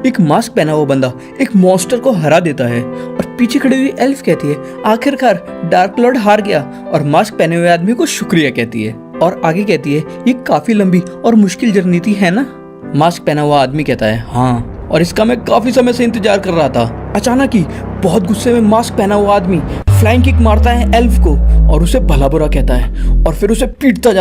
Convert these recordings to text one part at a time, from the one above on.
एक मास्क पहना हुआ बंदा एक मॉन्स्टर को हरा देता है और पीछे खड़ी हुई एल्फ कहती है आखिरकार डार्क लॉर्ड हार गया, और मास्क पहने हुए आदमी को शुक्रिया कहती है और आगे कहती है ये काफी लंबी और मुश्किल जर्नी थी है ना। मास्क पहना हुआ आदमी कहता है हाँ, और इसका मैं काफी समय से इंतजार कर रहा था। अचानक ही बहुत गुस्से में मास्क पहना हुआ आदमी फ्लाइंग किक मारता है एल्फ को और उसे भला बुरा कहता है और फिर उसे पीटता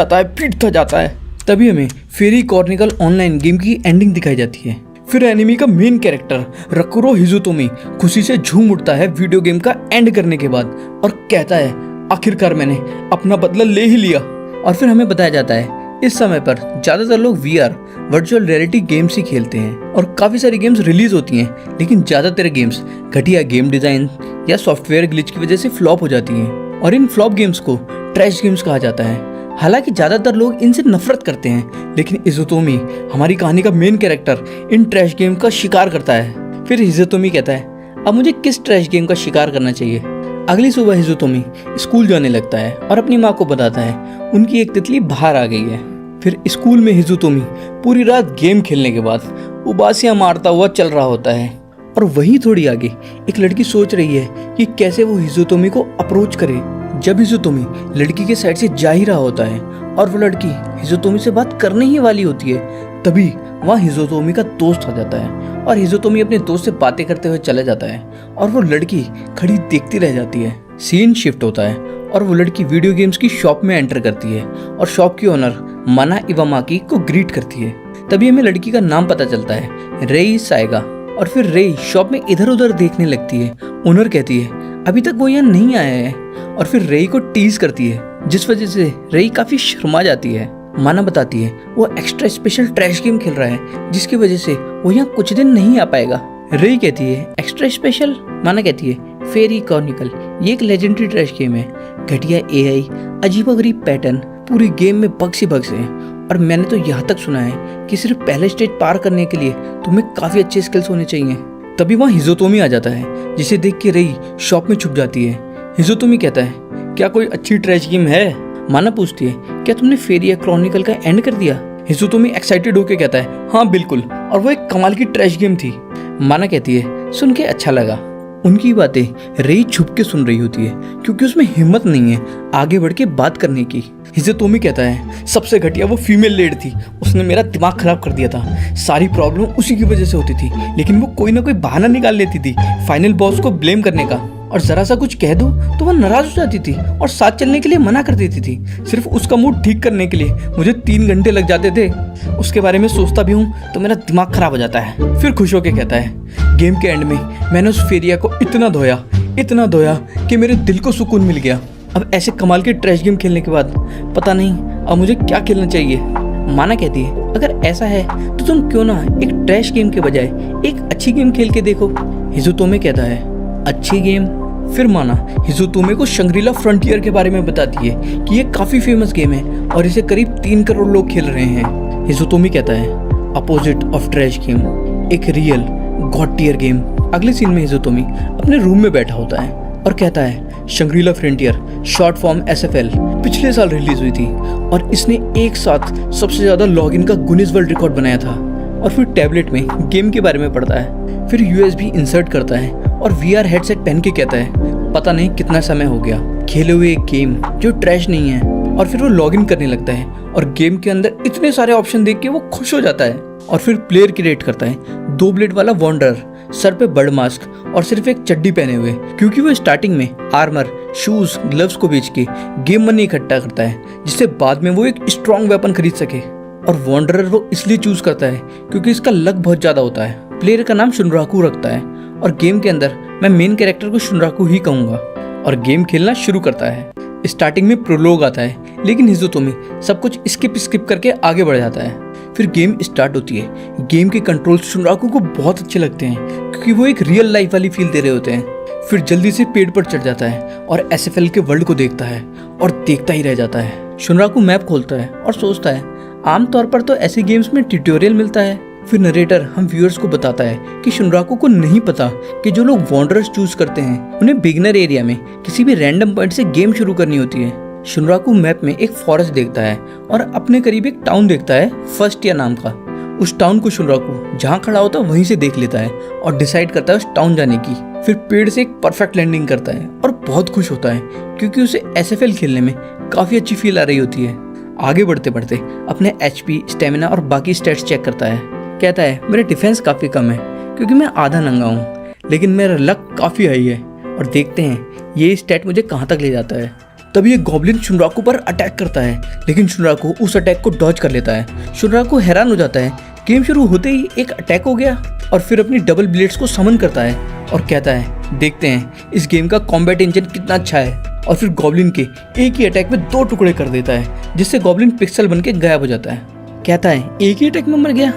जाता है। तभी हमें फेरी क्रॉनिकल ऑनलाइन गेम की एंडिंग दिखाई जाती है। फिर एनिमी का मेन कैरेक्टर रकुरो हिजुतोमी खुशी से झूम उठता है वीडियो गेम का एंड करने के बाद और कहता है आखिरकार मैंने अपना बदला ले ही लिया। और फिर हमें बताया जाता है इस समय पर ज्यादातर लोग VR वर्चुअल रियलिटी गेम्स ही खेलते हैं और काफी सारी गेम्स रिलीज होती हैं, लेकिन ज्यादातर गेम्स घटिया गेम डिजाइन या सॉफ्टवेयर ग्लिच की वजह से फ्लॉप हो जाती हैं और इन फ्लॉप गेम्स को ट्रैश गेम्स कहा जाता है। हालांकि ज्यादातर लोग इनसे नफरत करते हैं, लेकिन हिजुतोमी हमारी कहानी का main character in trash game का शिकार करता है। फिर हिजुतोमी कहता है अब मुझे किस ट्रैश गेम का शिकार करना चाहिए। अगली सुबह हिजुतोमी स्कूल जाने लगता है और अपनी माँ को बताता है उनकी एक तितली बाहर आ गई है। फिर स्कूल में हिजुतोमी पूरी रात गेम खेलने के बाद उबासियां मारता हुआ चल रहा होता है और वहीं थोड़ी आगे एक लड़की सोच रही है कि कैसे वो हिजुतोमी को अप्रोच करे। जब हिजुतोमी लड़की के साइड से जा ही रहा होता है और वो लड़की हिजुतोमी से बात करने ही वाली होती है, तभी वहाँ हिजुतोमी का दोस्त आ जाता है और हिजुतोमी अपने दोस्त से बातें करते हुए चला जाता है और वो लड़की खड़ी देखती रह जाती है। सीन शिफ्ट होता है और वो लड़की वीडियो गेम्स की शॉप में एंटर करती है और शॉप की ओनर माना इवामाकी को ग्रीट करती है। तभी हमें लड़की का नाम पता चलता है, रेई साएगा। और फिर रेई शॉप में इधर उधर देखने लगती है। ओनर कहती है अभी तक वो यहाँ नहीं आया है और फिर रेई को टीज करती है, जिस वजह से रेई काफी शर्मा जाती है। माना बताती है वो एक्स्ट्रा स्पेशल ट्रैश गेम खेल रहा है जिसकी वजह से वो यहाँ कुछ दिन नहीं आ पाएगा। रेई कहती है एक्स्ट्रा स्पेशल। माना कहती है फेरी क्रॉनिकल ये एक लेजेंडरी ट्रैश गेम है, घटिया AI, अजीबोगरीब पैटर्न, पूरी गेम में बग्स ही बग्स हैं और मैंने तो यहाँ तक सुना है कि सिर्फ पहले स्टेज पार करने के लिए तुम्हें काफी अच्छे स्किल्स होने चाहिए। तभी वहाँ हिजुतोमी आ जाता है जिसे देख के रेई शॉप में छुप जाती है। हिजुतोमी कहता है क्या कोई अच्छी ट्रैश गेम है। माना पूछती है क्या तुमने फेरी क्रॉनिकल का एंड कर दिया। हिजुतोमी एक्साइटेड होकर कहता है हाँ बिल्कुल, और वो एक कमाल की ट्रैश गेम थी। माना कहती है सुन के अच्छा लगा। उनकी बातें रेई छुप के सुन रही होती है क्योंकि उसमें हिम्मत नहीं है आगे बढ़ के बात करने की। हिजुतोमी कहता है सबसे घटिया वो फीमेल लीड थी, उसने मेरा दिमाग खराब कर दिया था, सारी प्रॉब्लम उसी की वजह से होती थी, लेकिन वो कोई ना कोई बहाना निकाल लेती थी फाइनल बॉस को ब्लेम करने का, और जरा सा कुछ कह दो तो वो नाराज हो जाती थी और साथ चलने के लिए मना कर देती थी। सिर्फ उसका मूड ठीक करने के लिए मुझे 3 घंटे लग जाते थे। उसके बारे में सोचता भी हूँ तो मेरा दिमाग खराब हो जाता है। फिर खुश होकर कहता है गेम के एंड में मैंने उस फेरिया को इतना धोया कि मेरे दिल को सुकून मिल गया। अब ऐसे कमाल के ट्रैश गेम खेलने के बाद पता नहीं अब मुझे क्या खेलना चाहिए। माना कहती है अगर ऐसा है तो तुम क्यों ना एक ट्रैश गेम के बजाय एक अच्छी गेम खेल के देखो। हिजुतोमी कहता है अच्छी गेम। फिर माना हिजुतोमी को शंग्रीला फ्रंटियर के बारे में बताती है कि ये काफी फेमस गेम है और इसे करीब 3 करोड़ लोग खेल रहे हैं। हिजुतोमी कहता है अपोजिट ऑफ ट्रैश गेम, एक रियल गॉड टियर गेम। अगले सीन में हिजुतोमी अपने रूम में बैठा होता है और कहता है Shangrila frontier short form SFL पिछले साल रिलीज हुई थी और इसने एक साथ सबसे ज्यादा लॉगिन का गुनीज वर्ल्ड रिकॉर्ड बनाया था। और फिर टैबलेट में गेम के बारे में पढ़ता है, फिर USB इंसर्ट करता है और VR हेडसेट पहन के कहता है पता नहीं कितना समय हो गया खेले हुए एक गेम जो ट्रैश नहीं है। और फिर वो लॉगिन करने लगता है और गेम के अंदर इतने सारे ऑप्शन देख के वो खुश हो जाता है और फिर प्लेयर क्रिएट करता है 2 ब्लेड वाला वॉन्डर, सर पे बर्ड मास्क और सिर्फ एक चड्डी पहने हुए, क्योंकि वो स्टार्टिंग में आर्मर, शूज, ग्लव्स को बेच के गेम मनी इकट्ठा करता है जिससे बाद में वो एक स्ट्रॉन्ग वेपन खरीद सके। और वॉन्डरर वो इसलिए चूज करता है क्योंकि इसका लक बहुत ज्यादा होता है। प्लेयर का नाम शुनराकू रखता है और गेम के अंदर मैं मेन कैरेक्टर को शुनराकू ही कहूंगा और गेम खेलना शुरू करता है। स्टार्टिंग में प्रोलोग आता है लेकिन हिजुतोमी सब कुछ स्किप करके आगे बढ़ जाता है। फिर गेम स्टार्ट होती है। गेम के कंट्रोल शुनराकू को बहुत अच्छे लगते हैं क्योंकि वो एक रियल लाइफ वाली फील दे रहे होते हैं। फिर जल्दी से पेड़ पर चढ़ जाता है और SFL के वर्ल्ड को देखता है और देखता ही रह जाता है। शुनराकू मैप खोलता है और सोचता है आमतौर पर तो ऐसे गेम्स में ट्यूटोरियल मिलता है। फिर नरेटर हम व्यूअर्स को बताता है कि शुनराकू को नहीं पता कि जो लोग वॉन्डरर्स चूज करते हैं उन्हें बिगनर एरिया में किसी भी रैंडम पॉइंट से गेम शुरू करनी होती है। शुनराकू मैप में एक फॉरेस्ट देखता है और अपने करीब एक टाउन देखता है फर्स्ट ईयर नाम का। उस टाउन को शुनराकू जहाँ खड़ा होता है वहीं से देख लेता है और डिसाइड करता है उस टाउन जाने की। फिर पेड़ से एक परफेक्ट लैंडिंग करता है और बहुत खुश होता है क्योंकि उसे एसएफएल खेलने में काफ़ी अच्छी फील आ रही होती है। आगे बढ़ते बढ़ते अपने एचपी, स्टेमिना और बाकी स्टेट्स चेक करता है। कहता है मेरा डिफेंस काफ़ी कम है क्योंकि मैं आधा नंगा हूँ, लेकिन मेरा लक काफ़ी हाई है। और देखते हैं ये स्टैट मुझे कहाँ तक ले जाता है। तभी एक गॉब्लिन शुनराकू पर अटैक करता है, लेकिन शुनराकू उस अटैक को डॉज कर लेता है। शुनराकू हैरान हो जाता है, गेम शुरू होते ही एक अटैक हो गया, और फिर अपनी डबल ब्लेड्स को समन करता है और कहता है देखते हैं इस गेम का कॉम्बैट इंजन कितना अच्छा है। और फिर गॉब्लिन के एक ही अटैक में 2 टुकड़े कर देता है, जिससे गॉब्लिन पिक्सल बन के गायब हो जाता है। कहता है एक ही अटैक में मर गया।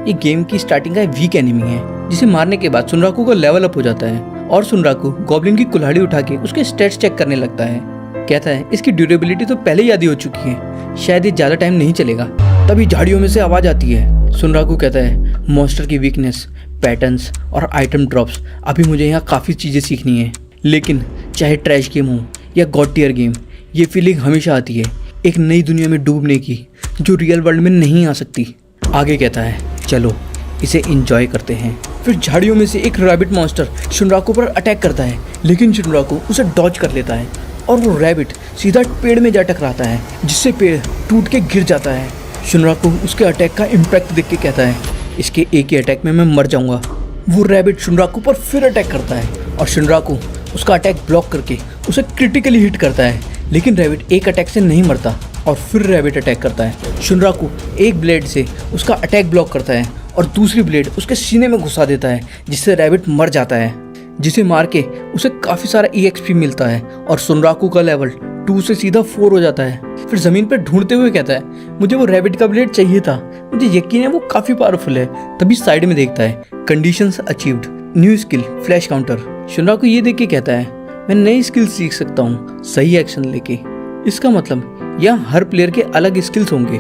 ये गेम की स्टार्टिंग का वीक एनिमी है, जिसे मारने के बाद शुनराकू का लेवल अप हो जाता है और शुनराकू गॉब्लिन की कुल्हाड़ी उठा के उसके स्टेट्स चेक करने लगता है। कहता है इसकी ड्यूरेबिलिटी तो पहले ही आधी हो चुकी है, शायद ये ज़्यादा टाइम नहीं चलेगा। तभी झाड़ियों में से आवाज़ आती है। शुनराकू कहता है मॉन्स्टर की वीकनेस, पैटर्न्स और आइटम ड्रॉप्स, अभी मुझे यहाँ काफ़ी चीज़ें सीखनी है, लेकिन चाहे ट्रैश गेम हो या गॉड टियर गेम, ये फीलिंग हमेशा आती है एक नई दुनिया में डूबने की, जो रियल वर्ल्ड में नहीं आ सकती। आगे कहता है चलो इसे एंजॉय करते हैं। फिर झाड़ियों में से एक रैबिट मॉन्स्टर शुनराकू पर अटैक करता है, लेकिन शुनराकू उसे डॉज कर लेता है और वो रैबिट सीधा पेड़ में जा टकराता है, जिससे पेड़ टूट के गिर जाता है। शुनराकू उसके अटैक का इम्पैक्ट देख के कहता है इसके एक ही अटैक में मैं मर जाऊंगा। वो रैबिट शुनराकू पर फिर अटैक करता है और शुनराकू उसका अटैक ब्लॉक करके उसे क्रिटिकली हिट करता है, लेकिन रैबिट एक अटैक से नहीं मरता और फिर रैबिट अटैक करता है। शुनराकू एक ब्लेड से उसका अटैक ब्लॉक करता है और दूसरी ब्लेड उसके सीने में घुसा देता है, जिससे रैबिट मर जाता है, जिसे मार के उसे काफ़ी सारा EXP मिलता है और शुनराकू का लेवल 2 से सीधा 4 हो जाता है। फिर ज़मीन पर ढूंढते हुए कहता है मुझे वो रैबिट का ब्लेड चाहिए था, मुझे यकीन है वो काफ़ी पावरफुल है। तभी साइड में देखता है conditions achieved, new skill flash counter. Sunraku ये देख के कहता है मैं नई स्किल सीख सकता हूँ सही एक्शन लेके। इसका मतलब यहाँ हर प्लेयर के अलग स्किल्स होंगे।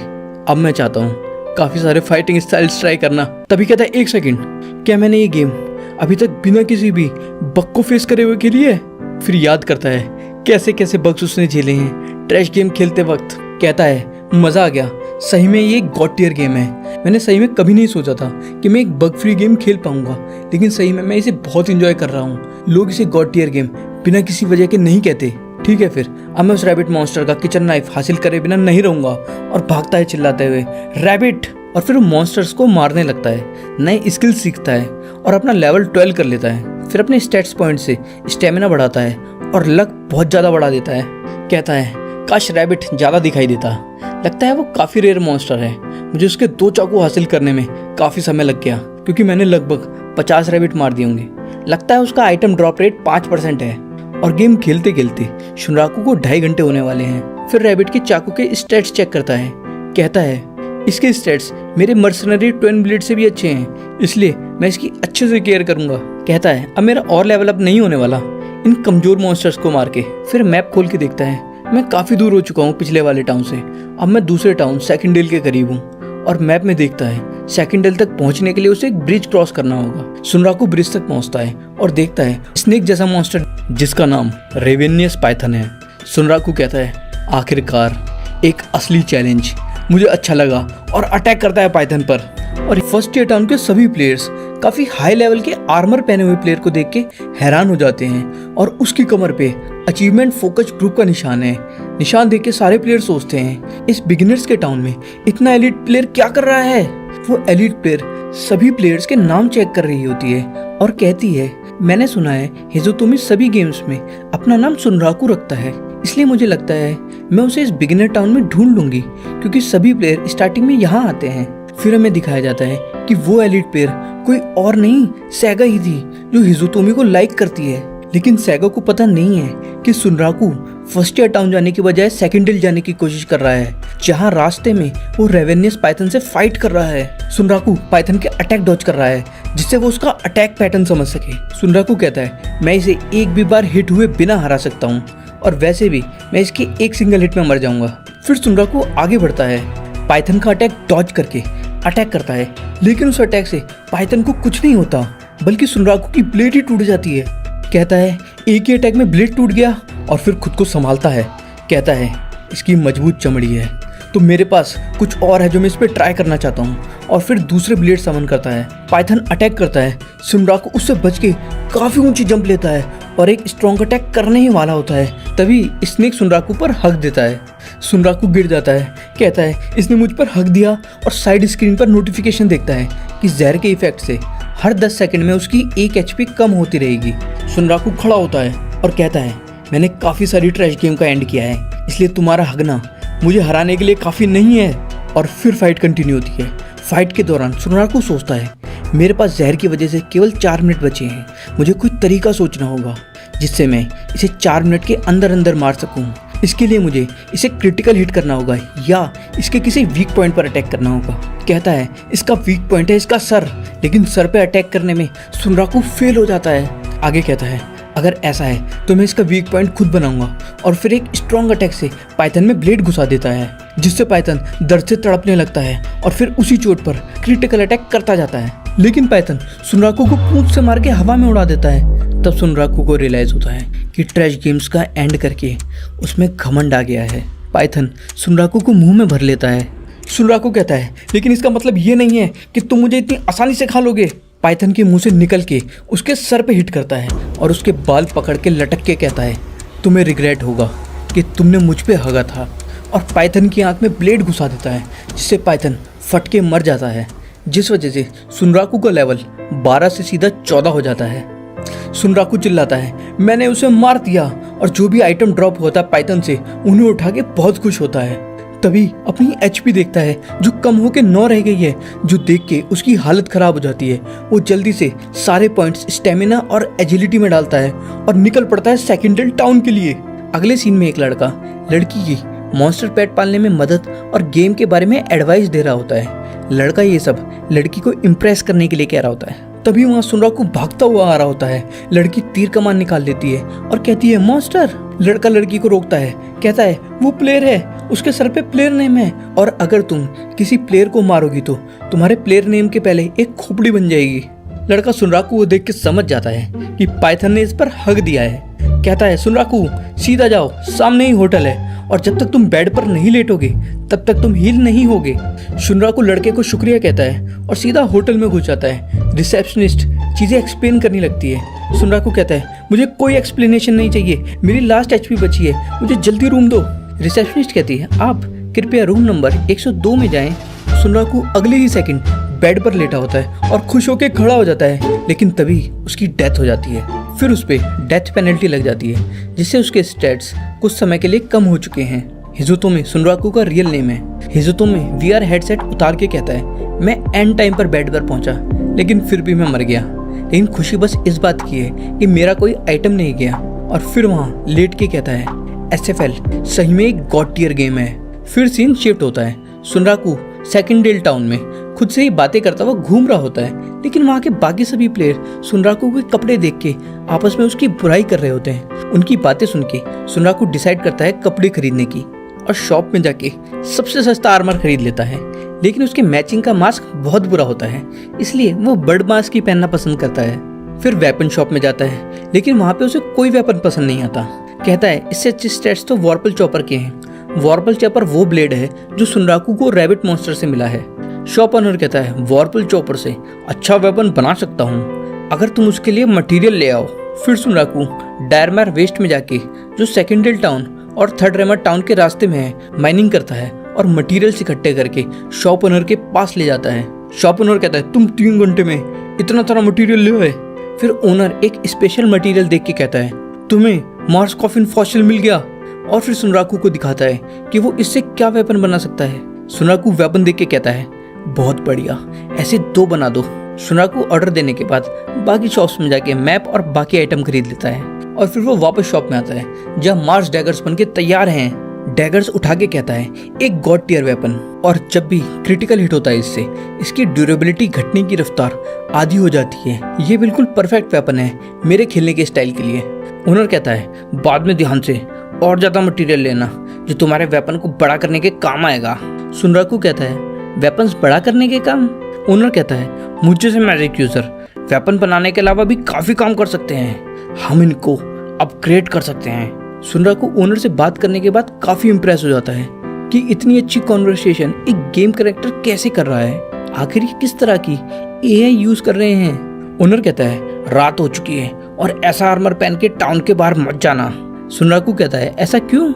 अब मैं चाहता हूँ काफ़ी सारे फाइटिंग स्टाइल्स ट्राई करना। तभी कहता है 1 सेकेंड, क्या मैंने ये गेम अभी तक बिना किसी भी बग को फेस करे हुए खेली है? फिर याद करता है कैसे कैसे बग्स उसने झेले हैं ट्रैश गेम खेलते वक्त। कहता है मज़ा आ गया, सही में ये एक गॉड टियर गेम है। मैंने सही में कभी नहीं सोचा था कि मैं एक बग फ्री गेम खेल पाऊंगा, लेकिन सही में मैं इसे बहुत इंजॉय कर रहा हूँ। लोग इसे गॉड टियर गेम बिना किसी वजह के नहीं कहते। ठीक है, फिर अब मैं उस रैबिट मॉन्स्टर का किचन नाइफ हासिल करे बिना नहीं रहूंगा। और भागता है चिल्लाते हुए रैबिट, और फिर वो मॉन्स्टर्स को मारने लगता है, नए स्किल सीखता है और अपना लेवल 12 कर लेता है। फिर अपने स्टेट्स पॉइंट से स्टेमिना बढ़ाता है और लक बहुत ज़्यादा बढ़ा देता है। कहता है काश रैबिट ज़्यादा दिखाई देता, लगता है वो काफ़ी रेयर मॉन्स्टर है। मुझे उसके 2 चाकू हासिल करने में काफ़ी समय लग गया, क्योंकि मैंने लगभग 50 रैबिट मार दिए होंगे। लगता है उसका आइटम ड्रॉप रेट 5% है। और गेम खेलते खेलते शुनराकू को 2.5 घंटे होने वाले हैं। फिर रैबिट के चाकू के स्टेट्स चेक करता है। कहता है इसके स्टेट्स मेरे मर्सनरी ट्विन ब्लेड से भी अच्छे हैं, इसलिए मैं इसकी अच्छे से केयर करूंगा। कहता है अब मेरा और लेवल अप नहीं होने वाला इन कमजोर मॉन्स्टर्स को मार के। फिर मैप खोल के देखता है मैं काफ़ी दूर हो चुका हूँ पिछले वाले टाउन से, अब मैं दूसरे टाउन सेकंडेल के करीब हूँ। और मैप में देखता है सेकंडेल तक पहुँचने के लिए उसे एक ब्रिज क्रॉस करना होगा। शुनराकू ब्रिज तक पहुँचता है और देखता है स्नेक जैसा मॉन्स्टर जिसका नाम रेवेनियस पाइथन है। शुनराकू कहता है आखिरकार एक असली चैलेंज, मुझे अच्छा लगा, और अटैक करता है पाइथन पर। और फर्स्ट ईयर टाउन के सभी प्लेयर्स काफ़ी हाई लेवल के आर्मर पहने हुए प्लेयर को देख के हैरान हो जाते हैं और उसकी कमर पे अचीवमेंट फोकस ग्रुप का निशान है। निशान देख के सारे प्लेयर सोचते हैं इस बिगिनर्स के टाउन में इतना एलिट प्लेयर क्या कर रहा है। वो एलिट प्लेयर सभी प्लेयर्स के नाम चेक कर रही होती है और कहती है मैंने सुना है हिज़ोतोमी सभी गेम्स में अपना नाम शुनराकू रखता है, इसलिए मुझे लगता है मैं उसे इस बिगिनर टाउन में ढूंढ लूंगी, क्योंकि सभी प्लेयर स्टार्टिंग में यहाँ आते हैं। फिर हमें दिखाया जाता है कि वो एलिट प्लेयर कोई और नहीं सैगा ही थी, जो हिज़ोतोमी को लाइक करती है। लेकिन सैगा को पता नहीं है कि शुनराकू फर्स्ट ईयर टाउन जाने की बजाय सेकंडेल जाने की कोशिश कर रहा है, जहाँ रास्ते में वो रेवेनियस पाइथन से फाइट कर रहा है। शुनराकू पाइथन के अटैक डॉज कर रहा है, जिससे वो उसका अटैक पैटर्न समझ सके। शुनराकू कहता है मैं इसे एक भी बार हिट हुए बिना हरा सकता हूँ, और वैसे भी मैं इसकी एक सिंगल हिट में मर जाऊंगा। फिर शुनराकू आगे बढ़ता है, पाइथन का अटैक डॉज करके अटैक करता है, लेकिन उस अटैक से पाइथन को कुछ नहीं होता, बल्कि शुनराकू की ब्लेड ही टूट जाती है। कहता है एक ही अटैक में ब्लेड टूट गया, और फिर खुद को संभालता है। कहता है इसकी मजबूत चमड़ी है, तो मेरे पास कुछ और है जो मैं इस पे ट्राई करना चाहता हूँ। और फिर दूसरे ब्लेड समन करता है। पाइथन अटैक करता है। सुनराकू उससे बच के काफी ऊंची जंप लेता है और एक स्ट्रॉन्ग अटैक करने ही वाला होता है। तभी स्नेक सुनराकू पर हक देता है। सुनराकू गिर जाता है, कहता है इसने मुझ पर हक दिया, और साइड स्क्रीन पर नोटिफिकेशन देखता है कि जहर के इफेक्ट से हर 10 सेकंड में उसकी 1 HP कम होती रहेगी। सुनराकू खड़ा होता है और कहता है मैंने काफ़ी सारी ट्रैश गेम का एंड किया है, इसलिए तुम्हारा हगना मुझे हराने के लिए काफ़ी नहीं है। और फिर फाइट कंटिन्यू होती है। फाइट के दौरान सुनराकू सोचता है मेरे पास जहर की वजह से केवल 4 मिनट बचे हैं, मुझे कोई तरीका सोचना होगा जिससे मैं इसे 4 मिनट के अंदर अंदर मार सकूं। इसके लिए मुझे इसे क्रिटिकल हिट करना होगा या इसके किसी वीक पॉइंट पर अटैक करना होगा। कहता है इसका वीक पॉइंट है इसका सर, लेकिन सर पे अटैक करने में सुनराकू फेल हो जाता है। आगे कहता है अगर ऐसा है तो मैं इसका वीक पॉइंट खुद बनाऊंगा, और फिर एक स्ट्रॉन्ग अटैक से पाइथन में ब्लेड घुसा देता है, जिससे पाइथन दर्द से तड़पने लगता है और फिर उसी चोट पर क्रिटिकल अटैक करता जाता है। लेकिन पाइथन सुनराकू को पूंछ से मार के हवा में उड़ा देता है। तब सुनराकू को रियलाइज होता है कि ट्रैश गेम्स का एंड करके उसमें घमंड आ गया है। पाइथन सुनराकू को मुंह में भर लेता है। सुनराकू कहता है लेकिन इसका मतलब ये नहीं है कि तुम मुझे इतनी आसानी से खा लोगे। पाइथन के मुंह से निकल के उसके सर पे हिट करता है और उसके बाल पकड़ के लटक के कहता है तुम्हें रिग्रेट होगा कि तुमने मुझ पे हगा था, और पाइथन की आंख में ब्लेड घुसा देता है, जिससे पाइथन फट के मर जाता है, जिस वजह से सुनराकू का लेवल 12 से सीधा 14 हो जाता है। सुनराकू चिल्लाता है मैंने उसे मार दिया, और जो भी आइटम ड्रॉप होता है पाइथन से उन्हें उठा के बहुत खुश होता है। तभी अपनी HP देखता है जो कम होके 9 रह गई है, जो देख के उसकी हालत खराब हो जाती है। वो जल्दी से सारे पॉइंट्स स्टेमिना और एजिलिटी में डालता है और निकल पड़ता है सेकेंडल टाउन के लिए। अगले सीन में एक लड़का लड़की की मॉन्स्टर पेट पालने में मदद और गेम के बारे में एडवाइस दे रहा होता है। लड़का ये सब लड़की को इम्प्रेस करने के लिए कह रहा होता है। तभी वहाँ सुनराकू भागता हुआ आ रहा होता है। लड़की तीर कमान निकाल लेती है और कहती है मॉन्स्टर। लड़का लड़की को रोकता है, कहता है वो प्लेयर है, उसके सर पे प्लेयर नेम है, और अगर तुम किसी प्लेयर को मारोगी तो तुम्हारे प्लेयर नेम के पहले एक खोपड़ी बन जाएगी। लड़का सुनराकू को देख के समझ जाता है कि पाइथन ने इस पर हक दिया है। कहता है सुनराकू सीधा जाओ, सामने ही होटल है, और जब तक तुम बेड पर नहीं लेटोगे तब तक तुम हील नहीं होगे। सुनराकू लड़के को शुक्रिया कहता है और सीधा होटल में घुस जाता है। रिसेप्शनिस्ट चीजें एक्सप्लेन करने लगती है। सुनराकू कहता है मुझे कोई एक्सप्लेनेशन नहीं चाहिए, मेरी लास्ट HP बची है, मुझे जल्दी रूम दो। रिसेप्शनिस्ट कहती है आप कृपया रूम नंबर 102 में जाएं। सुनराकू अगले ही सेकंड बेड पर लेटा होता है और खुश होकर खड़ा हो जाता है, लेकिन तभी उसकी डेथ हो जाती है। फिर उस पर डेथ पेनल्टी लग जाती है, जिससे उसके स्टैट्स कुछ समय के लिए कम हो चुके हैं। हिजुतोमे सुनराकू का रियल नेम है। हिजुतोमे VR हेडसेट उतार के कहता है मैं एंड टाइम पर बेड पर पहुंचा, लेकिन फिर भी मैं मर गया, लेकिन खुशी बस इस बात की है कि मेरा कोई आइटम नहीं गया। और फिर वहाँ लेट के कहता है SFL सही में एक गॉड टियर गेम है। फिर सीन शिफ्ट होता है। सुनराकू सेकेंडल टाउन में खुद से ही बातें करता हुआ घूम रहा होता है, लेकिन वहाँ के बाकी सभी प्लेयर सुनराकू के कपड़े देख के आपस में उसकी बुराई कर रहे होते हैं। उनकी बातें सुन के सुनराकू डिसाइड करता है कपड़े खरीदने की, और शॉप में जाके सबसे सस्ता आर्मर खरीद लेता है। लेकिन उसके मैचिंग का मास्क बहुत बुरा होता है, इसलिए वो बर्ड मास्क ही पहनना पसंद करता है। फिर वेपन शॉप में जाता है, लेकिन वहाँ पे उसे कोई वेपन पसंद नहीं आता। कहता है इससे अच्छे स्टैट्स तो वॉर्पल चॉपर के हैं। वॉर्पल चॉपर वो ब्लेड है जो सुनराकू को रैबिट मॉन्स्टर से मिला है। शॉप ओनर कहता है वॉर्पल चॉपर से अच्छा वेपन बना सकता हूँ, अगर तुम उसके लिए मटेरियल ले आओ। फिर सुनराकू डायरमार वेस्ट में जाके, जो सेकेंडल टाउन और थर्ड रेमर टाउन के रास्ते में है, माइनिंग करता है और मटेरियल्स इकट्ठे करके शॉप ओनर के पास ले जाता है। शॉप ओनर कहता है तुम 3 घंटे में इतना सारा मटेरियल ले आए। फिर ओनर एक स्पेशल मटेरियल देख के कहता है तुम्हें मार्स कॉफिन फॉसिल मिल गया, और फिर सुनराकू को दिखाता है कि वो इससे क्या वेपन बना सकता है। सुनराकू वेपन देख के कहता है बहुत बढ़िया, ऐसे 2 बना दो। सुनराकू ऑर्डर देने के बाद बाकी शॉप्स में जाके मैप और बाकी आइटम खरीद लेता है, और फिर वो वापस शॉप में आता है जहाँ मार्स डैगर्स बन के तैयार हैं। डैगर्स उठा के कहता है एक गॉड टियर वेपन, और जब भी क्रिटिकल हिट होता है इससे इसकी ड्यूरेबिलिटी घटने की रफ्तार आधी हो जाती है। ये बिल्कुल परफेक्ट वेपन है मेरे खेलने के स्टाइल के लिए। ओनर कहता है बाद में ध्यान से और ज्यादा मटेरियल लेना जो तुम्हारे वेपन को बड़ा करने के काम आएगा। सुनराकू कहता है वेपन्स बड़ा करने के काम? ओनर कहता है मुझे से मैजिक यूजर वेपन बनाने के अलावा भी काफी काम कर सकते हैं, हम इनको अपग्रेड कर सकते हैं। सुनराकू ओनर से बात करने के बाद काफी इंप्रेस हो जाता है कि इतनी अच्छी कॉन्वर्सेशन एक गेम कैरेक्टर कैसे कर रहा है। आखिर ये किस तरह की एआई यूज कर रहे हैं। ओनर कहता है रात हो चुकी है और ऐसा आर्मर पहन के टाउन के बाहर मत जाना। सुनराकू कहता है ऐसा क्यों।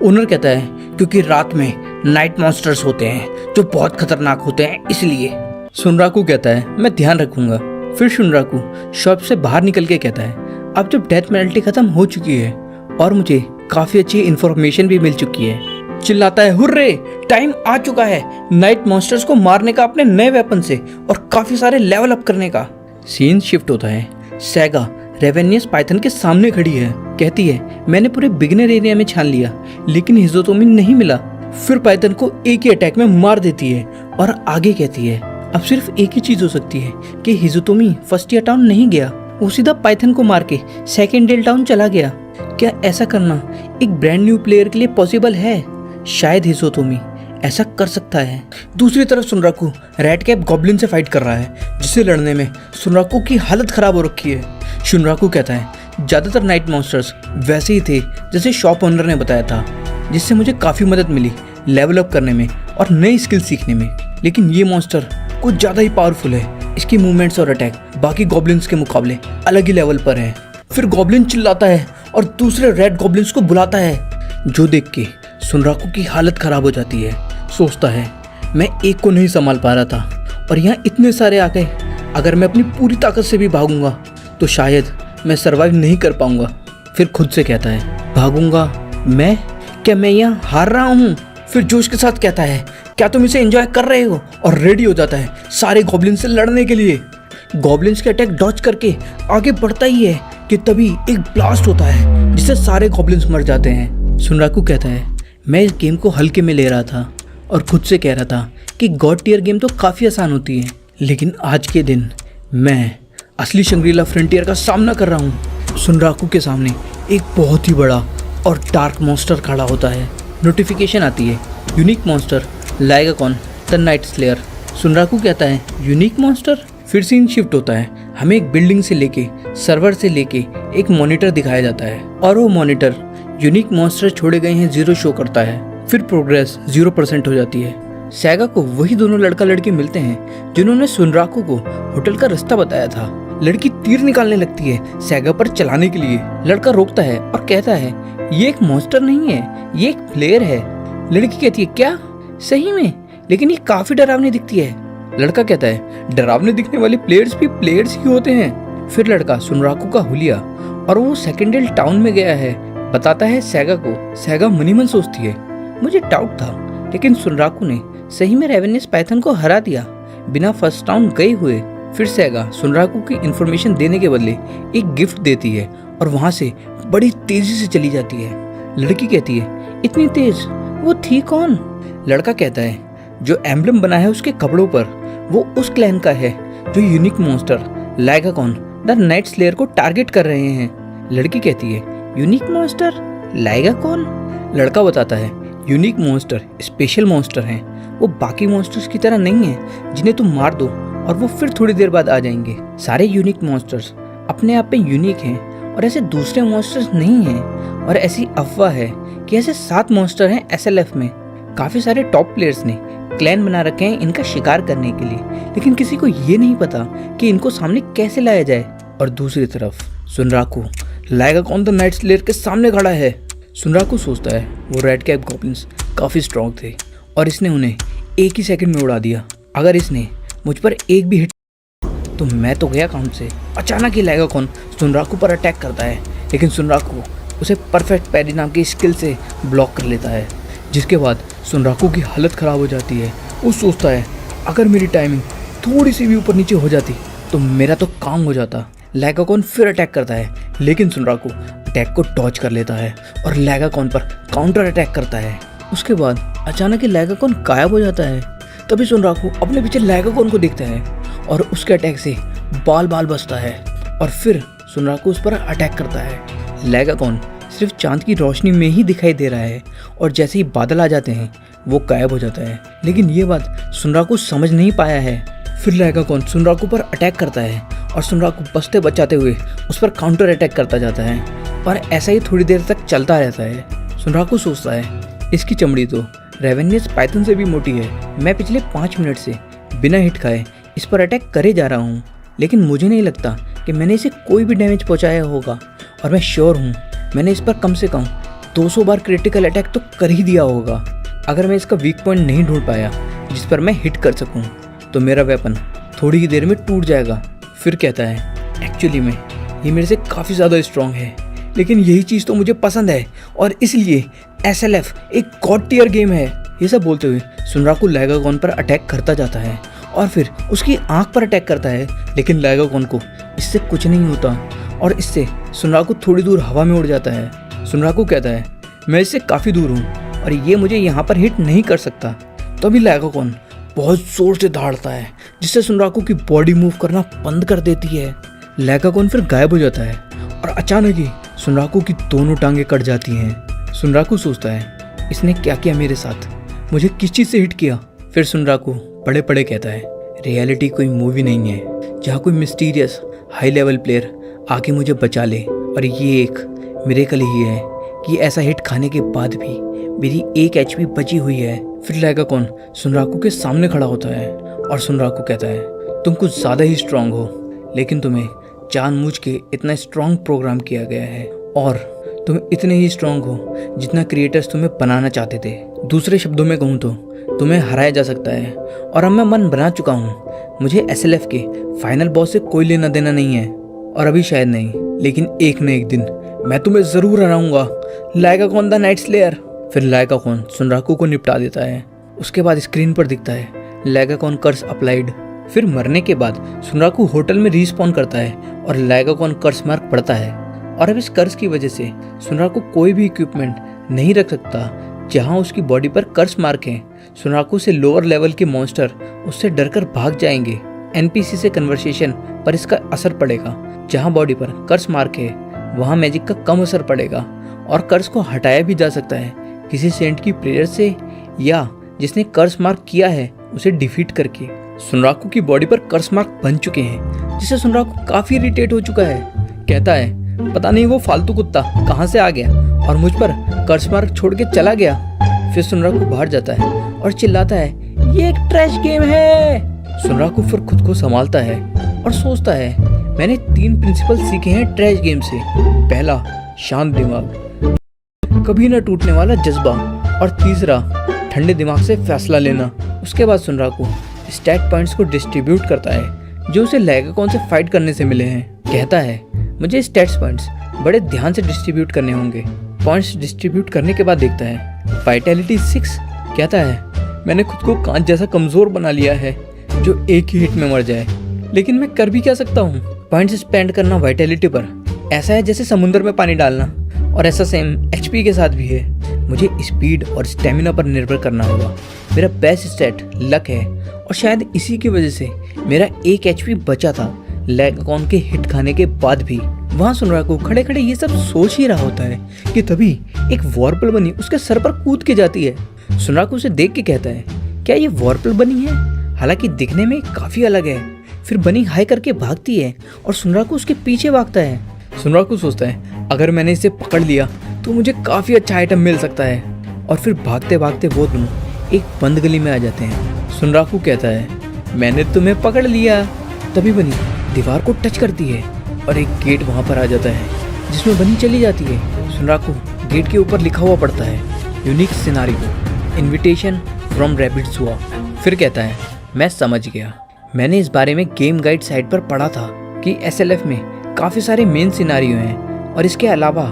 ओनर कहता है क्योंकि रात में नाइट मॉन्स्टर्स होते हैं जो बहुत खतरनाक होते हैं इसलिए। सुनराकू कहता है मैं ध्यान रखूंगा। फिर सुनराकू शॉप से बाहर निकल के कहता है अब जब डेथ पेनल्टी खत्म हो चुकी है और मुझे काफी अच्छी इंफॉर्मेशन भी मिल चुकी है, चिल्लाता है हुर्रे, टाइम आ चुका है नाइट मॉन्स्टर्स को मारने का अपने नए वेपन से और काफी सारे लेवल अप करने का। सीन शिफ्ट होता है। सैगा रेवेनियस पाइथन के सामने खड़ी है। कहती है मैंने पूरे बिगिनर एरिया में छान लिया लेकिन हिजोतोमी नहीं मिला। फिर पाइथन को एक ही अटैक में मार देती है और आगे कहती है अब सिर्फ एक ही चीज हो सकती है कि हिजोतोमी फर्स्ट ईयर टाउन नहीं गया, वो सीधा पाइथन को मार के सेकेंड डेल टाउन चला गया। क्या ऐसा करना एक ब्रांड न्यू प्लेयर के लिए पॉसिबल है? शायद हिजोतोमी ऐसा कर सकता है। दूसरी तरफ सुनराकू रेड कैप गॉब्लिन से फाइट कर रहा है जिससे लड़ने में सुनराकू की हालत खराब हो रखी है। सुनराकू कहता है ज्यादातर नाइट मॉन्स्टर्स वैसे ही थे जैसे शॉप ओनर ने बताया था, जिससे मुझे काफी मदद मिली लेवल अप करने में और नई स्किल सीखने में। लेकिन ये मॉन्स्टर कुछ ज्यादा ही पावरफुल है। इसकी मूवमेंट्स और अटैक बाकी गॉब्लिन्स के मुकाबले अलग ही लेवल पर है। फिर गॉब्लिन चिल्लाता है और दूसरे रेड गॉब्लिन्स को बुलाता है, जो देख के सुनराकू की हालत खराब हो जाती है। सोचता है मैं एक को नहीं संभाल पा रहा था और यहाँ इतने सारे आ गए। अगर मैं अपनी पूरी ताकत से भी भागूंगा तो शायद मैं सरवाइव नहीं कर पाऊंगा। फिर खुद से कहता है भागूंगा मैं? क्या मैं यहाँ हार रहा हूँ? फिर जोश के साथ कहता है क्या तुम इसे एंजॉय कर रहे हो, और रेडी हो जाता है सारे गॉब्लिन से लड़ने के लिए। गॉब्लिन्स के अटैक डॉज करके आगे बढ़ता ही है कि तभी एक ब्लास्ट होता है जिससे सारे गॉब्लिन्स मर जाते हैं। सुनराकू कहता है मैं इस गेम को हल्के में ले रहा था और खुद से कह रहा था कि गॉड टियर गेम तो काफ़ी आसान होती है, लेकिन आज के दिन मैं असली शंग्रीला फ्रंटियर का सामना कर रहा हूँ। सुनराकू के सामने एक बहुत ही बड़ा और डार्क मॉन्स्टर खड़ा होता है। नोटिफिकेशन आती है unique monster Lycagon the night slayer. Sunraku कहता है यूनिक मॉन्स्टर। फिर सीन शिफ्ट होता है। हमें एक बिल्डिंग से लेके सर्वर से लेके एक मॉनिटर दिखाया जाता है और वो मॉनिटर यूनिक मॉन्स्टर छोड़े गए हैं 0 शो करता है। फिर प्रोग्रेस 0% हो जाती है। सैगा को वही दोनों लड़का लड़की मिलते हैं जिन्होंने सुनराकू को होटल का रास्ता बताया था। लड़की तीर निकालने लगती है सैगा पर चलाने के लिए। लड़का रोकता है और कहता है ये एक मॉन्स्टर नहीं है, ये एक प्लेयर है। लड़की कहती है क्या सही में? लेकिन ये काफी डरावनी दिखती है। लड़का कहता है डरावने दिखने वाले प्लेयर्स भी प्लेयर्स ही होते हैं। फिर लड़का सुनराकू का हुलिया और वो सेकेंडल टाउन में गया है बताता है सैगा को। सैगा मनी मन सोचती है मुझे डाउट था, लेकिन सुनराकू ने सही में रेवेनियस पाइथन को हरा दिया बिना फर्स्ट टाउन गए हुए। फिर सैगा सुनराकू की इंफॉर्मेशन देने के बदले एक गिफ्ट देती है और वहां से बड़ी तेजी से चली जाती है। लड़की कहती है इतनी तेज? वो थी कौन? लड़का कहता है जो एम्ब्लम बना है उसके कपड़ों पर वो उस क्लैन का है जो unique monster Lycagon the night slayer को टारगेट कर रहे हैं। लड़की कहती है यूनिक मॉन्स्टर लाइगाकॉन? लड़का बताता है यूनिक मॉन्स्टर स्पेशल मॉन्स्टर हैं। वो बाकी मॉन्स्टर्स की तरह नहीं है जिन्हें तुम मार दो और वो फिर थोड़ी देर बाद आ जाएंगे। सारे यूनिक मॉन्स्टर्स अपने आप में यूनिक हैं और ऐसे दूसरे मॉन्स्टर्स नहीं हैं। और ऐसी अफवाह है कि ऐसे 7 मॉन्स्टर हैं SLF में। काफी सारे टॉप प्लेयर्स ने क्लैन बना रखे हैं इनका शिकार करने के लिए, लेकिन किसी को ये नहीं पता कि इनको सामने कैसे लाया जाए। और दूसरी तरफ सुनराकू लाइगाकॉन द नाइट स्लेयर के सामने खड़ा है। सुनराकू सोचता है वो रेड कैप गॉब्लिन्स काफी स्ट्रॉन्ग थे और इसने उन्हें एक ही सेकंड में उड़ा दिया। अगर इसने मुझ पर एक भी हिट तो मैं तो गया काम से। अचानक ही लाइगाकॉन सुनराकू पर अटैक करता है, लेकिन सुनराकू उसे परफेक्ट पैरी नाम की स्किल से ब्लॉक कर लेता है, जिसके बाद सुनराकू की हालत ख़राब हो जाती है। वो सोचता है अगर मेरी टाइमिंग थोड़ी सी भी ऊपर नीचे हो जाती तो मेरा तो काम हो जाता। लाइगाकॉन फिर अटैक करता है, लेकिन सुनराकू अटैक को डॉज कर लेता है और लाइगाकॉन पर काउंटर अटैक करता है। उसके बाद अचानक ही लाइगाकॉन गायब हो जाता है। तभी सुनराकू अपने पीछे लाइगाकॉन को देखता है और उसके अटैक से बाल बाल बचता है और फिर सुनराकू उस पर अटैक करता है। लाइगाकॉन सिर्फ चांद की रोशनी में ही दिखाई दे रहा है और जैसे ही बादल आ जाते हैं वो गायब हो जाता है, लेकिन ये बात सुनराकू समझ नहीं पाया है। फिर लाइगाकॉन सुनराकू पर अटैक करता है और सुनराकू बचते बचाते हुए उस पर काउंटर अटैक करता जाता है और ऐसा ही थोड़ी देर तक चलता रहता है। सुनराकू सोचता है इसकी चमड़ी तो रेवेनियस पाइथन से भी मोटी है। मैं पिछले 5 मिनट से बिना हिट खाए इस पर अटैक करे जा रहा हूँ, लेकिन मुझे नहीं लगता कि मैंने इसे कोई भी डैमेज पहुँचाया होगा। और मैं श्योर हूँ मैंने इस पर कम से कम 200 बार क्रिटिकल अटैक तो कर ही दिया होगा। अगर मैं इसका वीक पॉइंट नहीं ढूंढ पाया जिस पर मैं हिट कर सकूँ तो मेरा वेपन थोड़ी ही देर में टूट जाएगा। फिर कहता है एक्चुअली में ये मेरे से काफ़ी ज़्यादा स्ट्रॉन्ग है, लेकिन यही चीज़ तो मुझे पसंद है और इसलिए SLF एक गॉड टियर गेम है। ये सब बोलते हुए सुनराकू लैगागोन पर अटैक करता जाता है और फिर उसकी आंख पर अटैक करता है, लेकिन लैगागोन को इससे कुछ नहीं होता और इससे सुनराकू थोड़ी दूर हवा में उड़ जाता है। सुनराकू कहता है मैं इससे काफ़ी दूर हूँ और ये मुझे यहाँ पर हिट नहीं कर सकता। तभी लैगागोन बहुत जोर से दहाड़ता है जिससे सुनराकू की बॉडी मूव करना बंद कर देती है। लैगागोन फिर गायब हो जाता है और अचानक ही सुनराकू की दोनों टांगें कट जाती हैं। सुनराकू सोचता है इसने क्या किया मेरे साथ, मुझे किस चीज़ से हिट किया। फिर सुनराकू बड़े बड़े कहता है रियलिटी कोई मूवी नहीं है जहाँ कोई मिस्टीरियस हाई लेवल प्लेयर आके मुझे बचा ले, और ये एक मिरेकल ही है कि ऐसा हिट खाने के बाद भी मेरी 1 HP बची हुई है। फिर लैगागोन सुनराकू के सामने खड़ा होता है और सुनराकू कहता है तुम कुछ ज़्यादा ही स्ट्रांग हो, लेकिन तुम्हें जानबूझ के इतना स्ट्रांग प्रोग्राम किया गया है और तुम इतने ही स्ट्रांग हो जितना क्रिएटर्स तुम्हें बनाना चाहते थे। दूसरे शब्दों में कहूँ तो तुम्हें हराया जा सकता है और अब मैं मन बना चुका हूँ। मुझे SLF के फाइनल बॉस से कोई लेना देना नहीं है और अभी शायद नहीं, लेकिन एक न एक दिन मैं तुम्हें ज़रूर हराऊंगा, लैगागोन द नाइट स्लेयर। फिर लैगागोन सुनराकू को निपटा देता है। उसके बाद स्क्रीन पर दिखता है लैगागोन कर्स अप्लाइड। फिर मरने के बाद सुनराकू होटल में रीस्पॉन करता है और लैगागोन कर्स मार्क पड़ता है और अब इस कर्स की वजह से सुनराकू कोई भी इक्विपमेंट नहीं रख सकता जहां उसकी बॉडी पर कर्स मार्क है। सुनराकू से लोअर लेवल के मॉन्स्टर उससे डरकर भाग जाएंगे। NPC से कन्वर्सेशन पर इसका असर पड़ेगा। जहां बॉडी पर कर्स मार्क है वहां मैजिक का कम असर पड़ेगा और कर्स को हटाया भी जा सकता है किसी सेंट की प्रेयर से या जिसने कर्स मार्क किया है उसे डिफीट करके। सुनराकू की बॉडी पर कर्स मार्क बन चुके हैं जिससे सुनराकू काफी इरिटेट हो चुका है। कहता है पता नहीं वो फालतू कुत्ता कहाँ से आ गया और मुझ पर कर्स मार्क छोड़ के चला गया। फिर सुनराकू बाहर जाता है और चिल्लाता है ये एक ट्रैश गेम है। सुनराकू फिर खुद को संभालता है और सोचता है मैंने 3 प्रिंसिपल सीखे हैं ट्रैश गेम से। पहला, शांत दिमाग, कभी ना टूटने वाला जज्बा, और तीसरा, ठंडे दिमाग से फैसला लेना। उसके बाद सुनराकू स्टैट पॉइंट्स को डिस्ट्रीब्यूट करता है जो उसे लैगागोन से फाइट करने से मिले हैं। कहता है मुझे स्टैट्स पॉइंट्स बड़े ध्यान से डिस्ट्रीब्यूट करने होंगे। पॉइंट्स डिस्ट्रीब्यूट करने के बाद देखता है वाइटैलिटी 6। कहता है मैंने खुद को कांच जैसा कमजोर बना लिया है जो एक ही हिट में मर जाए, लेकिन मैं कर भी क्या सकता हूँ। पॉइंट्स स्पेंड करना वाइटैलिटी पर ऐसा है जैसे समुद्र में पानी डालना, और ऐसा सेम HP के साथ भी है। मुझे स्पीड और स्टेमिना पर निर्भर करना होगा। मेरा बेस्ट स्टैट लक है और शायद इसी की वजह से मेरा 1 HP बचा था लैगागोन के हिट खाने के बाद भी। वहाँ सुनराकू खड़े खड़े ये सब सोच ही रहा होता है कि तभी एक वॉर्पल बनी उसके सर पर कूद के जाती है। सुनराकू उसे देख के कहता है क्या ये वॉर्पल बनी है, हालांकि दिखने में काफी अलग है। फिर बनी हाई करके भागती है और सुनराकू उसके पीछे भागता है। सुनराकू सोचता है अगर मैंने इसे पकड़ लिया तो मुझे काफी अच्छा आइटम मिल सकता है, और फिर भागते भागते वो दोनों एक बंद गली में आ जाते हैं। सुनराकू कहता है मैंने तुम्हें पकड़ लिया। तभी बनी दीवार को टच करती है और एक गेट वहां पर आ जाता है जिसमें बनी चली जाती है। सुनराकू गेट के ऊपर लिखा हुआ पड़ता है unique scenario invitation from rabbit zoo. फिर कहता है मैं समझ गया, मैंने इस बारे में गेम गाइड साइट पर पढ़ा था कि SLF में काफ़ी सारे मेन सिनारियो हैं और इसके अलावा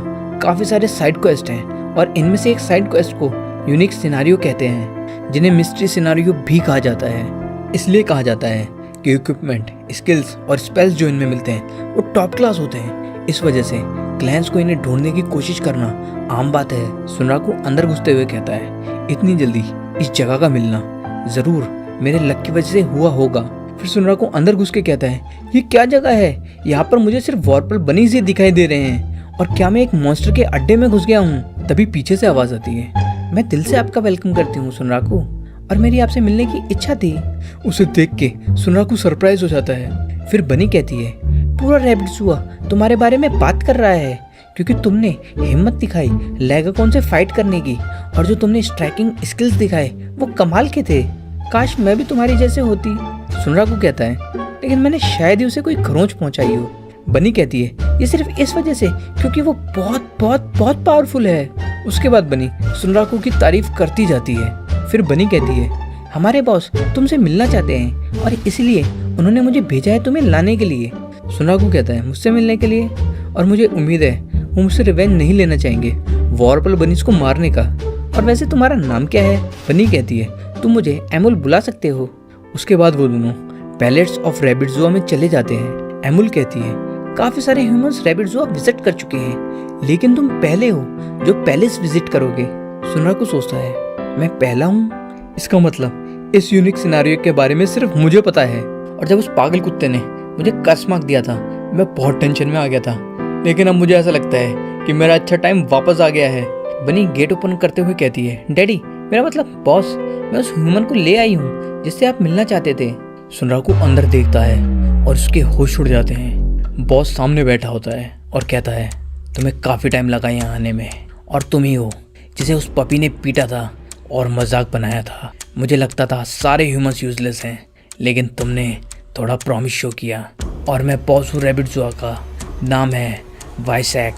काफ़ी सारे साइड क्वेस्ट हैं, और इनमें से एक साइड क्वेस्ट को यूनिक सिनारियो कहते हैं जिन्हें मिस्ट्री सिनारियो भी कहा जाता है। इसलिए कहा जाता है कि इक्विपमेंट, स्किल्स और स्पेल्स जो इनमें मिलते हैं वो टॉप क्लास होते हैं। इस वजह से क्लैंस को इन्हें ढूंढने की कोशिश करना आम बात है। सुनराकू अंदर घुसते हुए कहता है इतनी जल्दी इस जगह का मिलना ज़रूर मेरे लक की वजह से हुआ होगा। फिर सुनराकू अंदर घुस के कहता है ये क्या जगह है, यहाँ पर मुझे सिर्फ वॉर्पल बनी से दिखाई दे रहे हैं, और क्या मैं एक मॉन्स्टर के अड्डे में घुस गया हूँ। तभी पीछे से आवाज़ आती है मैं दिल से आपका वेलकम करती हूँ सुनराकू, और मेरी आपसे मिलने की इच्छा थी। उसे देख के सुनराकू सरप्राइज हो जाता है। फिर बनी कहती है पूरा रैबिट ज़ू तुम्हारे बारे में बात कर रहा है क्योंकि तुमने हिम्मत दिखाई लेगाकोन से फाइट करने की, और जो तुमने स्ट्राइकिंग स्किल्स दिखाए वो कमाल के थे। काश मैं भी तुम्हारी जैसे होती, सुनराकू कहता है, लेकिन मैंने शायद ही उसे कोई खरोंच पहुंचाई हो। बनी कहती है, ये सिर्फ इस वजह से क्योंकि वो बहुत बहुत बहुत पावरफुल है। उसके बाद बनी सुनराकू की तारीफ करती जाती है। फिर बनी कहती है, हमारे बॉस तुमसे मिलना चाहते हैं और इसलिए उन्होंने मुझे भेजा है तुम्हें लाने के लिए। सुनराकू कहता है, मुझसे मिलने के लिए? और मुझे उम्मीद है वो मुझसे रिवेंज नहीं लेना चाहेंगे वॉरपल बनीज को मारने का। और वैसे तुम्हारा नाम क्या है? बनी कहती है, तुम मुझे एमुल बुला सकते हो। उसके बाद वो दोनों पैलेट्स ऑफ रैबिट ज़ू में चले जाते हैं। एमुल कहती है, काफ़ी सारे ह्यूमंस रैबिट ज़ू विजिट कर चुके हैं, लेकिन तुम पहले हो जो पैलेस विजिट करोगे। सुनराकू सोचता है, मैं पहला हूँ? इसका मतलब इस यूनिक सिनेरियो के बारे में सिर्फ मुझे पता है। और जब उस पागल कुत्ते ने मुझे कर्स मार्क दिया था, मैं बहुत टेंशन में आ गया था, लेकिन अब मुझे ऐसा लगता है कि मेरा अच्छा टाइम वापस आ गया है। बनी गेट ओपन करते हुए कहती है, डैडी, मेरा मतलब बॉस, मैं उस ह्यूमन को ले आई हूँ जिससे आप मिलना चाहते थे। सुनराकू अंदर देखता है और उसके होश उड़ जाते हैं। बॉस सामने बैठा होता है और कहता है, तुम्हें काफ़ी टाइम लगा यहाँ आने में, और तुम ही हो जिसे उस पपी ने पीटा था और मजाक बनाया था। मुझे लगता था सारे ह्यूमंस यूजलेस हैं, लेकिन तुमने थोड़ा प्रॉमिस शो किया, और मैं बॉस हूँ रैबिट ज़ू का। नाम है वाइसैक।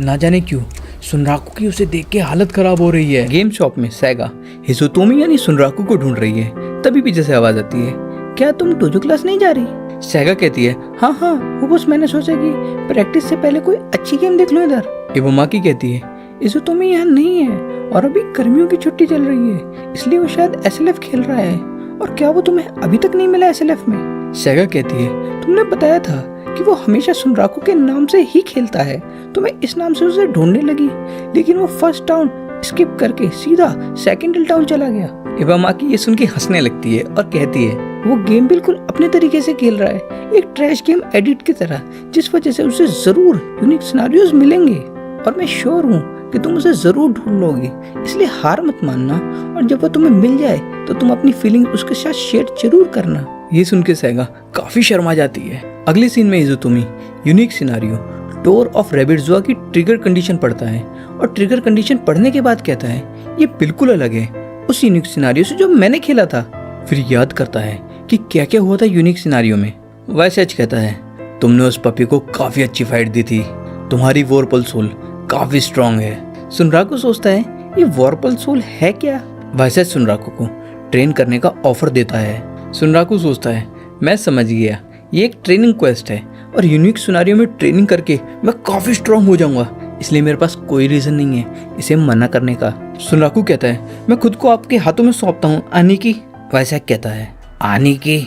ना जाने क्यों सुनराकू की उसे देख के हालत खराब हो रही है। गेम शॉप में सैगा हिज़ोतोमी यानी सुनराकू को ढूंढ रही है। तभी पीछे से आवाज आती है, क्या तुम डोजो क्लास नहीं जा रही? सैगा कहती है, हाँ, वो बस मैंने सोचा कि प्रैक्टिस से पहले कोई अच्छी गेम देख लो इधर। इबोमाकी कहती है, हिज़ोतोमी यहाँ नहीं है और अभी गर्मियों की छुट्टी चल रही है, इसलिए वो शायद SLF खेल रहा है। और क्या वो तुम्हें अभी तक नहीं मिला SLF में? सैगा कहती है, तुमने बताया था कि वो हमेशा सुनराकू के नाम से ही खेलता है, तो मैं इस नाम से उसे ढूंढने लगी, लेकिन वो फर्स्ट टाउन स्किप करके सीधा सेकंड टाउन चला गया। इबामाकी ये सुन के हंसने लगती है और कहती है, वो गेम बिल्कुल अपने तरीके से खेल रहा है, एक ट्रैश गेम एडिट की तरह, जिस वजह से उसे जरूर यूनिक सिनेरियोज मिलेंगे, और मैं श्योर हूँ कि तुम उसे जरूर ढूंढ लोगे, इसलिए हार मत मानना, और जब वो तुम्हें मिल जाए तो तुम अपनी फीलिंग उसके साथ शेयर जरूर करना। ये सुन के सैगा काफी शर्मा जाती है। अगले सीन में हिज़ोतोमी unique scenario door of rabbit zoo की ट्रिगर कंडीशन पढ़ता है, और ट्रिगर कंडीशन पढ़ने के बाद कहता है, ये बिल्कुल अलग है उस यूनिक सिनेरियो से जो मैंने खेला था। फिर याद करता है कि क्या क्या हुआ था यूनिक सिनेरियो में। वैसे कहता है, तुमने उस पपी को काफी अच्छी फाइट दी थी, तुम्हारी वॉरपल सोल काफी स्ट्रांग है। सुनराकू सोचता है, ये वॉरपल सोल है क्या? वैसे सुनराकू को ट्रेन करने का ऑफर देता है। सुनराकू सोचता है, मैं समझ गया, ये एक ट्रेनिंग क्वेस्ट है और यूनिक सिनेरियो में ट्रेनिंग करके मैं काफी स्ट्रांग हो जाऊंगा, इसलिए मेरे पास कोई रीजन नहीं है इसे मना करने का। सुनराकू कहता है, मैं खुद को आपके हाथों में सौंपता हूँ आनी की। वैसा कहता है, आनी की?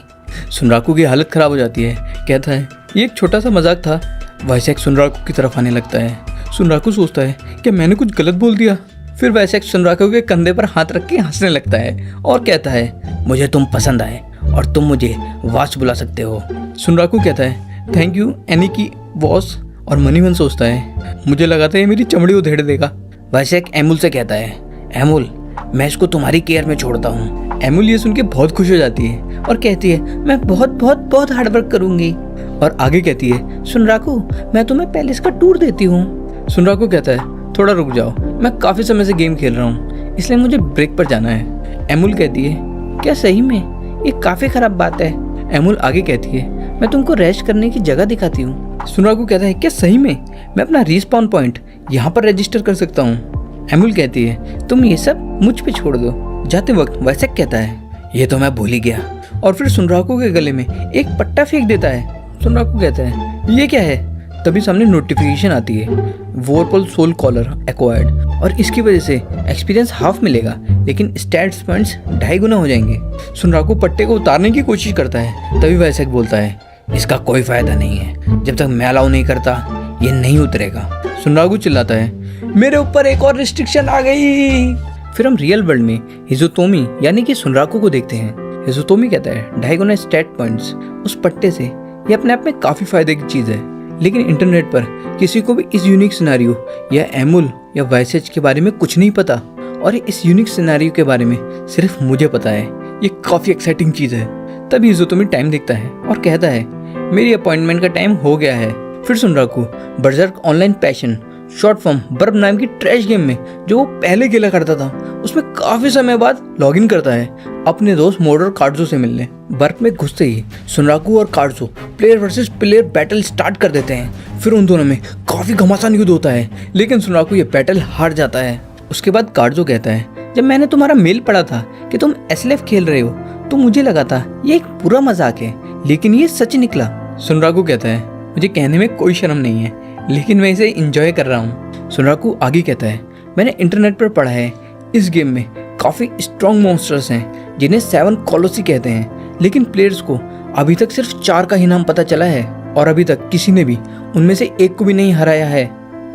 सुनराकू की हालत खराब हो जाती है। कहता है, ये एक छोटा सा मजाक था। वैसा सुनराकू की तरफ आने लगता है। सुनराकू सोचता है कि मैंने कुछ गलत बोल दिया। फिर वैसा सुनराकू के कंधे पर हाथ रख के हंसने लगता है और कहता है, मुझे तुम पसंद आए और तुम मुझे वाच बुला सकते हो। सुनराकू कहता है, थैंक यू एनी की बॉस। और मनी मन सोचता है, मुझे लगा था ये मेरी चमड़ी उधेड़ देगा। वैसे एमुल से कहता है, एमुल, मैं इसको तुम्हारी केयर में छोड़ता हूँ। एमुल ये सुन के बहुत खुश हो जाती है और कहती है, मैं बहुत बहुत बहुत हार्ड वर्क करूंगी। और आगे कहती है, सुनराकू, मैं तुम्हें पैलेस का टूर देती हूँ। सुनराकू कहता है, थोड़ा रुक जाओ, मैं काफी समय से गेम खेल रहा हूँ, इसलिए मुझे ब्रेक पर जाना है। एमुल कहती है, क्या सही में? ये काफी खराब बात है। एमुल आगे कहती है, मैं तुमको रेस्ट करने की जगह दिखाती हूँ। सुनराकू कहता है, क्या सही में? मैं अपना रिस्पॉन पॉइंट यहाँ पर रजिस्टर कर सकता हूँ। एमुल कहती है, तुम ये सब मुझ पे छोड़ दो। जाते वक्त वैसे कहता है, ये तो मैं भूल ही गया। और फिर सुनराकू के गले में एक पट्टा फेंक देता है। सुनराकू कहता है, ये क्या है? तभी सामने नोटिफिकेशन आती है, वॉरपल सोल कॉलर एक्वायर्ड, और इसकी वजह से एक्सपीरियंस हाफ मिलेगा, लेकिन स्टैट्स पॉइंट्स 2.5 गुना हो जाएंगे। सुनराकू पट्टे को उतारने की कोशिश करता है। तभी वैसेक बोलता है, इसका कोई फायदा नहीं है, जब तक मैं अलाउ नहीं करता ये नहीं उतरेगा। सुनराकू चिल्लाता है, मेरे ऊपर एक और रिस्ट्रिक्शन आ गई। फिर हम रियल वर्ल्ड में हिज़ोतोमी यानी कि सुनराकू को देखते हैं। हिज़ोतोमी कहता है, 2.5 गुना स्टैट पॉइंट्स उस पट्टे से, ये अपने आप में काफी फायदे की चीज है, लेकिन इंटरनेट पर किसी को भी इस यूनिक सिनेरियो या एमुल या वैसेज के बारे में कुछ नहीं पता, और इस यूनिक सिनेरियो के बारे में सिर्फ मुझे पता है। ये काफी एक्साइटिंग चीज है। तभी हिज़ोतोमी टाइम देखता है और कहता है, मेरी अपॉइंटमेंट का टाइम हो गया है। फिर सुनराकू berserk online passion short form बर्फ नाम की ट्रैश गेम में जो वो पहले खेला करता था उसमें काफी समय बाद लॉगिन करता है अपने दोस्त मोड और कार्डो से मिलने। बर्फ में घुसते ही सुनराकू और कार्डो player versus player battle start कर देते हैं। फिर उन दोनों में काफी घमासान युद्ध होता है, लेकिन सुनराकू ये बैटल हार जाता है। उसके बाद कार्डो कहता है, जब मैंने तुम्हारा मेल पढ़ा था कि तुम एसएलएफ खेल रहे हो तो मुझे लगा था ये एक पूरा मजाक है, लेकिन ये सच निकला। सुनराकू कहता है, मुझे कहने में कोई शर्म नहीं है, लेकिन मैं इसे एंजॉय कर रहा हूँ। सुनराकू आगे कहता है, मैंने इंटरनेट पर पढ़ा है इस गेम में काफी स्ट्रॉन्ग मॉन्स्टर्स हैं जिन्हें 7 कॉलोसी कहते हैं, लेकिन प्लेयर्स को अभी तक सिर्फ 4 का ही नाम पता चला है और अभी तक किसी ने भी उनमें से एक को भी नहीं हराया है।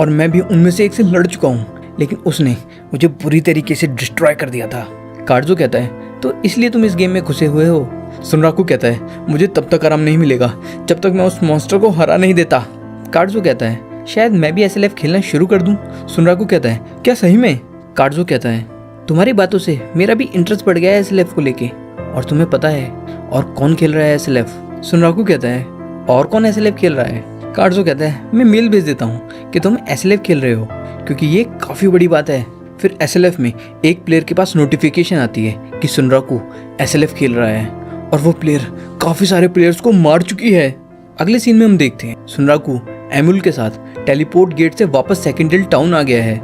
और मैं भी उनमें से एक से लड़ चुका हूँ, लेकिन उसने मुझे बुरी तरीके से डिस्ट्रॉय कर दिया था। कार्डो कहता है, तो इसलिए तुम इस गेम में घुसे हुए हो। सुनराकू कहता है, मुझे तब तक आराम नहीं मिलेगा जब तक मैं उस मॉन्स्टर को हरा नहीं देता। कार्डो कहता है, शायद मैं भी एसएलएफ खेलना शुरू कर दूं। सुनराकू कहता है, क्या सही में? कार्डो कहता है, तुम्हारी बातों से मेरा भी इंटरेस्ट बढ़ गया है एसएलएफ को लेके, और तुम्हें पता है और कौन खेल रहा है एसएलएफ? सुनराकू कहता है, और कौन एसएलएफ खेल रहा है? कार्डो कहता है, मैं मेल भेज देता हूँ कि तुम एसएलएफ खेल रहे हो, क्योंकि ये काफी बड़ी बात है। फिर एसएलएफ में एक प्लेयर के पास नोटिफिकेशन आती है कि सुनराकू एसएलएफ खेल रहा है और वो प्लेयर काफी सारे प्लेयर्स को मार चुकी है। अगले सीन में हम देखते हैं सुनराकू एमुल के साथ टेलीपोर्ट गेट से वापस सेकेंडल टाउन आ गया है।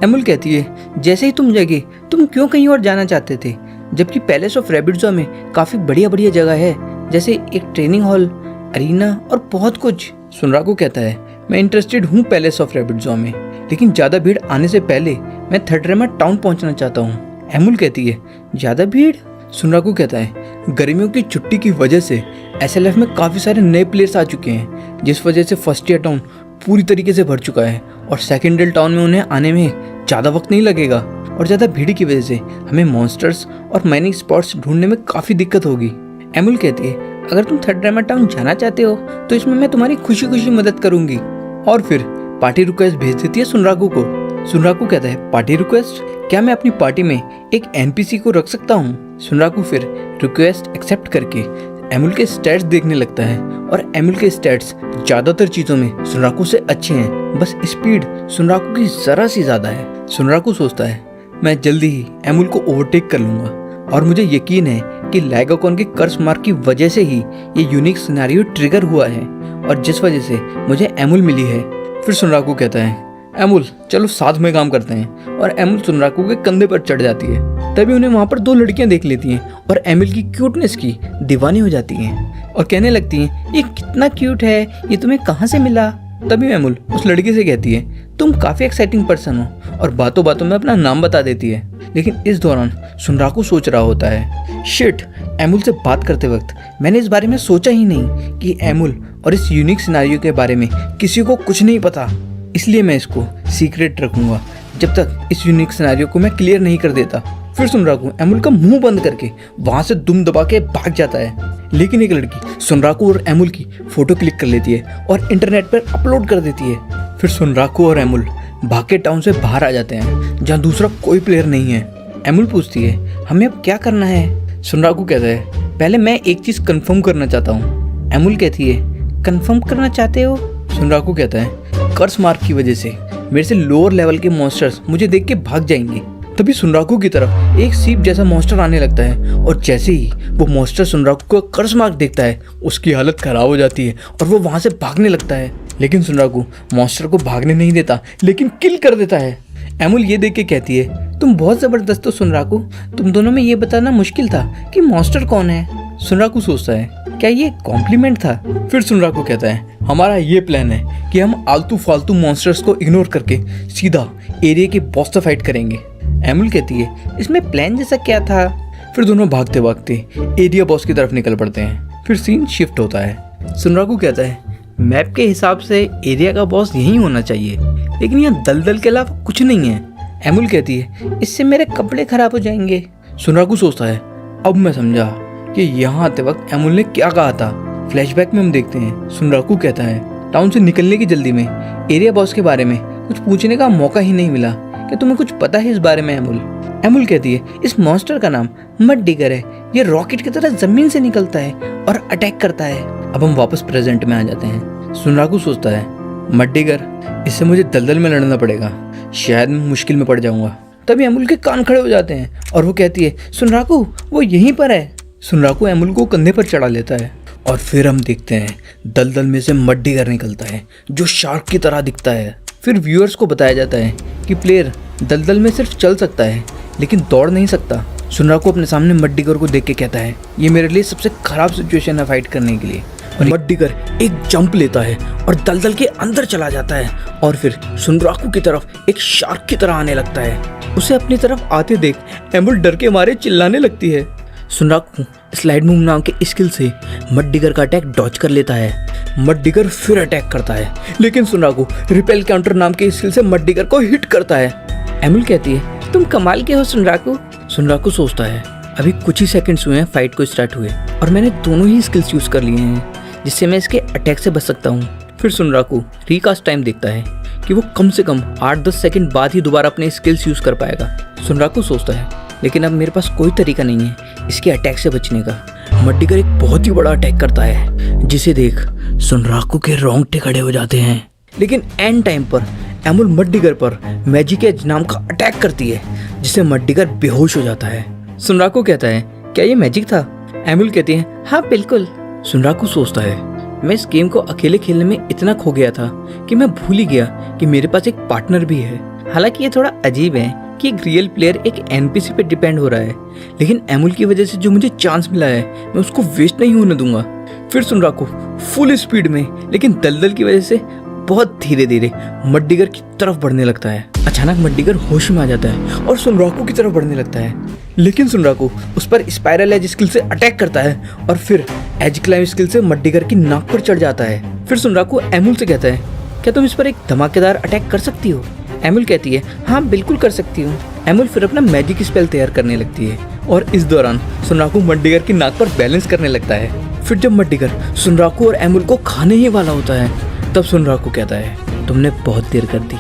एमुल कहती है, जैसे ही तुम जगे तुम क्यों कहीं और जाना चाहते थे, जबकि पैलेस ऑफ रैबिट्ज़ो में काफी बढ़िया बढ़िया जगह है, जैसे एक ट्रेनिंग हॉल, अरीना और बहुत कुछ। सुनराकू कहता है, मैं इंटरेस्टेड हूँ पैलेस ऑफ रैबिट्ज़ो में, लेकिन ज्यादा भीड़ आने से पहले मैं थर्डरेमा टाउन पहुंचना चाहता हूँ। एमुल कहती है, ज्यादा भीड़? सुनराकू कहता है, गर्मियों की छुट्टी की वजह से एसएलएफ में काफी सारे नए प्लेयर्स आ चुके हैं, जिस वजह से फर्स्ट ईयर टाउन पूरी तरीके से भर चुका है और सेकेंडल टाउन में उन्हें आने में ज़्यादा वक्त नहीं लगेगा, और ज़्यादा भीड़ की वजह से हमें मॉन्स्टर्स और माइनिंग स्पॉट्स ढूंढने में काफ़ी दिक्कत होगी। एमुल कहती है, अगर तुम थर्डरेमा टाउन जाना चाहते हो तो इसमें मैं तुम्हारी खुशी खुशी मदद करूंगी, और फिर पार्टी रिक्वेस्ट भेज देती है सुनराकू को। सुनराकू कहता है, पार्टी रिक्वेस्ट? क्या मैं अपनी पार्टी में एक एनपीसी को रख सकता हूँ? सुनराकू फिर रिक्वेस्ट एक्सेप्ट करके एमुल के स्टैट्स देखने लगता है, और एमुल के स्टैट्स ज्यादातर चीजों में सुनराकू से अच्छे हैं, बस स्पीड सुनराकू की जरा सी ज्यादा है। सुनराकू सोचता है, मैं जल्दी ही एमुल को ओवरटेक कर लूंगा, और मुझे यकीन है कि लाइगाकॉन के कर्स मार्क की वजह से ही ये यूनिक सिनेरियो ट्रिगर हुआ है, और जिस वजह से मुझे एमुल मिली है। फिर सुनराकू कहता है, एमुल चलो साथ में काम करते हैं, और एमुल सुनराकू के कंधे पर चढ़ जाती है। तभी उन्हें वहाँ पर 2 लड़कियां देख लेती हैं और एमुल की क्यूटनेस की दीवानी हो जाती हैं और कहने लगती हैं, ये कितना क्यूट है, ये तुम्हें कहाँ से मिला? तभी एमुल उस लड़की से कहती है, तुम काफी एक्साइटिंग पर्सन हो, और बातों बातों में अपना नाम बता देती है। लेकिन इस दौरान सुनराकू सोच रहा होता है, शिट, एमुल से बात करते वक्त मैंने इस बारे में सोचा ही नहीं कि एमुल और इस यूनिक सिनेरियो के बारे में किसी को कुछ नहीं पता, इसलिए मैं इसको सीक्रेट रखूंगा जब तक इस यूनिक सिनेरियो को मैं क्लियर नहीं कर देता। फिर सुनराकू एमुल का मुंह बंद करके वहां से दुम दबा के भाग जाता है, लेकिन एक लड़की सुनराकू और एमुल की फोटो क्लिक कर लेती है और इंटरनेट पर अपलोड कर देती है। फिर सुनराकू और एमुल भाग के टाउन से बाहर आ जाते हैं जहाँ दूसरा कोई प्लेयर नहीं है। एमुल पूछती है, हमें अब क्या करना है? सुनराकू कहता है, पहले मैं एक चीज कंफर्म करना चाहता हूँ। एमुल कहती है, कंफर्म करना चाहते हो? सुनराकू कहता है, कर्स मार्क की वजह से मेरे से लोअर लेवल के मॉन्स्टर्स मुझे देख के भाग जाएंगे। तभी सुनराकू की तरफ एक सीप जैसा मॉन्स्टर आने लगता है, और जैसे ही वो मॉन्स्टर सुनराकू का कर्स मार्क देखता है उसकी हालत खराब हो जाती है और वो वहां से भागने लगता है। लेकिन सुनराकू मॉन्स्टर को भागने नहीं देता, लेकिन किल कर देता है। एमुल ये देख के कहती है, तुम बहुत जबरदस्त हो सुनराकू, तुम दोनों में ये बताना मुश्किल था कि मॉन्स्टर कौन है। सुनराकू सोचता है, क्या ये कॉम्प्लीमेंट था? फिर सुनराकू कहता है, हमारा ये प्लान है कि हम आलतू फालतू मॉन्स्टर्स को इग्नोर करके सीधा एरिया के बॉस से फाइट करेंगे। एमुल कहती है, इसमें प्लान जैसा क्या था? फिर दोनों भागते भागते एरिया बॉस की तरफ निकल पड़ते हैं। फिर सीन शिफ्ट होता है। सुनराकू कहता है, मैप के हिसाब से एरिया का बॉस यहीं होना चाहिए, लेकिन यहाँ दलदल के अलावा कुछ नहीं है। एमुल कहती है, इससे मेरे कपड़े खराब हो जाएंगे। सुनराकू सोचता है, अब मैं समझा कि यहाँ आते वक्त एमुल ने क्या कहा था। फ्लैशबैक में हम देखते हैं सुनराकू कहता है, टाउन से निकलने की जल्दी में एरिया बॉस के बारे में कुछ पूछने का मौका ही नहीं मिला। क्या तुम्हें कुछ पता है इस बारे में एमुल? एमुल कहती है, इस मॉन्स्टर का नाम मड डिगर है, ये रॉकेट की तरह जमीन से निकलता है और अटैक करता है। अब हम वापस प्रेजेंट में आ जाते हैं। सुनराकू सोचता है, मड्डीगर, इससे मुझे दलदल में लड़ना पड़ेगा, शायद मैं मुश्किल में पड़ जाऊंगा। तभी अमूल के कान खड़े हो जाते हैं और वो कहती है, सुनराकू वो यहीं पर है। सुनराकू अमूल को कंधे पर चढ़ा लेता है और फिर हम देखते हैं दलदल में से मड्डीगर निकलता है जो शार्क की तरह दिखता है। फिर व्यूअर्स को बताया जाता है कि प्लेयर दलदल में सिर्फ चल सकता है लेकिन दौड़ नहीं सकता। सुनराकू अपने सामने मड्डीगर को देख के कहता है, ये मेरे लिए सबसे खराब सिचुएशन है फाइट करने के लिए। और मड्डीगर एक जंप लेता है और दलदल के अंदर चला जाता है और फिर सुनराकू की तरफ एक शार्क की तरह आने लगता है। उसे अपनी तरफ आते देख अमूल डर के मारे चिल्लाने लगती है। सुनराकू स्लाइड मूव नाम के स्किल से मड्डीगर का अटैक डॉज कर लेता है। मड्डीगर फिर अटैक करता है लेकिन सुनराकू रिपेल काउंटर नाम के स्किल से मड्डीगर को हिट करता है। अमूल कहती है, तुम कमाल के हो सुनराकू। सुनराकू सोचता है, अभी कुछ ही सेकंड्स हुए हैं फाइट को स्टार्ट हुए और मैंने दोनों ही स्किल्स यूज कर लिए हैं जिससे मैं इसके अटैक से बच सकता हूँ। फिर सुनराकू रिकास्ट टाइम देखता है कि वो कम से कम 8-10 सेकंड बाद ही दोबारा अपने स्किल्स यूज कर पाएगा। सुनराकू सोचता है, लेकिन अब मेरे पास कोई तरीका नहीं है इसके अटैक से बचने का। मड्डीगर एक बहुत ही बड़ा अटैक करता है जिसे देख सुनराकू के रोंगटे खड़े हो जाते हैं। लेकिन एंड टाइम पर अमूल मड्डीगर पर मैजिक एज नाम का अटैक करती है जिससे मड्डीगर बेहोश हो जाता है। सुनराकू कहता है, क्या ये मैजिक था? अमूल कहती है, हाँ बिल्कुल। सुनराकू सोचता है, मैं इस गेम को अकेले खेलने में इतना खो गया था कि मैं भूल ही गया कि मेरे पास एक पार्टनर भी है। हालांकि ये थोड़ा अजीब है कि एक रियल प्लेयर एक एनपीसी पे डिपेंड हो रहा है, लेकिन अमूल की वजह से जो मुझे चांस मिला है मैं उसको वेस्ट नहीं होने दूंगा। फिर सुनराकू फुल स्पीड में लेकिन दलदल की वजह से बहुत धीरे धीरे मड्डीगर की तरफ बढ़ने लगता है। अचानक मड्डीगर होश में आ जाता है और सुनराकू की तरफ बढ़ने लगता है, लेकिन सुनराकू उस पर स्पाइरल एज स्किल से अटैक करता है और फिर एज क्लाइम स्किल से मड्डीगर की नाक पर चढ़ जाता है। फिर सुनराकू अमूल से कहता है, क्या तुम इस पर एक धमाकेदार अटैक कर सकती हो? अमूल कहती है, हाँ बिल्कुल कर सकती हूँ। अमूल फिर अपना मैजिक स्पेल तैयार करने लगती है और इस दौरान सुनराकू मड्डीगर की नाक पर बैलेंस करने लगता है। फिर जब मड्डीगर सुनराकू और अमूल को खाने ही वाला होता है तब सुनराकू कहता है, तुमने बहुत देर कर दी,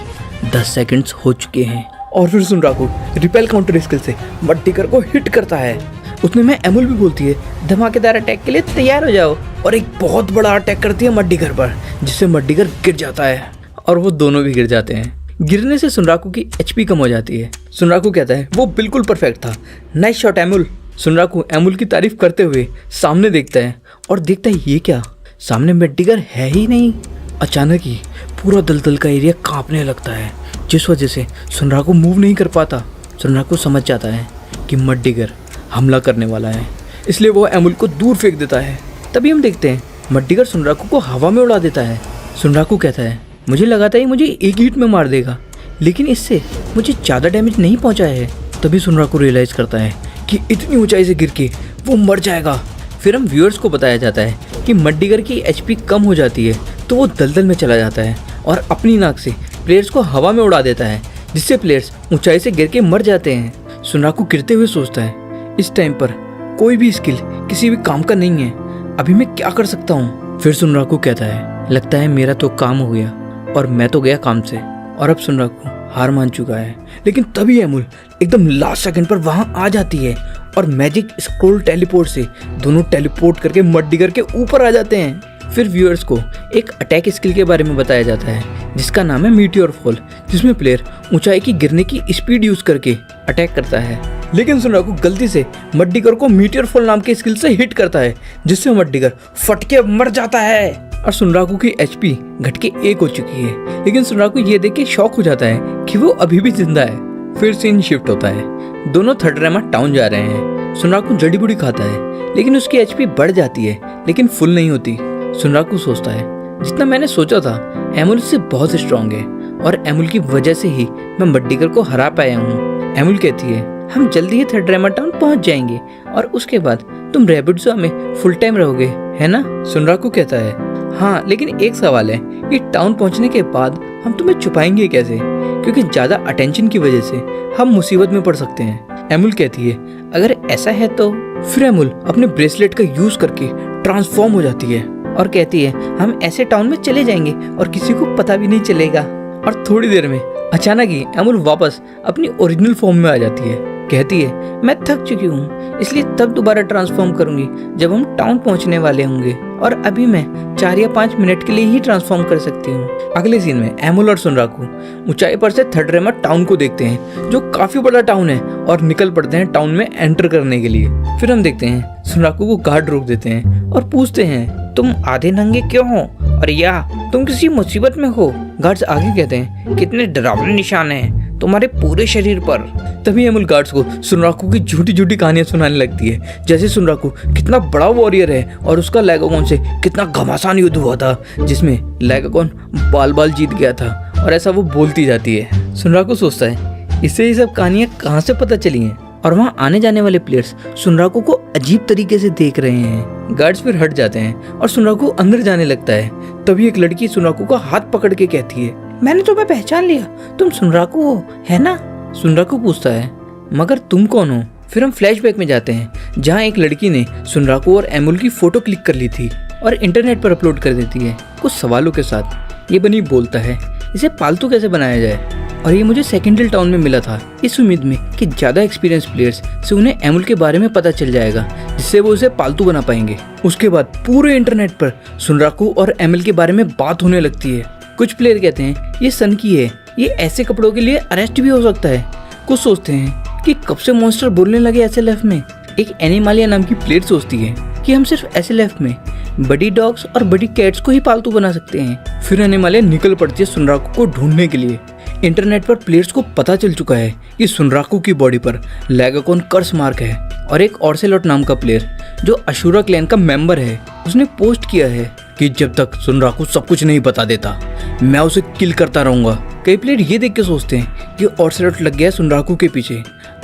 10 सेकंड्स हो चुके हैं। और फिर सुनराकू रिपेल काउंटर स्किल से मड्डीगर को हिट करता है। उतने में अमूल भी बोलती है, धमाकेदार अटैक के लिए तैयार हो जाओ, और एक बहुत बड़ा अटैक करती है मड्डीगर पर जिससे मड्डीगर गिर जाता है और वो दोनों भी गिर जाते हैं। गिरने से सुनराकू की एचपी कम हो जाती है। सुनराकू कहता है, वो बिल्कुल परफेक्ट था, नाइस शॉट अमूल। सुनराकू अमूल की तारीफ करते हुए सामने देखता है और देखता है ये क्या, सामने मड्डीगर है ही नहीं। अचानक ही पूरा दलदल का एरिया कांपने लगता है जिस वजह से सुनराकू मूव नहीं कर पाता। सुनराकू समझ जाता है कि मड्डीगर हमला करने वाला है, इसलिए वो अमूल को दूर फेंक देता है। तभी हम देखते हैं मड्डीगर सुनराकू को हवा में उड़ा देता है। सुनराकू कहता है, मुझे लगा था ये मुझे एक हिट में मार देगा, लेकिन इससे मुझे ज़्यादा डैमेज नहीं पहुंचा है। तभी सुनराकू रियलाइज़ करता है कि इतनी ऊंचाई से गिर के वो मर जाएगा। फिर हम व्यूअर्स को बताया जाता है कि मड्डीगर की एचपी कम हो जाती है तो वो दलदल में चला जाता है और अपनी नाक से प्लेयर्स को हवा में उड़ा देता है जिससे प्लेयर्स ऊंचाई से गिर के मर जाते हैं। सुनराकू गिरते हुए सोचता है, इस टाइम पर कोई भी स्किल किसी भी काम का नहीं है, अभी मैं क्या कर सकता हूँ। फिर सुनराकू कहता है, लगता है मेरा तो काम हो गया और मैं तो गया काम से, और अब सुनराकू हार मान चुका है। लेकिन तभी अमूल एकदम लास्ट सेकंड पर वहां आ जाती है और मैजिक स्क्रोल टेलीपोर्ट से दोनों टेलीपोर्ट करके मड्डीगर के ऊपर आ जाते हैं। फिर व्यूअर्स को एक अटैक स्किल के बारे में बताया जाता है जिसका नाम है मीटियोर फॉल, जिसमें प्लेयर ऊंचाई की गिरने की स्पीड यूज करके अटैक करता है। लेकिन सुनराकू गलती से मड्डीगर को मीटियोर फॉल नाम के स्किल से हिट करता है जिससे मड्डीगर फट के मर जाता है और सुनराकू की एचपी घट के 1 हो चुकी है। लेकिन सुनराकू ये देख के शॉक हो जाता है कि वो अभी भी जिंदा है। फिर सीन शिफ्ट होता है, दोनों थर्डरेमा टाउन जा रहे हैं। सुनराकू जड़ी बूटी खाता है लेकिन उसकी एचपी बढ़ जाती है लेकिन फुल नहीं होती। सुनराकू सोचता है, जितना मैंने सोचा था अमूल से बहुत स्ट्रांग है और अमूल की वजह से ही मैं मड्डीगर को हरा पाया हूँ। अमूल कहती है, हम जल्दी ही थर्डरेमा टाउन पहुंच जाएंगे और उसके बाद तुम रैबिट ज़ू में फुल टाइम रहोगे, है ना? सुनराकू कहता है, हाँ, लेकिन एक सवाल है कि टाउन पहुंचने के बाद हम तुम्हें छुपाएंगे कैसे, क्योंकि ज़्यादा अटेंशन की वजह से हम मुसीबत में पड़ सकते हैं। अमूल कहती है, अगर ऐसा है तो। फिर अमूल अपने ब्रेसलेट का यूज करके ट्रांसफॉर्म हो जाती है और कहती है, हम ऐसे टाउन में चले जाएंगे और किसी को पता भी नहीं चलेगा। और थोड़ी देर में अचानक ही अमूल वापस अपनी ओरिजिनल फॉर्म में आ जाती है। कहती है, मैं थक चुकी हूँ, इसलिए तब दोबारा ट्रांसफॉर्म करूंगी जब हम टाउन पहुंचने वाले होंगे। और अभी मैं 4 या 5 मिनट के लिए ही ट्रांसफॉर्म कर सकती हूँ। अगले सीन में एमुल और सुनराकू ऊंचाई पर से थर्ड रेमा टाउन को देखते हैं, जो काफी बड़ा टाउन है, और निकल पड़ते हैं टाउन में एंटर करने के लिए। फिर हम देखते हैं सुनराकू को गार्ड रोक देते हैं और पूछते हैं, तुम आधे नंगे क्यों हो, और या तुम किसी मुसीबत में हो? गार्ड्स आगे कहते हैं, कितने डरावने निशान हैं तुम्हारे पूरे शरीर पर। तभी एमुल गार्ड्स को सुनराकू की झूठी झूठी कहानियां सुनाने लगती है, जैसे सुनराकू कितना बड़ा वॉरियर है और उसका लेगागोन से कितना घमासान युद्ध हुआ था जिसमें लेगागोन बाल बाल जीत गया था, और ऐसा वो बोलती जाती है। सुनराकू सोचता है, इससे ये सब कहानियां कहाँ से पता चली हैं, और वहाँ आने जाने वाले प्लेयर्स सुनराकू को अजीब तरीके से देख रहे हैं। गार्ड्स फिर हट जाते हैं और सुनराकू अंदर जाने लगता है। तभी एक लड़की सुनराकू का हाथ पकड़ के कहती है, मैंने तुम्हें पहचान लिया, तुम सुनराकू हो, है ना? सुनराकू पूछता है, मगर तुम कौन हो? फिर हम फ्लैशबैक में जाते हैं, जहाँ एक लड़की ने सुनराकू और एमुल की फोटो क्लिक कर ली थी और इंटरनेट पर अपलोड कर देती है कुछ सवालों के साथ। ये बनी बोलता है, इसे पालतू कैसे बनाया जाए, और ये मुझे सेकेंडल टाउन में मिला था इस उम्मीद में कि ज्यादा एक्सपीरियंस प्लेयर्स से उन्हें एमुल के बारे में पता चल जाएगा, जिससे वो उसे पालतू बना पाएंगे। उसके बाद पूरे इंटरनेट पर सुनराकू और एमुल के बारे में बात होने लगती है। कुछ प्लेयर कहते हैं ये सन की है, ये ऐसे कपड़ों के लिए अरेस्ट भी हो सकता है। कुछ सोचते हैं कि कब से मॉन्स्टर बोलने लगे एसएलएफ में। एक एनिमालिया नाम की प्लेयर सोचती है कि हम सिर्फ एसएलएफ में बड़ी डॉग्स और बड़ी कैट्स को ही पालतू बना सकते हैं। फिर एनिमालिया निकल पड़ती है सुनराकू को ढूंढने के लिए। इंटरनेट पर प्लेयर्स को पता चल चुका है कि सुनराकू की बॉडी पर लेगागोन कर्स मार्क है, और एक ऑर्सेलॉट नाम का प्लेयर जो अशूरा क्लैन का मेंबर है, उसने पोस्ट किया है कि जब तक सुनराकू सब कुछ नहीं बता देता मैं उसे किल करता रहूंगा। कई प्लेयर ये देख के सोचते हैं कि ऑर्सेलॉट लग गया सुनराकू के पीछे,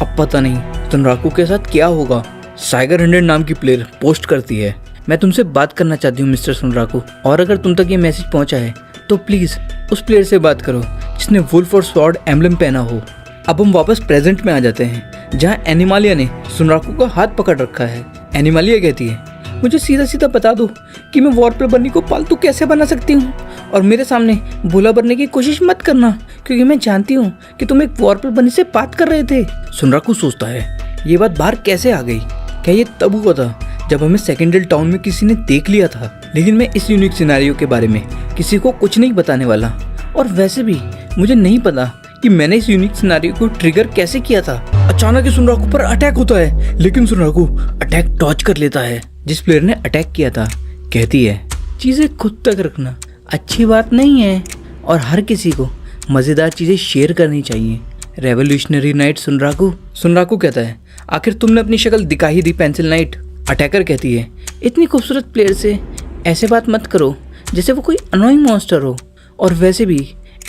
अब पता नहीं सुनराकू के साथ क्या होगा। साइगर 100 नाम की प्लेयर पोस्ट करती है, मैं तुमसे बात करना चाहती हूँ मिस्टर सुनराकू, और अगर तुम तक ये मैसेज पहुंचा है तो प्लीज उस प्लेयर से बात करो जिसने वुल्फ और स्वॉर्ड एम्बलम पहना हो। अब हम वापस प्रेजेंट में आ जाते हैं, जहाँ एनिमालिया ने सुनराकू का हाथ पकड़ रखा है। एनिमालिया कहती है, मुझे सीधा सीधा बता दो कि मैं वॉरप्ले बन्नी को पालतू कैसे बना सकती हूँ, और मेरे सामने भोला बनने की कोशिश मत करना, क्योंकि मैं जानती हूँ कि तुम एक वॉरप्ले बन्नी से बात कर रहे थे। सुनराकू सोचता है, ये बात बाहर कैसे आ गई? क्या ये तब हुआ था जब हमें सेकेंडल टाउन में किसी ने देख लिया था? लेकिन मैं इस यूनिक सिनेरियो के बारे में किसी को कुछ नहीं बताने वाला, और वैसे भी मुझे नहीं पता कि मैंने इस यूनिक सिनेरियो को ट्रिगर कैसे किया था। अचानक ही सुनराकू पर अटैक होता है, लेकिन सुनराकू अटैक डॉज कर लेता है जिस प्लेयर ने अटैक किया था। कहती है, चीजें खुद तक रखना अच्छी बात नहीं है, और हर किसी को मजेदार चीजें शेयर करनी चाहिए। Revolutionary night सुनराकू। सुनराकू कहता है, आखिर तुमने अपनी शक्ल दिखा ही दी पेंसिल नाइट। अटैकर कहती है, इतनी खूबसूरत प्लेयर से ऐसे बात मत करो जैसे वो कोई अनोइंग मॉन्स्टर हो, और वैसे भी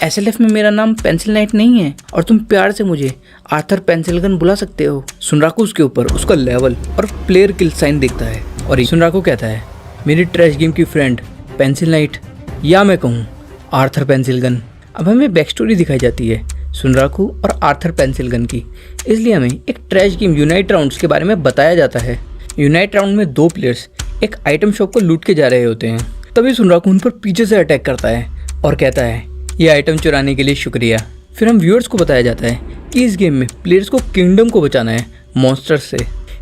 एसएलएफ में मेरा नाम पेंसिल नाइट नहीं है, और तुम प्यार से मुझे आर्थर पेंसिल गन बुला सकते हो। सुनराकू उसके ऊपर उसका लेवल और प्लेयर किल साइन देखता है, और सुनराकू कहता है, मेरी ट्रैश गेम की फ्रेंड पेंसिल नाइट, या मैं कहूँ आर्थर पेंसिल गन। अब हमें बैक स्टोरी दिखाई जाती है सुनराकू और आर्थर पेंसिल गन की, इसलिए हमें एक ट्रैश गेम यूनाइट राउंड्स के बारे में बताया जाता है। यूनाइट राउंड में 2 प्लेयर्स एक आइटम शॉप को लूट के जा रहे होते हैं। तभी सुनराकू उन पर पीछे से अटैक करता है और कहता है, ये आइटम चुराने के लिए शुक्रिया। फिर हम व्यूअर्स को बताया जाता है कि इस गेम में प्लेयर्स को किंगडम को बचाना है मॉन्स्टर से,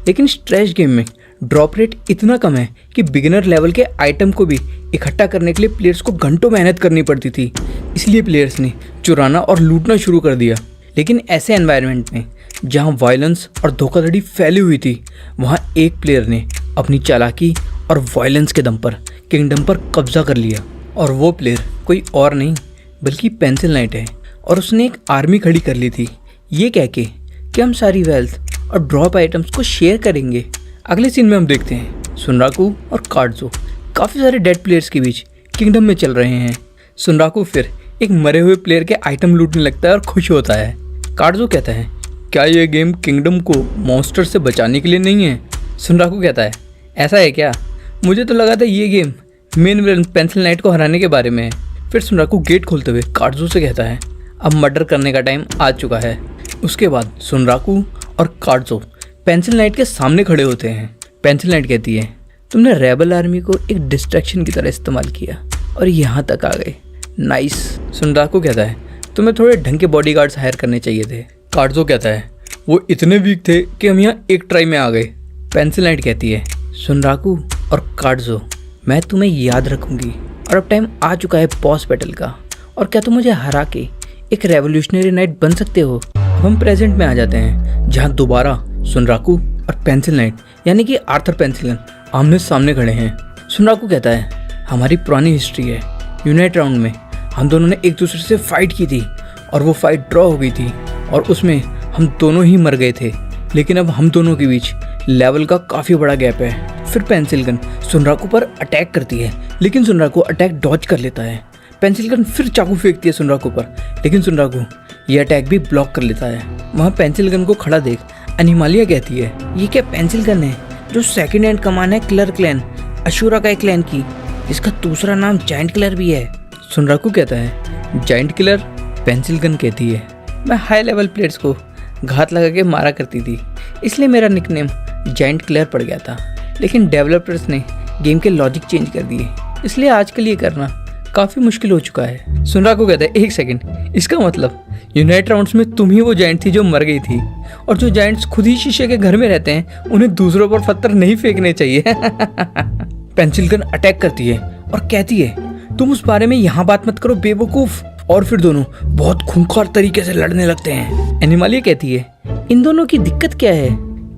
लेकिन इस ट्रैश गेम में ड्रॉप रेट इतना कम है कि बिगिनर लेवल के आइटम को भी इकट्ठा करने के लिए प्लेयर्स को घंटों मेहनत करनी पड़ती थी। इसलिए प्लेयर्स ने चुराना और लूटना शुरू कर दिया। लेकिन ऐसे एनवायरनमेंट में जहां वायलेंस और धोखाधड़ी फैली हुई थी, वहां एक प्लेयर ने अपनी चालाकी और वायलेंस के दम पर किंगडम पर कब्जा कर लिया, और वो प्लेयर कोई और नहीं बल्कि पेंसिल नाइट है। और उसने एक आर्मी खड़ी कर ली थी, ये कह के कि हम सारी वेल्थ और ड्रॉप आइटम्स को शेयर करेंगे। अगले सीन में हम देखते हैं सुनराकू और कार्डजो काफ़ी सारे डेड प्लेयर्स के बीच किंगडम में चल रहे हैं। सुनराकू फिर एक मरे हुए प्लेयर के आइटम लूटने लगता है और खुश होता है। कार्डजो कहता है, क्या ये गेम किंगडम को मॉन्स्टर से बचाने के लिए नहीं है? सुनराकू कहता है, ऐसा है क्या? मुझे तो लगा था ये game main villain pencil night को हराने के बारे में है। फिर सुनराकू गेट खोलते हुए कार्डजो से कहता है, अब मर्डर करने का टाइम आ चुका है। उसके बाद सुनराकू और कार्डजो पेंसिल नाइट के सामने खड़े होते हैं। पेंसिल नाइट कहती है, तुमने रेबल आर्मी को एक डिस्ट्रैक्शन की तरह इस्तेमाल किया और यहाँ तक आ गए, नाइस। सुनराकू कहता है, तुम्हें थोड़े ढंग के बॉडीगार्ड्स हायर करने चाहिए थे। कार्डजो कहता है, वो इतने वीक थे कि हम यहाँ एक ट्राई में आ गए। पेंसिल नाइट कहती है, सुनराकू और कार्डजो मैं तुम्हें याद रखूंगी और अब टाइम आ चुका है बॉस बैटल का। और क्या तुम मुझे हरा के एक रेवोल्यूशनरी नाइट बन सकते हो? अब हम प्रेजेंट में आ जाते हैं जहाँ दोबारा सुनराकू और पेंसिल नाइट यानी कि आर्थर पेंसिलगन आमने सामने खड़े हैं। सुनराकू कहता है हमारी पुरानी हिस्ट्री है, यूनाइट राउंड में हम दोनों ने एक दूसरे से फाइट की थी और वो फाइट ड्रॉ हो गई थी और उसमें हम दोनों ही मर गए थे, लेकिन अब हम दोनों के बीच लेवल का काफ़ी बड़ा गैप है। फिर पेंसिलगन सुनराकू पर अटैक करती है, लेकिन सुनराकू अटैक डॉज कर लेता है। पेंसिलगन फिर चाकू फेंकती है सुनराकू पर, लेकिन सुनराकू ये अटैक भी ब्लॉक कर लेता है। वहाँ पेंसिलगन को खड़ा देख एनिमालिया कहती है ये क्या पेंसिलगन है जो सेकंड हैंड कमान है किलर क्लैन अशूरा का क्लैन की, इसका दूसरा नाम जायंट किलर भी है। सुनराकू कहता है जायंट किलर? पेंसिलगन कहती है मैं हाई लेवल प्लेयर्स को घात लगा के मारा करती थी, इसलिए मेरा निकनेम जायंट किलर पड़ गया था, लेकिन डेवलपर्स ने गेम के लॉजिक चेंज कर दिए, इसलिए आजकल ये करना काफ़ी मुश्किल हो चुका है। सुनराकू कहता है एक सेकंड, इसका मतलब यूनाइट राउंड्स में तुम ही वो जायंट थी जो मर गई थी, और जो जायंट्स खुद ही शीशे के घर में रहते हैं उन्हें दूसरों पर पत्थर नहीं फेंकने चाहिए। पेंसिलगन अटैक करती है और कहती है तुम उस बारे में यहाँ बात मत करो बेवकूफ, और फिर दोनों बहुत खूंखार तरीके से लड़ने लगते हैं। एनिमालिया कहती है इन दोनों की दिक्कत क्या है?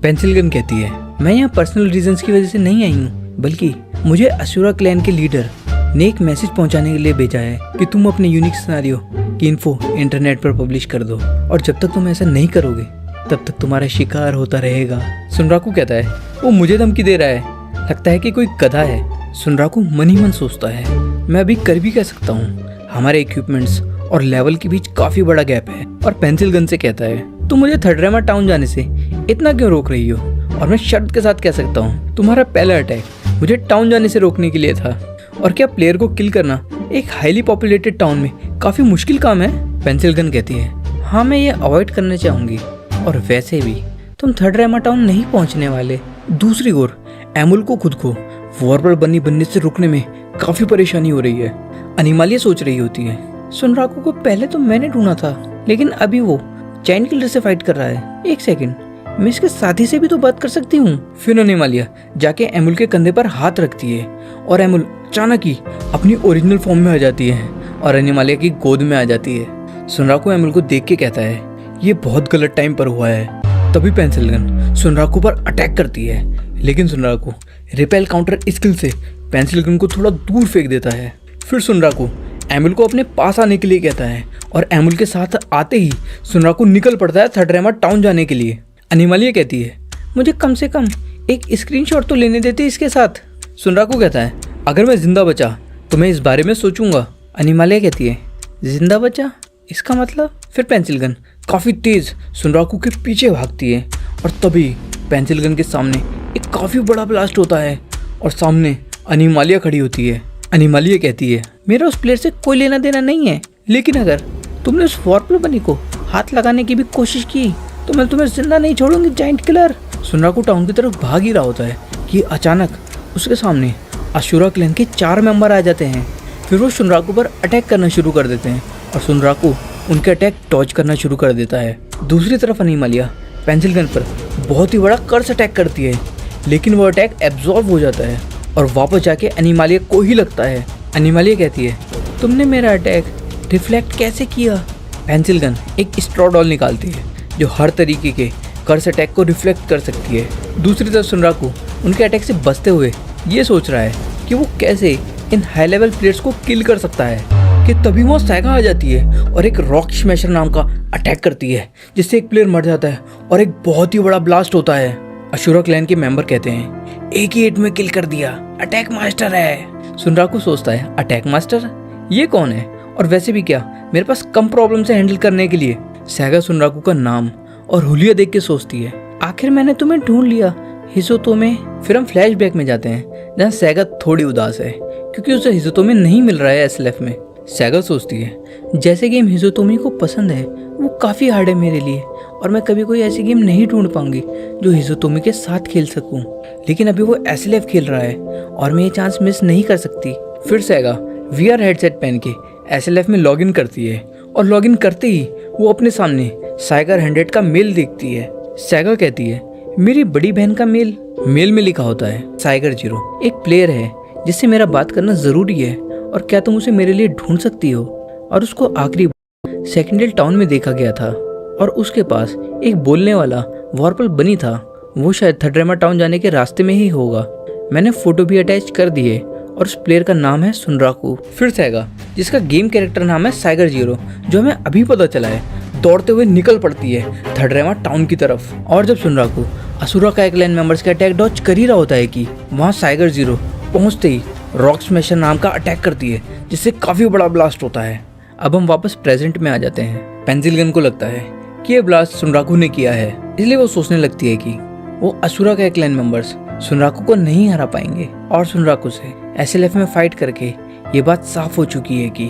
पेंसिलगन कहती है मैं यहाँ पर्सनल रीजंस की वजह से नहीं आई हूँ, बल्कि मुझे अशूरा क्लैन के लीडर ने एक मैसेज पहुंचाने के लिए भेजा है कि तुम अपने यूनिक सिनेरियो की इन्फो इंटरनेट पर पब्लिश कर दो, और जब तक तुम ऐसा नहीं करोगे तब तक तुम्हारा शिकार होता रहेगा। सुनराकू कहता है वो मुझे धमकी दे रहा है, लगता है कि कोई गधा है। सुनराकू मन ही मन सोचता है मैं अभी कर भी कह सकता हूँ, हमारे इक्विपमेंट्स और लेवल के बीच काफी बड़ा गैप है। और पेंसिलगन से कहता है तुम मुझे थर्डरेमा टाउन जाने से इतना क्यों रोक रही हो? और मैं शर्त के साथ कह सकता हूँ तुम्हारा पहला अटैक मुझे टाउन जाने से रोकने के लिए था, और क्या प्लेयर को किल करना एक हाईली पॉपुलेटेड टाउन में काफी मुश्किल काम है? पेंसिलगन कहती है हाँ मैं ये अवॉइड करना चाहूंगी, और वैसे भी तुम थर्डरेमा टाउन नहीं पहुंचने वाले। दूसरी ओर एमुल को खुद को वॉर्बल बनी बनने से रुकने में काफी परेशानी हो रही है। एनिमालिया सोच रही होती है सुनराकू को पहले तो मैंने ढूंढा था, लेकिन अभी वो जायंट किलर से फाइट कर रहा है। एक सेकंड, मैं इसके साथी से भी तो बात कर सकती हूँ। फिर एनिमालिया जाके एमुल के कंधे पर हाथ रखती है और एमुल अचानक ही अपनी ओरिजिनल फॉर्म में आ जाती है और एनिमालिया की गोद में आ जाती है। सुनराकू एमुल को देख के कहता है ये बहुत गलत टाइम पर हुआ है। तभी पेंसिलगन सुनराकू पर अटैक करती है, लेकिन सुनराकू रिपेल काउंटर स्किल से पेंसिलगन को थोड़ा दूर फेंक देता है। फिर सुनराकू एमुल को अपने पास आने के लिए कहता है और एमुल के साथ आते ही सुनराकू निकल पड़ता है थर्डरेमा टाउन जाने के लिए। एनिमालिया कहती है मुझे कम से कम एक स्क्रीनशॉट तो लेने देते इसके साथ। सुनराकू कहता है अगर मैं जिंदा बचा तो मैं इस बारे में सोचूंगा। एनिमालिया कहती है जिंदा बचा, इसका मतलब? फिर पेंसिलगन काफ़ी तेज सुनराकू के पीछे भागती है और तभी पेंसिलगन के सामने एक काफ़ी बड़ा ब्लास्ट होता है और सामने एनिमालिया खड़ी होती है। एनिमालिया कहती है मेरा उस प्लेयर से कोई लेना देना नहीं है, लेकिन अगर तुमने उस वॉर्पल बनी को हाथ लगाने की भी कोशिश की तो मैं तुम्हें जिंदा नहीं छोड़ूंगी जायंट किलर। सुनराकू टाउन की तरफ भाग ही रहा होता है कि अचानक उसके सामने अशूरा क्लैन के 4 मेंबर आ जाते हैं। फिर वो सुनराकू पर अटैक करना शुरू कर देते हैं और सुनराकू उनके अटैक डॉज करना शुरू कर देता है। दूसरी तरफ एनिमालिया पेंसिलगन पर बहुत ही बड़ा कर्स अटैक करती है, लेकिन वो अटैक एब्जॉर्ब हो जाता है और वापस जाके एनिमालिया को ही लगता है। एनिमालिया कहती है तुमने मेरा अटैक रिफ्लेक्ट कैसे किया? पेंसिलगन एक स्ट्रॉ डॉल निकालती है जो हर तरीके के कर्स अटैक को रिफ्लेक्ट कर सकती है। दूसरी तरफ सुनराकू उनके अटैक से बचते हुए ये सोच रहा है कि वो कैसे इन हाई लेवल प्लेयर्स को किल कर सकता है कि तभी वहाँ सैगा आ जाती है और एक रॉक स्मैशर नाम का अटैक करती है, जिससे एक प्लेयर मर जाता है और एक बहुत ही बड़ा ब्लास्ट होता है। अशूरा क्लैन के मेंबर कहते हैं एक ही हिट में किल कर दिया, अटैक मास्टर है। सुनराकू सोचता है अटैक मास्टर ये कौन है, और वैसे भी क्या मेरे पास कम प्रॉब्लम से हैंडल करने के लिए। सैगा सुनराकू का नाम और हुलिया देख के सोचती है आखिर मैंने तुम्हें ढूंढ लिया हिजोतो में। फिर हम फ्लैशबैक में जाते हैं जहाँ सैगा थोड़ी उदास है क्योंकि उसे हिजोतो में नहीं मिल रहा है एसएलएफ में। सैगा सोचती है जैसे गेम हिजोतोमी को पसंद है वो काफ़ी हार्ड है मेरे लिए, और मैं कभी कोई ऐसी गेम नहीं ढूंढ पाऊंगी जो हिजोतोमी के साथ खेल सकूं, लेकिन अभी वो एसएलएफ खेल रहा है और मैं ये चांस मिस नहीं कर सकती। फिर सैगा वीआर हेडसेट पहन के एसएलएफ में लॉगिन करती है और लॉगिन करते ही वो अपने सामने साइगर 100 का मेल देखती है। सैगा कहती है मेरी बड़ी बहन का मेल में लिखा होता है साइगर 0 एक प्लेयर है जिससे मेरा बात करना ज़रूरी है, और क्या तुम उसे मेरे लिए ढूंढ सकती हो। और उसको आखिरी सेकेंडल टाउन में देखा गया था और उसके पास एक बोलने वाला वॉर्पल बनी था। वो शायद थड्रेमा टाउन जाने के रास्ते में ही होगा। मैंने फोटो भी अटैच कर दी है और उस प्लेयर का नाम है सुनराकू। फिर सैगा, जिसका गेम कैरेक्टर नाम है साइगर जीरो, जो हमें अभी पता चला है, दौड़ते हुए निकल पड़ती है थड्रेमा टाउन की तरफ। और जब सुनराकू असुरा का क्लैन मेंबर्स के अटैक डॉज कर ही रहा होता है कि वहाँ साइगर जीरो पहुँचते ही रॉक स्मैशर नाम का अटैक करती है, जिससे काफ़ी बड़ा ब्लास्ट होता है। अब हम वापस प्रेजेंट में आ जाते हैं। पेंसिल गन को लगता है कि ये ब्लास्ट सुनराकू ने किया है, इसलिए वो सोचने लगती है कि वो असुरा का क्लैन मेंबर्स सुनराकू को नहीं हरा पाएंगे। और सुनराकू से एसएलएफ में फाइट करके ये बात साफ हो चुकी है कि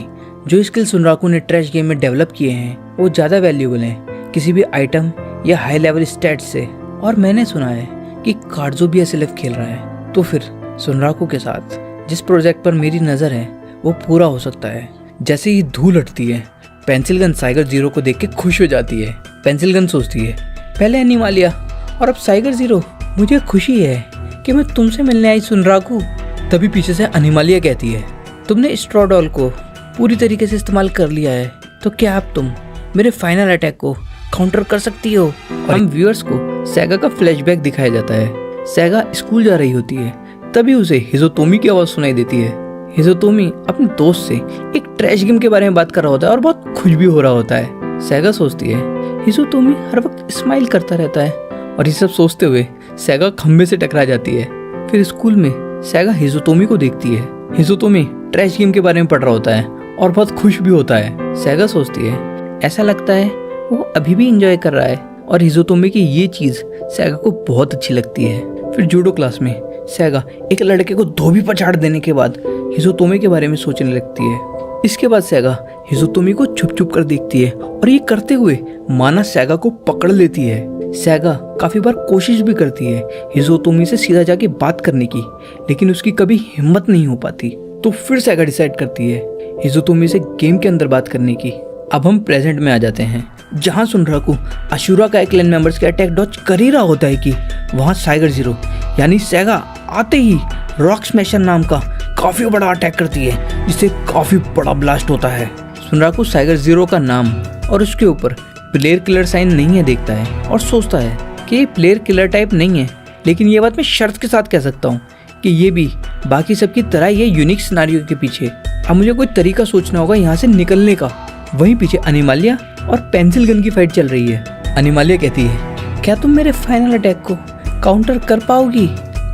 जो स्किल सुनराकू ने ट्रैश गेम में डेवलप किए हैं वो ज़्यादा वैल्यूएबल हैं किसी भी आइटम या हाई लेवल स्टैट्स से। और मैंने सुना है कि कार्डो भी एसएलएफ खेल रहा है, तो फिर सुनराकू के साथ जिस प्रोजेक्ट पर मेरी नज़र है वो पूरा हो सकता है। जैसे ही धूल हटती है, पेंसिल गन साइगर जीरो को देख के खुश हो जाती है। पेंसिल गन सोचती है, पहले एनिमालिया और अब साइगर जीरो, मुझे खुशी है कि मैं तुमसे मिलने आई सुनराकू। तभी पीछे से एनिमालिया कहती है, तुमने स्ट्रॉ डॉल को पूरी तरीके से इस्तेमाल कर लिया है, तो क्या अब तुम मेरे फाइनल अटैक को काउंटर कर सकती हो। और हम व्यूअर्स को सैगा का फ्लैशबैक दिखाया जाता है। सैगा स्कूल जा रही होती है, तभी उसे हिजोतोमी की आवाज़ सुनाई देती है। हिजोतोमी अपने दोस्त से एक ट्रैश गेम के बारे में बात कर रहा होता है और बहुत खुश भी हो रहा होता है। सैगा सोचती है हिजोतोमी हर वक्त स्माइल करता रहता है, और ये सब सोचते हुए सैगा खंबे से टकरा जाती है। फिर स्कूल में सैगा हिजोतोमी को देखती है। हिजोतोमी ट्रैश गेम के बारे में पढ़ रहा होता है और बहुत खुश भी होता है। सैगा सोचती है ऐसा लगता है वो अभी भी एंजॉय कर रहा है, और हिजोतोमी की ये चीज़ सैगा को बहुत अच्छी लगती है। फिर जूडो क्लास में सैगा एक लड़के को धोबी पछाड़ देने के बाद हिजोतोमी के बारे में सोचने लगती है। इसके बाद सैगा हिजोतोमी को छुप छुप कर देखती है, और ये करते हुए माना सैगा को पकड़ लेती है। सैगा काफी बार कोशिश भी करती है हिजोतोमी से सीधा जाके बात करने की, लेकिन उसकी कभी हिम्मत नहीं हो पाती। तो फिर सैगा डिसाइड करती है हिजोतोमी से गेम के अंदर बात करने की। अब हम प्रेजेंट में आ जाते हैं, जहां सुनराकू अशुरा का क्लैन मेंबर्स के अटैक डॉज कर ही रहा होता है कि वहां साइगर जीरो यानी सैगा आते ही रॉक स्मैशर नाम का काफी बड़ा अटैक करती है, जिससे काफी बड़ा ब्लास्ट होता है। सुनराकू साइगर जीरो का नाम और उसके ऊपर प्लेयर किलर साइन नहीं है देखता है, और सोचता है कि ये प्लेयर किलर टाइप नहीं है, लेकिन ये बात मैं शर्त के साथ कह सकता हूँ कि ये भी बाकी सबकी तरह ये यूनिक सिनेरियो के पीछे। अब मुझे कोई तरीका सोचना होगा यहाँ से निकलने का। वहीं पीछे एनिमालिया और पेंसिल गन की फाइट चल रही है। एनिमालिया कहती है क्या तुम मेरे फाइनल अटैक को काउंटर कर पाओगी।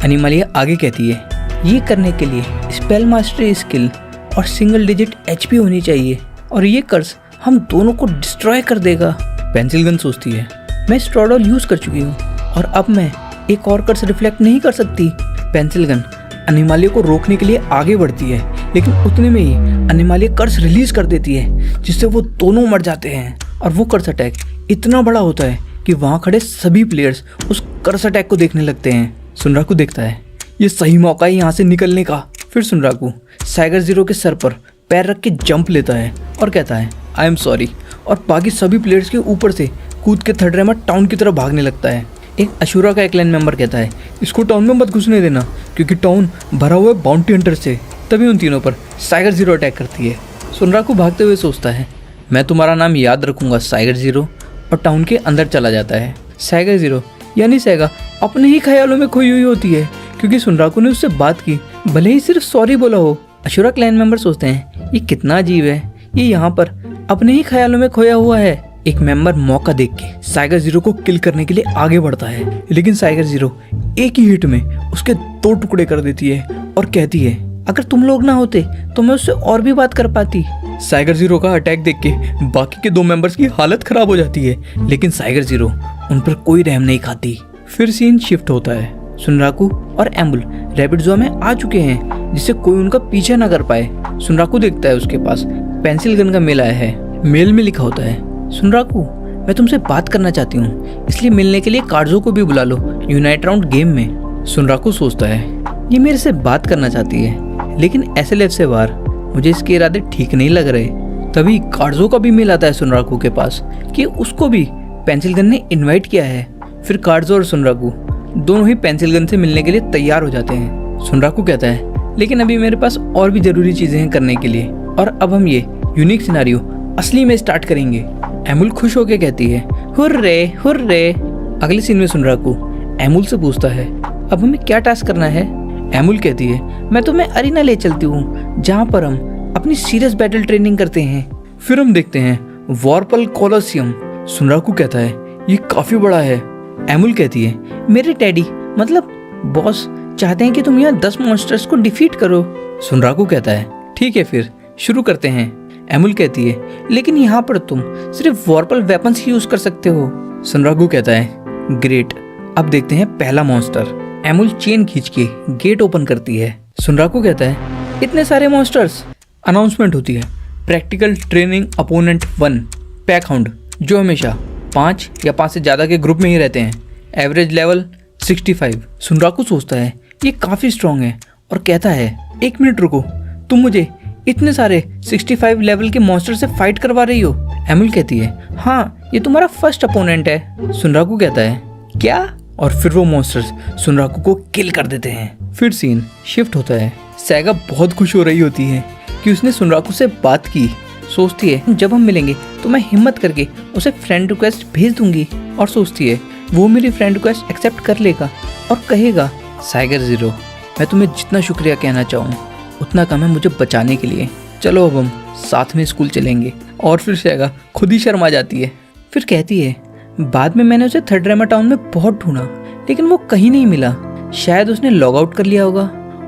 एनिमालिया आगे कहती है ये करने के लिए स्पेल मास्टरी स्किल और सिंगल डिजिट एचपी होनी चाहिए, और ये कर्स हम दोनों को डिस्ट्रॉय कर देगा। पेंसिल गन सोचती है मैं स्ट्रॉ डॉल यूज कर चुकी हूँ और अब मैं एक और कर्स रिफ्लेक्ट नहीं कर सकती। पेंसिल गन एनिमालिया को रोकने के लिए आगे बढ़ती है, लेकिन उतने में ही एनिमालिया कर्स रिलीज कर देती है, जिससे वो दोनों मर जाते हैं। और वो कर्स अटैक इतना बड़ा होता है कि वहाँ खड़े सभी प्लेयर्स उस कर्स अटैक को देखने लगते हैं। सुनराकू देखता है ये सही मौका है यहाँ से निकलने का। फिर सुनराकू साइगर जीरो के सर पर पैर रख के जंप लेता है और कहता है आई एम सॉरी, और बाकी सभी प्लेयर्स के ऊपर से कूद के थड्रेमा टाउन की तरफ भागने लगता है। एक अशुरा का क्लैन मेंबर कहता है इसको टाउन में मत घुसने देना, क्योंकि टाउन भरा हुआ है बाउंटी हंटर से। तभी उन तीनों पर साइगर जीरो अटैक करती है। सुनराकू भागते हुए सोचता है मैं तुम्हारा नाम याद रखूंगा साइगर जीरो, और टाउन के अंदर चला जाता है। साइगर जीरो यानी सैगा अपने ही ख्यालों में खोई हुई होती है, क्योंकि सुनराकू ने उससे बात की, भले ही सिर्फ सॉरी बोला हो। अशुरा क्लैन मेंबर सोचते हैं ये कितना अजीब है, ये यहाँ पर अपने ही ख्यालों में खोया हुआ है। एक मेंबर मौका देख के साइगर जीरो को किल करने के लिए आगे बढ़ता है, लेकिन साइगर जीरो एक ही हिट में उसके 2 टुकड़े कर देती है और कहती है अगर तुम लोग ना होते तो मैं उससे और भी बात कर पाती। साइगर जीरो का अटैक देख के बाकी के 2 मेंबर्स की हालत खराब हो जाती है, लेकिन साइगर जीरो उन पर कोई रहम नहीं खाती। फिर सीन शिफ्ट होता है। सुनराकू और एम्बुल रैबिट ज़ू में आ चुके हैं, जिससे कोई उनका पीछा ना कर पाए। सुनराकू देखता है उसके पास पेंसिल गन का मेल आया है। मेल में लिखा होता है सुनराकू मैं तुमसे बात करना चाहती हूँ, इसलिए मिलने के लिए कार्डो को भी बुला लो यूनाइट राउंड गेम में। सुनराकू सोचता है ये मेरे से बात करना चाहती है, लेकिन एसएलएफ से बाहर मुझे इसके इरादे ठीक नहीं लग रहे। तभी कार्डो का भी मेल आता है सुनराकू के पास कि उसको भी पेंसिल गन ने इन्वाइट किया है। फिर कार्डो और सुनराकू दोनों ही पेंसिल गन से मिलने के लिए तैयार हो जाते हैं। सुनराकू कहता है लेकिन अभी मेरे पास और भी ज़रूरी चीज़ें हैं करने के लिए, और अब हम ये यूनिक सिनेरियो असली में स्टार्ट करेंगे। एमुल खुश होकर कहती है, हुर्रे हुर्रे। अगले सीन में सुनराकू एमुल से पूछता है, अब हमें क्या टास्क करना है? एमुल कहती है, मैं तुम्हें अरीना ले चलती हूँ जहाँ पर हम अपनी सीरियस बैटल ट्रेनिंग करते हैं। फिर हम देखते हैं वॉरपल कोलोसियम। सुनराकू कहता है, ये काफ़ी बड़ा है। एमुल कहती है, मेरे डैडी मतलब बॉस चाहते हैं कि तुम यहाँ 10 मॉन्स्टर्स को डिफीट करो। सुनराकू कहता है, ठीक है फिर शुरू करते हैं। एमुल कहती है, लेकिन यहाँ पर तुम सिर्फ वॉरपल वेपन्स ही यूज कर सकते हो। सुनराकू कहता है, ग्रेट, अब देखते हैं पहला मॉन्स्टर। एमुल चेन खींच के गेट ओपन करती है। सुनराकू कहता है, इतने सारे मॉन्स्टर्स। अनाउंसमेंट होती है, practical training opponent 1 pack hound, जो हमेशा 5 या 5 से ज़्यादा के ग्रुप में ही रहते हैं। Average level 65। सुनराकू सोचता है ये काफ़ी स्ट्रॉन्ग है और कहता है, 1 मिनट रुको, तुम मुझे इतने सारे 65 लेवल के मॉन्स्टर से फाइट करवा रही हो? एमुल कहती है, हाँ, ये तुम्हारा फर्स्ट अपोनेंट है। सुनराकू कहता है, क्या? और फिर वो मॉन्स्टर्स सुनराकू को किल कर देते हैं। फिर सीन शिफ्ट होता है। सैगा बहुत खुश हो रही होती है कि उसने सुनराकू से बात की। सोचती है जब हम मिलेंगे तो मैं हिम्मत करके उसे फ्रेंड रिक्वेस्ट भेज दूंगी, और सोचती है वो मेरी फ्रेंड रिक्वेस्ट एक्सेप्ट कर लेगा और कहेगा, साइगर ज़ीरो, मैं तुम्हें जितना शुक्रिया कहना चाहूँ उतना कम है मुझे बचाने के लिए। चलो अब हम साथ में स्कूल चलेंगे। और फिर सैगा खुद ही शर्मा जाती है। फिर कहती है, बाद में मैंने उसे थर्ड रेमा टाउन में बहुत ढूंढा लेकिन वो कहीं नहीं मिला। शायद उसने लॉग आउट कर लिया होगा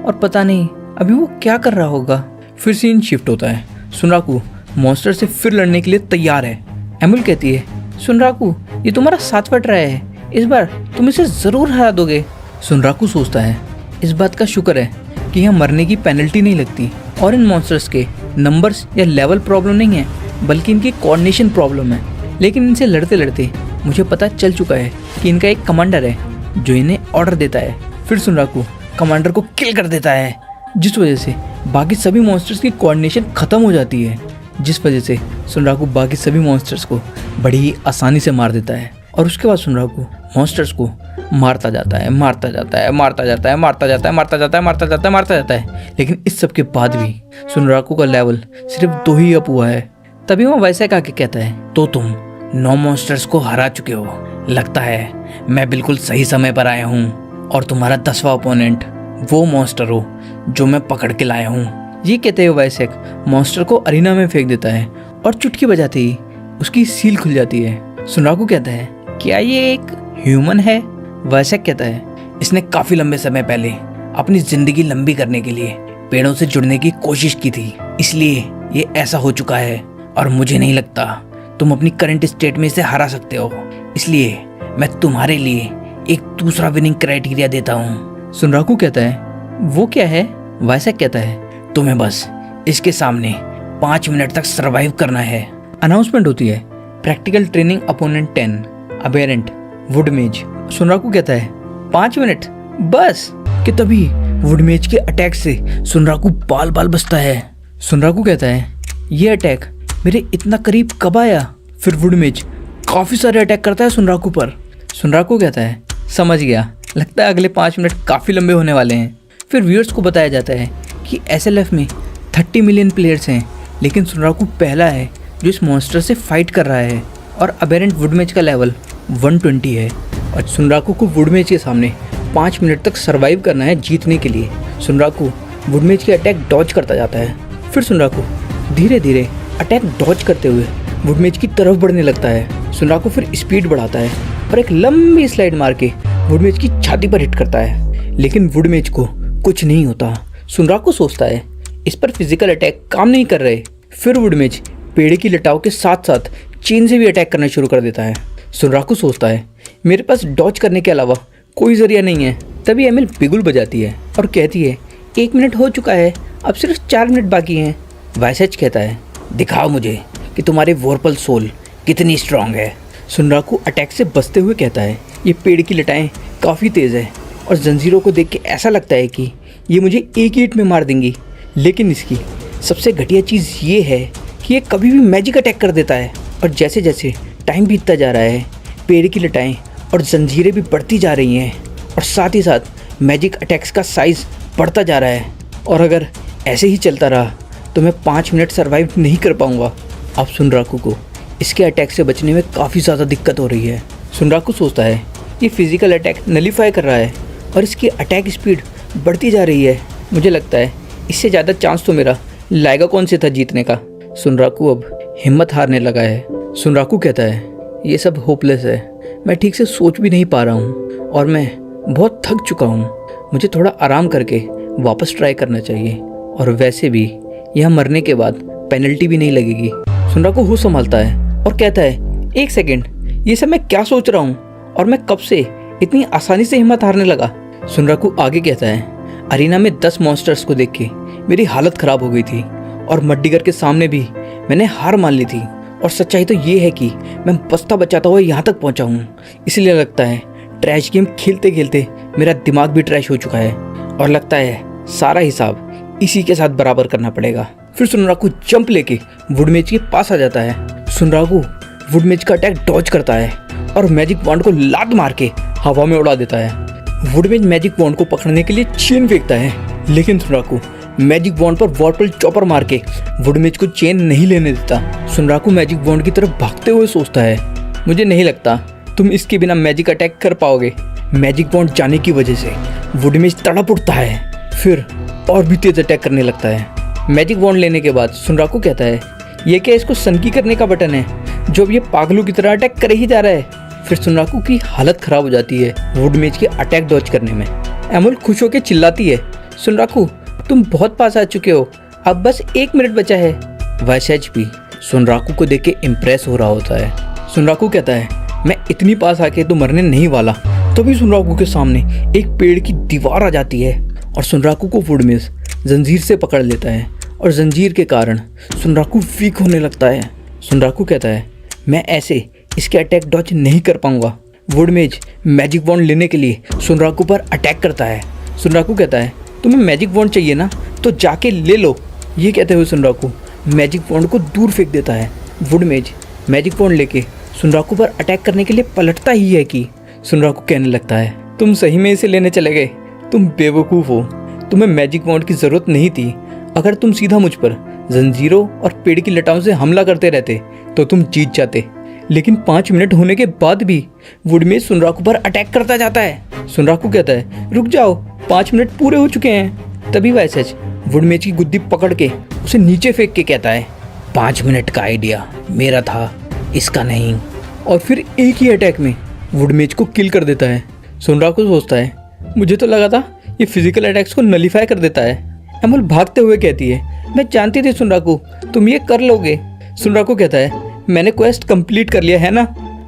और पता नहीं अभी वो क्या कर रहा होगा। फिर सीन शिफ्ट होता है। सुनराकू मॉन्स्टर से फिर लड़ने के लिए तैयार है। एमुल कहती है, सुनराकू, ये तुम्हारा 7वां ट्राई है, इस बार तुम इसे ज़रूर हरा दोगे। सुनराकू सोचता है, इस बात का शुक्र है कि यहाँ मरने की पेनल्टी नहीं लगती और इन मॉन्स्टर्स के नंबर्स या लेवल प्रॉब्लम नहीं है बल्कि इनकी कोऑर्डिनेशन प्रॉब्लम है। लेकिन इनसे लड़ते लड़ते मुझे पता चल चुका है कि इनका एक कमांडर है जो इन्हें ऑर्डर देता है। फिर सुनराकू कमांडर को किल कर देता है, जिस वजह से बाकी सभी मॉन्स्टर्स की कोऑर्डिनेशन ख़त्म हो जाती है, जिस वजह से सुनराकू बाकी सभी मॉन्स्टर्स को बड़ी ही आसानी से मार देता है। और उसके बाद सुनराकू मॉन्स्टर्स को मारता जाता है, मारता जाता है, मारता जाता है, मारता जाता है, मारता जाता है, मारता जाता है, मारता जाता है। लेकिन इस सब के बाद भी सुनराकू का लेवल सिर्फ 2 ही अप हुआ है। तभी वो वैसे आके कहता है, तो तुम 9 मॉन्स्टर्स को हरा चुके हो, लगता है मैं बिल्कुल सही समय पर आया हूँ और तुम्हारा 10वां ओपोनेंट वो मॉन्स्टर हो जो मैं पकड़ के लाया हूँ। ये कहते हुए वाइसेक मॉन्स्टर को अरीना में फेंक देता है और चुटकी बजाते ही उसकी सील खुल जाती है। सुनराकू कहता है, क्या ये एक ह्यूमन है? वाइसेक कहता है, इसने काफी लंबे समय पहले अपनी जिंदगी लंबी करने के लिए पेड़ों से जुड़ने की कोशिश की थी, इसलिए ये ऐसा हो चुका है और मुझे नहीं लगता तुम अपनी करंट स्टेट में इसे हरा सकते हो, इसलिए मैं तुम्हारे लिए एक दूसरा विनिंग क्राइटेरिया देता हूँ। सुनराकू कहता है, वो क्या है? वाइसेक कहता है, तुम्हें बस इसके सामने 5 मिनट तक सरवाइव करना है। अनाउंसमेंट होती है, प्रैक्टिकल ट्रेनिंग अपोनेंट 10 अबेरेंट वुडमेज। सुनराकू कहता है, 5 मिनट बस? कि तभी वुडमेज के अटैक से सुनराकू बाल बाल बचता है। सुनराकू कहता है, ये अटैक मेरे इतना करीब कब आया? फिर वुडमेज काफ़ी सारे अटैक करता है सुनराकू पर। सुनराकू कहता है, समझ गया, लगता है अगले 5 मिनट काफ़ी लंबे होने वाले हैं। फिर व्यूअर्स को बताया जाता है कि SLF में 30 मिलियन प्लेयर्स हैं, लेकिन सुनराकू पहला है जो इस मॉन्स्टर से फाइट कर रहा है और अबेरेंट वुडमेज का लेवल 120 है और सुनराकू को वुडमेज के सामने 5 मिनट तक सरवाइव करना है जीतने के लिए। सुनराकू वुडमेज के अटैक डॉज करता जाता है। फिर सुनराकू धीरे धीरे अटैक डॉज करते हुए वुडमेज की तरफ बढ़ने लगता है। सुनराकू फिर स्पीड बढ़ाता है और एक लंबी स्लाइड मार के वुडमेज की छाती पर हिट करता है, लेकिन वुडमेज को कुछ नहीं होता। सुनराकू सोचता है इस पर फिजिकल अटैक काम नहीं कर रहे। फिर वुडमेज पेड़ की लटाव के साथ साथ चेन से भी अटैक करना शुरू कर देता है। सुनराकू सोचता है मेरे पास डॉज करने के अलावा कोई जरिया नहीं है। तभी एमिल बिगुल बजाती है और कहती है, 1 मिनट हो चुका है, अब सिर्फ 4 मिनट बाकी हैं। वाइसेक कहता है, दिखाओ मुझे कि तुम्हारी वॉरपल सोल कितनी स्ट्रांग है। सुनराकू अटैक से बचते हुए कहता है, ये पेड़ की लटाएं काफ़ी तेज़ है और जंजीरों को देख के ऐसा लगता है कि ये मुझे एक ही हिट में मार देंगी, लेकिन इसकी सबसे घटिया चीज़ ये है कि ये कभी भी मैजिक अटैक कर देता है। और जैसे जैसे टाइम बीतता जा रहा है, पेड़ की लटाएं और जंजीरें भी बढ़ती जा रही हैं और साथ ही साथ मैजिक अटैक्स का साइज़ बढ़ता जा रहा है। और अगर ऐसे ही चलता रहा तो मैं 5 मिनट सरवाइव नहीं कर पाऊंगा। अब सुनराकू को इसके अटैक से बचने में काफ़ी ज़्यादा दिक्कत हो रही है। सुनराकू सोचता है ये फिजिकल अटैक नलीफाई कर रहा है और इसकी अटैक स्पीड बढ़ती जा रही है। मुझे लगता है इससे ज़्यादा चांस तो मेरा लाएगा कौन से था जीतने का। सुनराकू अब हिम्मत हारने लगा है। सुनराकू कहता है ये सब होपलेस है, मैं ठीक से सोच भी नहीं पा रहा हूँ और मैं बहुत थक चुका हूँ। मुझे थोड़ा आराम करके वापस ट्राई करना चाहिए और वैसे भी यहाँ मरने के बाद पेनल्टी भी नहीं लगेगी। सुनराकू होश संभालता है और कहता है 1 सेकेंड, ये सब मैं क्या सोच रहा हूँ और मैं कब से इतनी आसानी से हिम्मत हारने लगा। सुनराकू आगे कहता है अरीना में 10 मॉन्स्टर्स को देख के मेरी हालत ख़राब हो गई थी और मड्डीगर के सामने भी मैंने हार मान ली थी और सच्चाई तो ये है कि मैं बचता बचाता हुआ यहाँ तक पहुँचा हूँ। इसलिए लगता है ट्रैश गेम खेलते खेलते मेरा दिमाग भी ट्रैश हो चुका है और लगता है सारा हिसाब इसी के साथ बराबर करना पड़ेगा। फिर सुनराकू जंप लेके वुडमेज के पास आ जाता है। सुनराकू वुडमेज का अटैक डॉज करता है और मैजिक वॉन्ड को लात मार के हवा में उड़ा देता है। वुडमेज मैजिक वॉन्ड को पकड़ने के लिए चेन फेंकता है, लेकिन सुनराकू मैजिक वॉन्ड पर वॉर्पल चॉपर मार के वुडमेज को चेन नहीं लेने देता। सुनराकू मैजिक वॉन्ड की तरफ भागते हुए सोचता है मुझे नहीं लगता तुम इसके बिना मैजिक अटैक कर पाओगे। मैजिक वॉन्ड जाने की वजह से वुडमेज तड़प उठता है, फिर और भी तेज अटैक करने लगता है। मैजिक वॉन्ड लेने के बाद सुनराकू कहता है ये क्या इसको सनकी करने का बटन है जो अब ये पागलों की तरह अटैक करे ही जा रहा है। फिर सुनराकू की हालत खराब हो जाती है वुडमेज के अटैक डॉज करने में। एमुल खुश होकर चिल्लाती है सुनराकू तुम बहुत पास आ चुके हो, अब बस 1 मिनट बचा है। वैसेज भी सुनराकू को देख के इम्प्रेस हो रहा होता है। सुनराकू कहता है मैं इतनी पास आके तो मरने नहीं वाला। तभी सुनराकू के सामने एक पेड़ की दीवार आ जाती है और सुनराकू को वुडमेज जंजीर से पकड़ लेता है और जंजीर के कारण सुनराकू वीक होने लगता है। सुनराकू कहता है मैं ऐसे इसके अटैक डॉज नहीं कर पाऊंगा। वुडमेज मैजिक वॉन्ड लेने के लिए सुनराकू पर अटैक करता है। सुनराकू कहता है तुम्हें मैजिक वॉन्ड चाहिए ना तो जाके ले लो। ये कहते हुए सुनराकू मैजिक वॉन्ड को दूर फेंक देता है। वुडमेज मैजिक वॉन्ड लेके सुनराकू पर अटैक करने के लिए पलटता ही है कि सुनराकू कहने लगता है तुम सही में इसे लेने चले गए, तुम बेवकूफ़ हो, तुम्हें मैजिक वॉन्ड की ज़रूरत नहीं थी। अगर तुम सीधा मुझ पर जंजीरों और पेड़ की लटाओं से हमला करते रहते तो तुम जीत जाते, लेकिन 5 मिनट होने के बाद भी वुडमेज सुनराकू पर अटैक करता जाता है। सुनराकू कहता है रुक जाओ, 5 मिनट पूरे हो चुके हैं। तभी वैसेज वुडमेज की गुद्दी पकड़ के उसे नीचे फेंक के कहता है 5 मिनट का आइडिया मेरा था, इसका नहीं। और फिर एक ही अटैक में वुडमेज को किल कर देता है। सुनराकू सोचता है मुझे तो लगा था ये फिजिकल अटैक्स को नलीफाई कर देता है। एमुल भागते हुए कहती है मैं जानती थी सुनराकू तुम ये कर लोगे। सुनराकू कहता है मैंने क्वेस्ट कंप्लीट कर लिया है ना।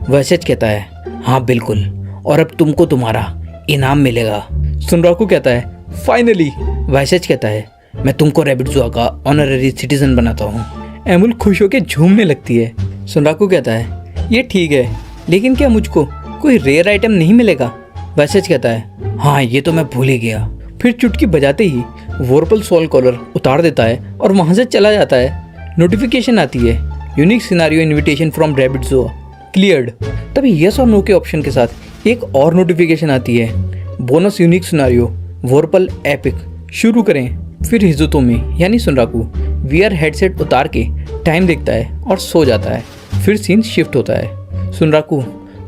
वैसेज कहता है हाँ बिल्कुल, और अब तुमको तुम्हारा इनाम मिलेगा। सुनराकू कहता है फाइनली। वैसेज कहता है मैं तुमको रैबिट ज़ू का ऑनररी सिटीजन बनाता हूँ। एमुल खुश होकर झूमने लगती है। सुनराकू कहता है ये ठीक है, लेकिन क्या मुझको कोई रेयर आइटम नहीं मिलेगा। वैसेज कहता है हाँ ये तो मैं भूल ही गया। फिर चुटकी बजाते ही वॉर्पल सोल कॉलर उतार देता है और वहाँ से चला जाता है। नोटिफिकेशन आती है unique scenario invitation from rabbit zoo cleared. तभी यस और नो के ऑप्शन के साथ एक और नोटिफिकेशन आती है बोनस यूनिक सिनारियो वॉर्पल एपिक शुरू करें। फिर हिजुतोमी यानी सुनराकू वीआर हेडसेट उतार के टाइम देखता है और सो जाता है। फिर सीन शिफ्ट होता है। सुनराकू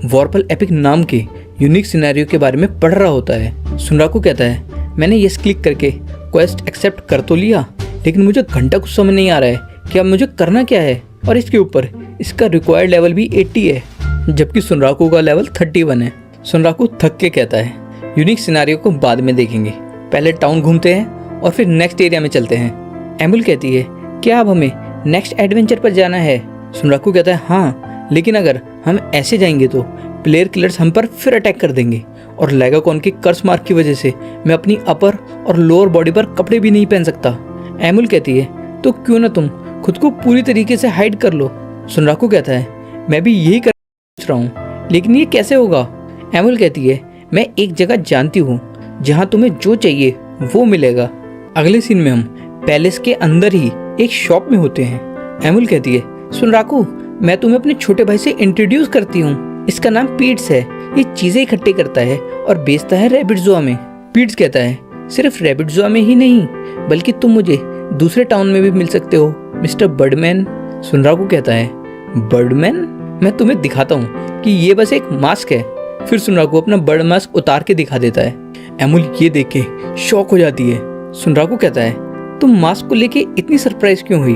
वॉर्पल एपिक नाम के यूनिक सिनेरियो के बारे में पढ़ रहा होता है। सुनराकू कहता है मैंने यस क्लिक करके क्वेस्ट एक्सेप्ट कर तो लिया, लेकिन मुझे घंटा कुछ समझ नहीं आ रहा है कि अब मुझे करना क्या है। और इसके ऊपर इसका रिक्वायर्ड लेवल भी 80 है, जबकि सुनराकू का लेवल 31 है। सुनराकू थक के कहता है यूनिक सिनेरियो को बाद में देखेंगे, पहले टाउन घूमते हैं और फिर नेक्स्ट एरिया में चलते हैं। एमुल कहती है क्या अब हमें नेक्स्ट एडवेंचर पर जाना है। सुनराकू कहता है हाँ, लेकिन अगर हम ऐसे जाएंगे तो प्लेयर किलर्स हम पर फिर अटैक कर देंगे और लेगाकॉन के कर्स मार्क की वजह से मैं अपनी अपर और लोअर बॉडी पर कपड़े भी नहीं पहन सकता। एमुल कहती है तो क्यों ना तुम खुद को पूरी तरीके से हाइड कर लो। सुनराकू कहता है मैं भी यही कर सोच रहा हूँ, लेकिन ये कैसे होगा। एमुल कहती है मैं एक जगह जानती हूँ जहाँ तुम्हें जो चाहिए वो मिलेगा। अगले सीन में हम पैलेस के अंदर ही एक शॉप में होते हैं। एमुल कहती है सुनराकू मैं तुम्हें अपने छोटे भाई से इंट्रोड्यूस करती हूँ, इसका नाम पीट्स है। ये चीजें इकट्ठे करता है और बेचता है रैबिट ज़ू में। पीट्स कहता है सिर्फ रैबिट ज़ू में ही नहीं, बल्कि तुम मुझे दूसरे टाउन में भी मिल सकते हो मिस्टर बर्डमैन। सुनराकू कहता है, बर्डमैन? मैं तुम्हें दिखाता हूँ कि ये बस एक मास्क है। फिर सुनराकू अपना बर्ड मास्क उतार के दिखा देता है। एमुल ये देख के शॉक हो जाती है। सुनराकू कहता है, तुम मास्क को लेके इतनी सरप्राइज क्यों हुई?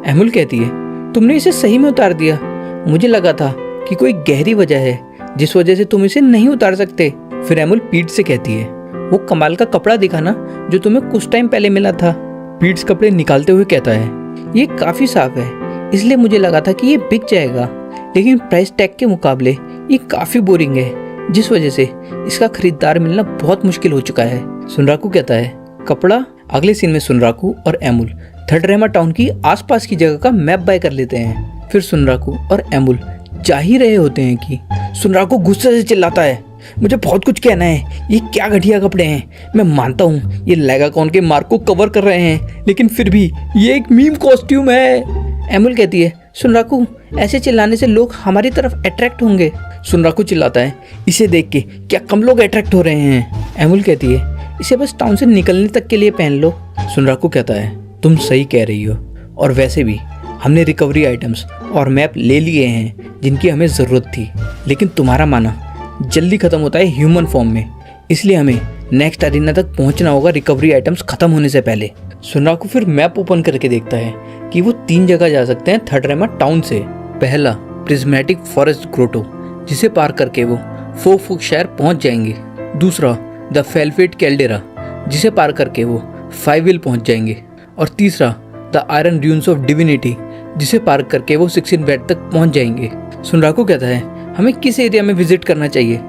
एमुल कहती है, तुमने इसे सही में उतार दिया। मुझे लगा था कि कोई गहरी वजह है जिस वजह से तुम इसे नहीं उतार सकते। फिर एमुल पीट से कहती है, वो कमाल का कपड़ा दिखाना जो तुम्हें कुछ टाइम पहले मिला था। पीट्स कपड़े निकालते हुए कहता है, ये काफी साफ है, इसलिए मुझे लगा था कि ये बिक जाएगा, लेकिन प्राइस टैग के मुकाबले ये काफी बोरिंग है, जिस वजह से इसका खरीदार मिलना बहुत मुश्किल हो चुका है। सुनराकू कहता है, कपड़ा? अगले सीन में सुनराकू और एमुल थर्डरेमा टाउन की आसपास की जगह का मैप बाय कर लेते हैं। फिर सुनराकू और एमुल जा ही रहे होते हैं कि सुनराकू गुस्से से चिल्लाता है, मुझे बहुत कुछ कहना है, ये क्या घटिया कपड़े हैं। मैं मानता हूँ ये लेगाकॉन के मार्क को कवर कर रहे हैं, लेकिन फिर भी ये एक मीम कॉस्ट्यूम है। एमुल कहती है, सुनराकू ऐसे चिल्लाने से लोग हमारी तरफ अट्रैक्ट होंगे। सुनराकू चिल्लाता है, इसे देख के क्या कम लोग अट्रैक्ट हो रहे हैं? एमुल कहती है, इसे बस टाउन से निकलने तक के लिए पहन लो। सुनराकू कहता है, तुम सही कह रही हो, और वैसे भी हमने रिकवरी आइटम्स और मैप ले लिए हैं जिनकी हमें ज़रूरत थी, लेकिन तुम्हारा माना जल्दी ख़त्म होता है ह्यूमन फॉर्म में, इसलिए हमें नेक्स्ट अरीना तक पहुंचना होगा रिकवरी आइटम्स ख़त्म होने से पहले। सुनराकू फिर मैप ओपन करके देखता है कि वो 3 जगह जा सकते हैं थर्डरेमा टाउन से। पहला, प्रिज्मेटिक फॉरेस्ट ग्रोटो, जिसे पार करके वो फोक शहर पहुंच जाएंगे। दूसरा, द फेल्फेट कैल्डेरा, जिसे पार करके वो 5 व्हील पहुंच जाएंगे। और तीसरा, the iron dunes of divinity, जिसे पार करके वो 16 बेड तक पहुंच जाएंगे। सुनराकू कहता है, हमें किस एरिया में विजिट करना चाहिए?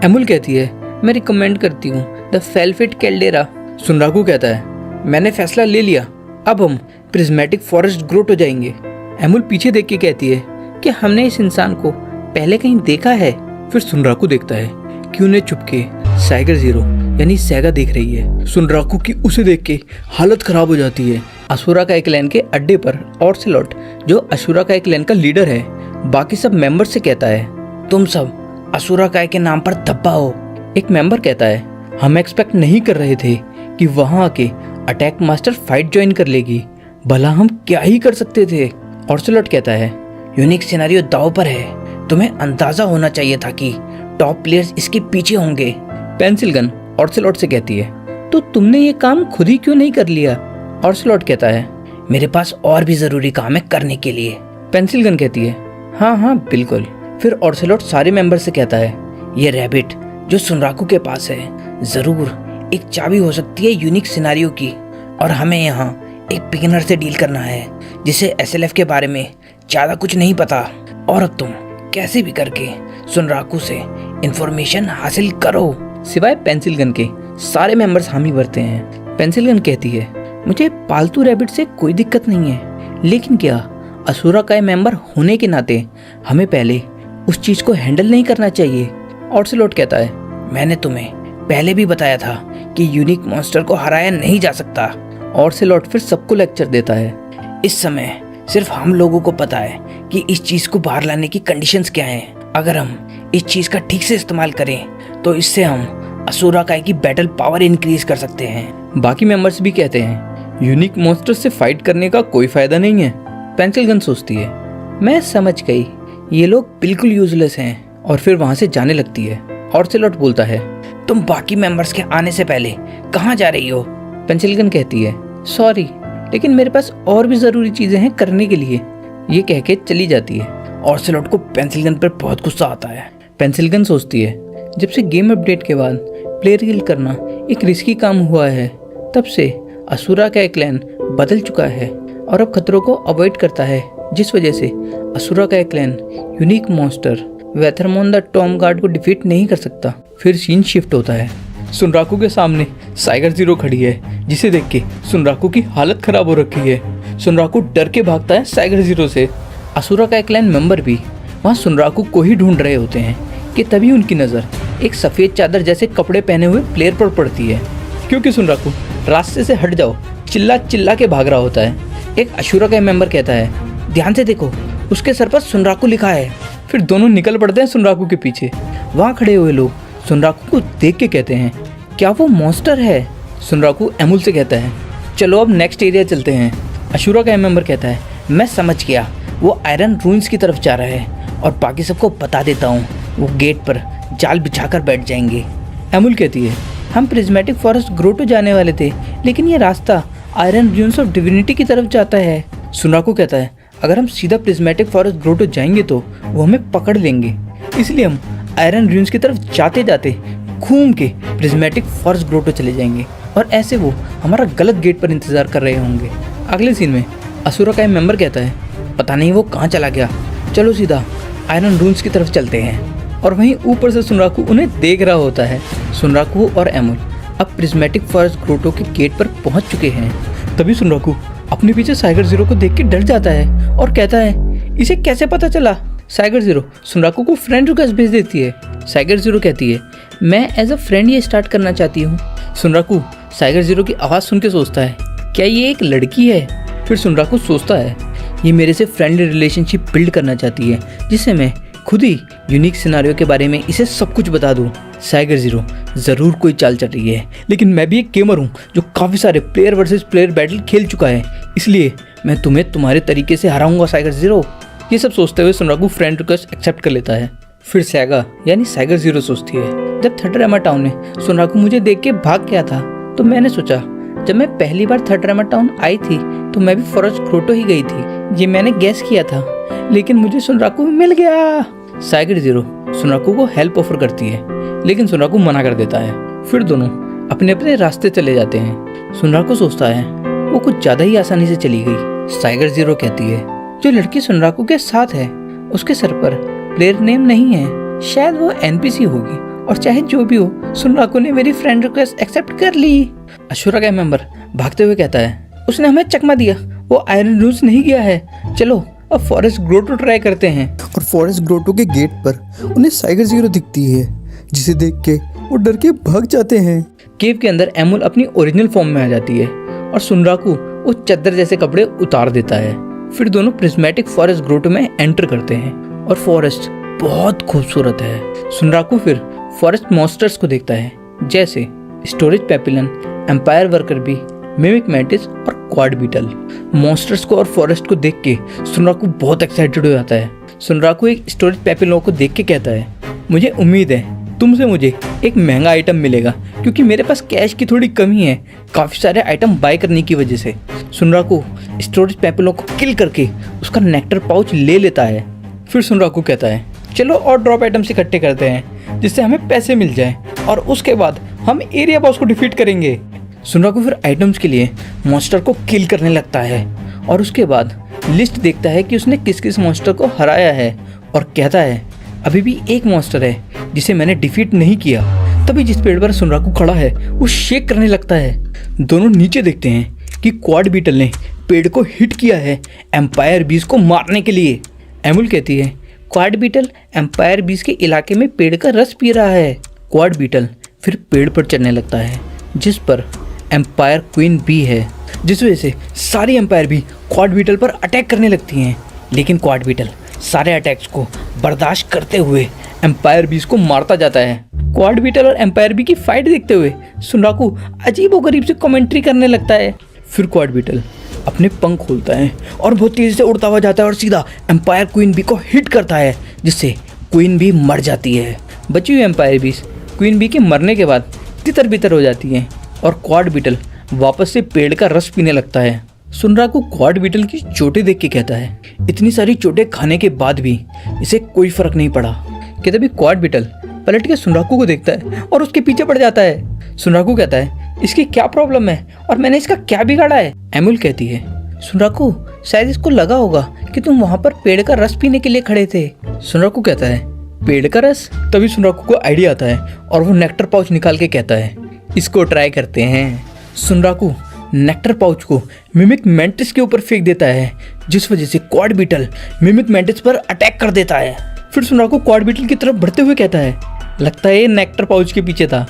एमुल कहती है, मैं रिकमेंड करती हूँ द फेल्फेट कैल्डेरा। सुनराकू कहता है, मैंने फैसला ले लिया, अब हम प्रिज्मेटिक फॉरेस्ट ग्रोटो जाएंगे। एमुल पीछे देख के कहती है कि हमने इस इंसान को पहले कहीं देखा है। फिर सुनराकू देखता है कि उन्हें चुपके साइगर जीरो यानी सैगा देख रही है। सुनराकू की उसे देख के हालत खराब हो जाती है। असुरा का एक क्लैन के अड्डे पर ऑर्सेलॉट, जो असुरा का एक क्लैन का लीडर है, बाकी सब मेंबर से कहता है, तुम सब असुरा काय के नाम पर धब्बा हो। एक मेंबर कहता है, हम एक्सपेक्ट नहीं कर रहे थे कि वहां आके अटैक मास्टर फाइट ज्वाइन कर लेगी, भला हम क्या ही कर सकते थे। ऑर्सेलॉट कहता है, यूनिक सिनेरियो दांव पर है, तुम्हें अंदाजा होना चाहिए था कि टॉप प्लेयर्स इसके पीछे होंगे। पेंसिल गन ऑर्सेलॉट से कहती है, तो तुमने ये काम खुद ही क्यों नहीं कर लिया? ऑर्सेलॉट कहता है, मेरे पास और भी जरूरी काम है करने के लिए। पेंसिल गन कहती है, हाँ बिल्कुल। फिर ऑर्सेलॉट सारे मेंबर से कहता है, ये रैबिट जो सुनराकू के पास है जरूर एक चाबी हो सकती है यूनिक सिनेरियो की, और हमें यहाँ एक बिगिनर से डील करना है जिसे एसएलएफ के बारे में ज्यादा कुछ नहीं पता, और अब तुम कैसे भी करके सुनराकू से इंफॉर्मेशन हासिल करो। सिवाय पेंसिल गन के सारे मेंबर्स हामी भरते हैं। पेंसिल गन कहती है, मुझे पालतू रैबिट से कोई दिक्कत नहीं है, लेकिन क्या असुरा का मेंबर होने के नाते हमें पहले उस चीज को हैंडल नहीं करना चाहिए? ऑर्सेलॉट कहता है, मैंने तुम्हें पहले भी बताया था कि यूनिक मॉन्स्टर को हराया नहीं जा सकता। ऑर्सेलॉट फिर सबको लेक्चर देता है, इस समय सिर्फ हम लोगों को पता है कि इस चीज को बाहर लाने की कंडीशंस क्या हैं। अगर हम इस चीज का ठीक से इस्तेमाल करें तो इससे हम असुरा काय की बैटल पावर इंक्रीज कर सकते हैं। बाकी मेंबर्स भी कहते हैं, यूनिक मॉन्स्टर से फाइट करने का कोई फायदा नहीं है। पेंसिल गन सोचती है, मैं समझ गई, ये लोग बिल्कुल यूजलेस हैं, और फिर वहां से जाने लगती है। ऑर्सेलॉट बोलता है, तुम बाकी मेंबर्स के आने से पहले कहाँ जा रही हो? पेंसिल गन कहती है, सॉरी, लेकिन मेरे पास और भी जरूरी चीजें हैं करने के लिए। ये कह के चली जाती है। ऑर्सेलॉट को पेंसिल गन पर बहुत गुस्सा आता है। पेंसिल गन सोचती है, जब से गेम अपडेट के बाद प्लेयर किल करना एक रिस्की काम हुआ है, तब से असुरा का एक क्लैन बदल चुका है और अब खतरों को अवॉइड करता है, जिस वजह से असुरा का एक clan unique monster Wethermon the tomb guard को डिफीट नहीं कर सकता। फिर सीन शिफ्ट होता है। सुनराकू के सामने साइगर जीरो खड़ी है, जिसे देख के सुनराकू की हालत खराब हो रखी है। सुनराकू डर के भागता है साइगर जीरो से। असुरा का एक क्लैन मेंबर भी वहाँ सुनराकू को ही ढूंढ रहे होते हैं कि तभी उनकी नज़र एक सफ़ेद चादर जैसे कपड़े पहने हुए प्लेयर पर पड़ती है। क्योंकि सुनराकू रास्ते से हट जाओ चिल्ला चिल्ला के भाग रहा होता है। एक असुरा का मेंबर कहता है, ध्यान से देखो, उसके सर पर सुनराकू लिखा है। फिर दोनों निकल पड़ते हैं सुनराकू के पीछे। वहाँ खड़े हुए लोग सुनराकू को देख के कहते हैं, क्या वो मॉन्स्टर है? सुनराकू एमुल से कहता है, चलो अब नेक्स्ट एरिया चलते हैं। अशूरा का मेंबर कहता है मैं समझ गया, वो आयरन रून्स की तरफ जा रहा है और बाकी सबको बता देता हूँ, वो गेट पर जाल बिछाकर बैठ जाएंगे। एमुल कहती है हम प्रिज्मेटिक फॉरेस्ट ग्रोटो जाने वाले थे, लेकिन ये रास्ता आयरन रून्स ऑफ डिविनिटी की तरफ जाता है। सुनराकू कहता है अगर हम सीधा प्रिज्मेटिक फॉरेस्ट ग्रोटो जाएंगे तो वो हमें पकड़ लेंगे, इसलिए हम आयरन रून्स की तरफ जाते जाते घूम के प्रिज्मेटिक फॉरेस्ट ग्रोटो चले जाएंगे और ऐसे वो हमारा गलत गेट पर इंतजार कर रहे होंगे। अगले सीन में अशूरा का मेंबर कहता है पता नहीं वो कहाँ चला गया, चलो सीधा आयरन रून्स की तरफ चलते हैं। और वहीं ऊपर से सुनराकू उन्हें देख रहा होता है। सुनराकू और एमुल अब प्रिज्मेटिक फॉरेस्ट ग्रोटो के गेट पर पहुंच चुके हैं। तभी सुनराकू अपने पीछे साइगर जीरो को देख के डर जाता है और कहता है इसे कैसे पता चला। साइगर जीरो सुनराकू को फ्रेंड रिक्वेस्ट भेज देती है। साइगर जीरो कहती है मैं एज अ फ्रेंड ये स्टार्ट करना चाहती हूँ। सुनराकू साइगर जीरो की आवाज़ सुन के सोचता है क्या ये एक लड़की है। फिर सुनराकू सोचता है ये मेरे से फ्रेंडली रिलेशनशिप बिल्ड करना चाहती है, जिससे मैं खुद ही यूनिक सिनारियो के बारे में इसे सब कुछ बता दूँ। साइगर जीरो ज़रूर कोई चाल चल रही है, लेकिन मैं भी एक गेमर हूँ जो काफ़ी सारे प्लेयर वर्सेस प्लेयर बैटल खेल चुका है, इसलिए मैं तुम्हें तुम्हारे तरीके से हराऊंगा साइगर जीरो। ये सब सोचते हुए सुनराकू फ्रेंड रिक्वेस्ट एक्सेप्ट कर लेता है। फिर सैगा यानी साइगर जीरो सोचती है जब थर्डरेमा टाउन में सुनराकू मुझे देख के भाग गया था तो मैंने सोचा जब मैं पहली बार थर्डरेमा टाउन आई थी तो मैं भी फॉरेस्ट ग्रोटो ही गई थी, ये मैंने गेस किया था, लेकिन मुझे सुनराकू मिल गया। साइगर जीरो सुनराकू को हेल्प ऑफर करती है, लेकिन सुनराकू मना कर देता है। फिर दोनों अपने अपने रास्ते चले जाते हैं। सुनराकू सोचता है वो कुछ ज्यादा ही आसानी से चली गई। साइगर जीरो कहती है जो लड़की सुनराकू के साथ है उसके सर पर प्लेयर नेम नहीं है, शायद वो एनपीसी होगी, और चाहे जो भी हो सुनराकू ने मेरी फ्रेंड रिक्वेस्ट एक्सेप्ट कर ली। अशूरा का मेंबर भागते हुए कहता है उसने हमें चकमा दिया, वो आयरन रून्स नहीं गया है, चलो अब फॉरेस्ट ग्रोटो ट्राई करते हैं। और फॉरेस्ट ग्रोटो के गेट पर उन्हें साइगर जीरो दिखती है, जिसे देख के वो डर के भाग जाते हैं। केव के अंदर एमुल अपनी ओरिजिनल फॉर्म में आ जाती है और सुनराकू वो चद्दर जैसे कपड़े उतार देता है। फिर दोनों प्रिज्मेटिक फॉरेस्ट ग्रोटो में एंटर करते हैं और फॉरेस्ट बहुत खूबसूरत है। सुनराकू फिर फॉरेस्ट मॉन्स्टर्स को देखता है, जैसे storage papillon, empire worker bee, mimic mantis और क्वाड बीटल। मॉन्स्टर्स को और फॉरेस्ट को देख के सुनराकू बहुत एक्साइटेड हो जाता है। सुनराकू एक स्टोरेज पेपिलन को देख के कहता है मुझे उम्मीद है तुमसे मुझे एक महंगा आइटम मिलेगा, क्योंकि मेरे पास कैश की थोड़ी कमी है काफ़ी सारे आइटम बाय करने की वजह से। सुनराकू स्टोरेज पेपिलन को किल करके उसका नेक्टर पाउच ले लेता है। फिर सुनराकू कहता है चलो और ड्रॉप आइटम्स इकट्ठे करते हैं जिससे हमें पैसे मिल जाए, और उसके बाद हम एरिया बॉस को डिफीट करेंगे। सुनराकू फिर आइटम्स के लिए मॉन्स्टर को किल करने लगता है और उसके बाद लिस्ट देखता है कि उसने किस किस मॉन्स्टर को हराया है और कहता है अभी भी एक मॉन्स्टर है जिसे मैंने डिफीट नहीं किया। तभी जिस पेड़ पर सुनराकू खड़ा है वो शेक करने लगता है। दोनों नीचे देखते हैं कि क्वाड बीटल ने पेड़ को हिट किया है एम्पायर बीस को मारने के लिए। एमुल कहती है क्वाड बीटल एम्पायर बीस के इलाके में पेड़ का रस पी रहा है। क्वाड बीटल फिर पेड़ पर चढ़ने लगता है जिस पर एम्पायर क्वीन बी है, जिस वजह से सारी एम्पायर बी क्वाड बीटल पर अटैक करने लगती हैं, लेकिन क्वाड बीटल सारे अटैक्स को बर्दाश्त करते हुए एम्पायर बीस को मारता जाता है। क्वाड बीटल और एम्पायर बी की फाइट देखते हुए सुनराकू अजीबोगरीब से कमेंट्री करने लगता है। फिर क्वाड बीटल अपने पंख खोलता है और बहुत तेज़ी से उड़ता हुआ जाता है और सीधा एम्पायर क्वीन बी को हिट करता है, जिससे क्वीन बी मर जाती है। बची हुई एम्पायर बीस क्वीन बी के मरने के बाद तितर बितर हो जाती हैं और क्वाड बीटल वापस से पेड़ का रस पीने लगता है। सुनराकू क्वाड बीटल की चोटें देख के कहता है इतनी सारी चोटें खाने के बाद भी इसे कोई फर्क नहीं पड़ा। कि तभी क्वाड बीटल पलट के सुनराकू को देखता है और उसके पीछे पड़ जाता है। सुनराकू कहता है इसकी क्या प्रॉब्लम है और मैंने इसका क्या बिगाड़ा है। एमुल कहती है सुनराकू शायद इसको लगा होगा कि तुम वहां पर पेड़ का रस पीने के लिए खड़े थे। सुनराकू कहता है पेड़ का रस। तभी सुनराकू को आइडिया आता है और वो नेक्टर पाउच निकाल के कहता है इसको ट्राई करते हैं। सुनराकू नेक्टर पाउच को मिमिक मैंटिस के ऊपर फेंक देता है, जिस वजह से क्वाड बीटल मिमिक मैंटिस पर अटैक कर देता है। फिर सुनराकू क्वाड बीटल की तरफ बढ़ते हुए कहता है लगता है ये नेक्टर पाउच के पीछे था,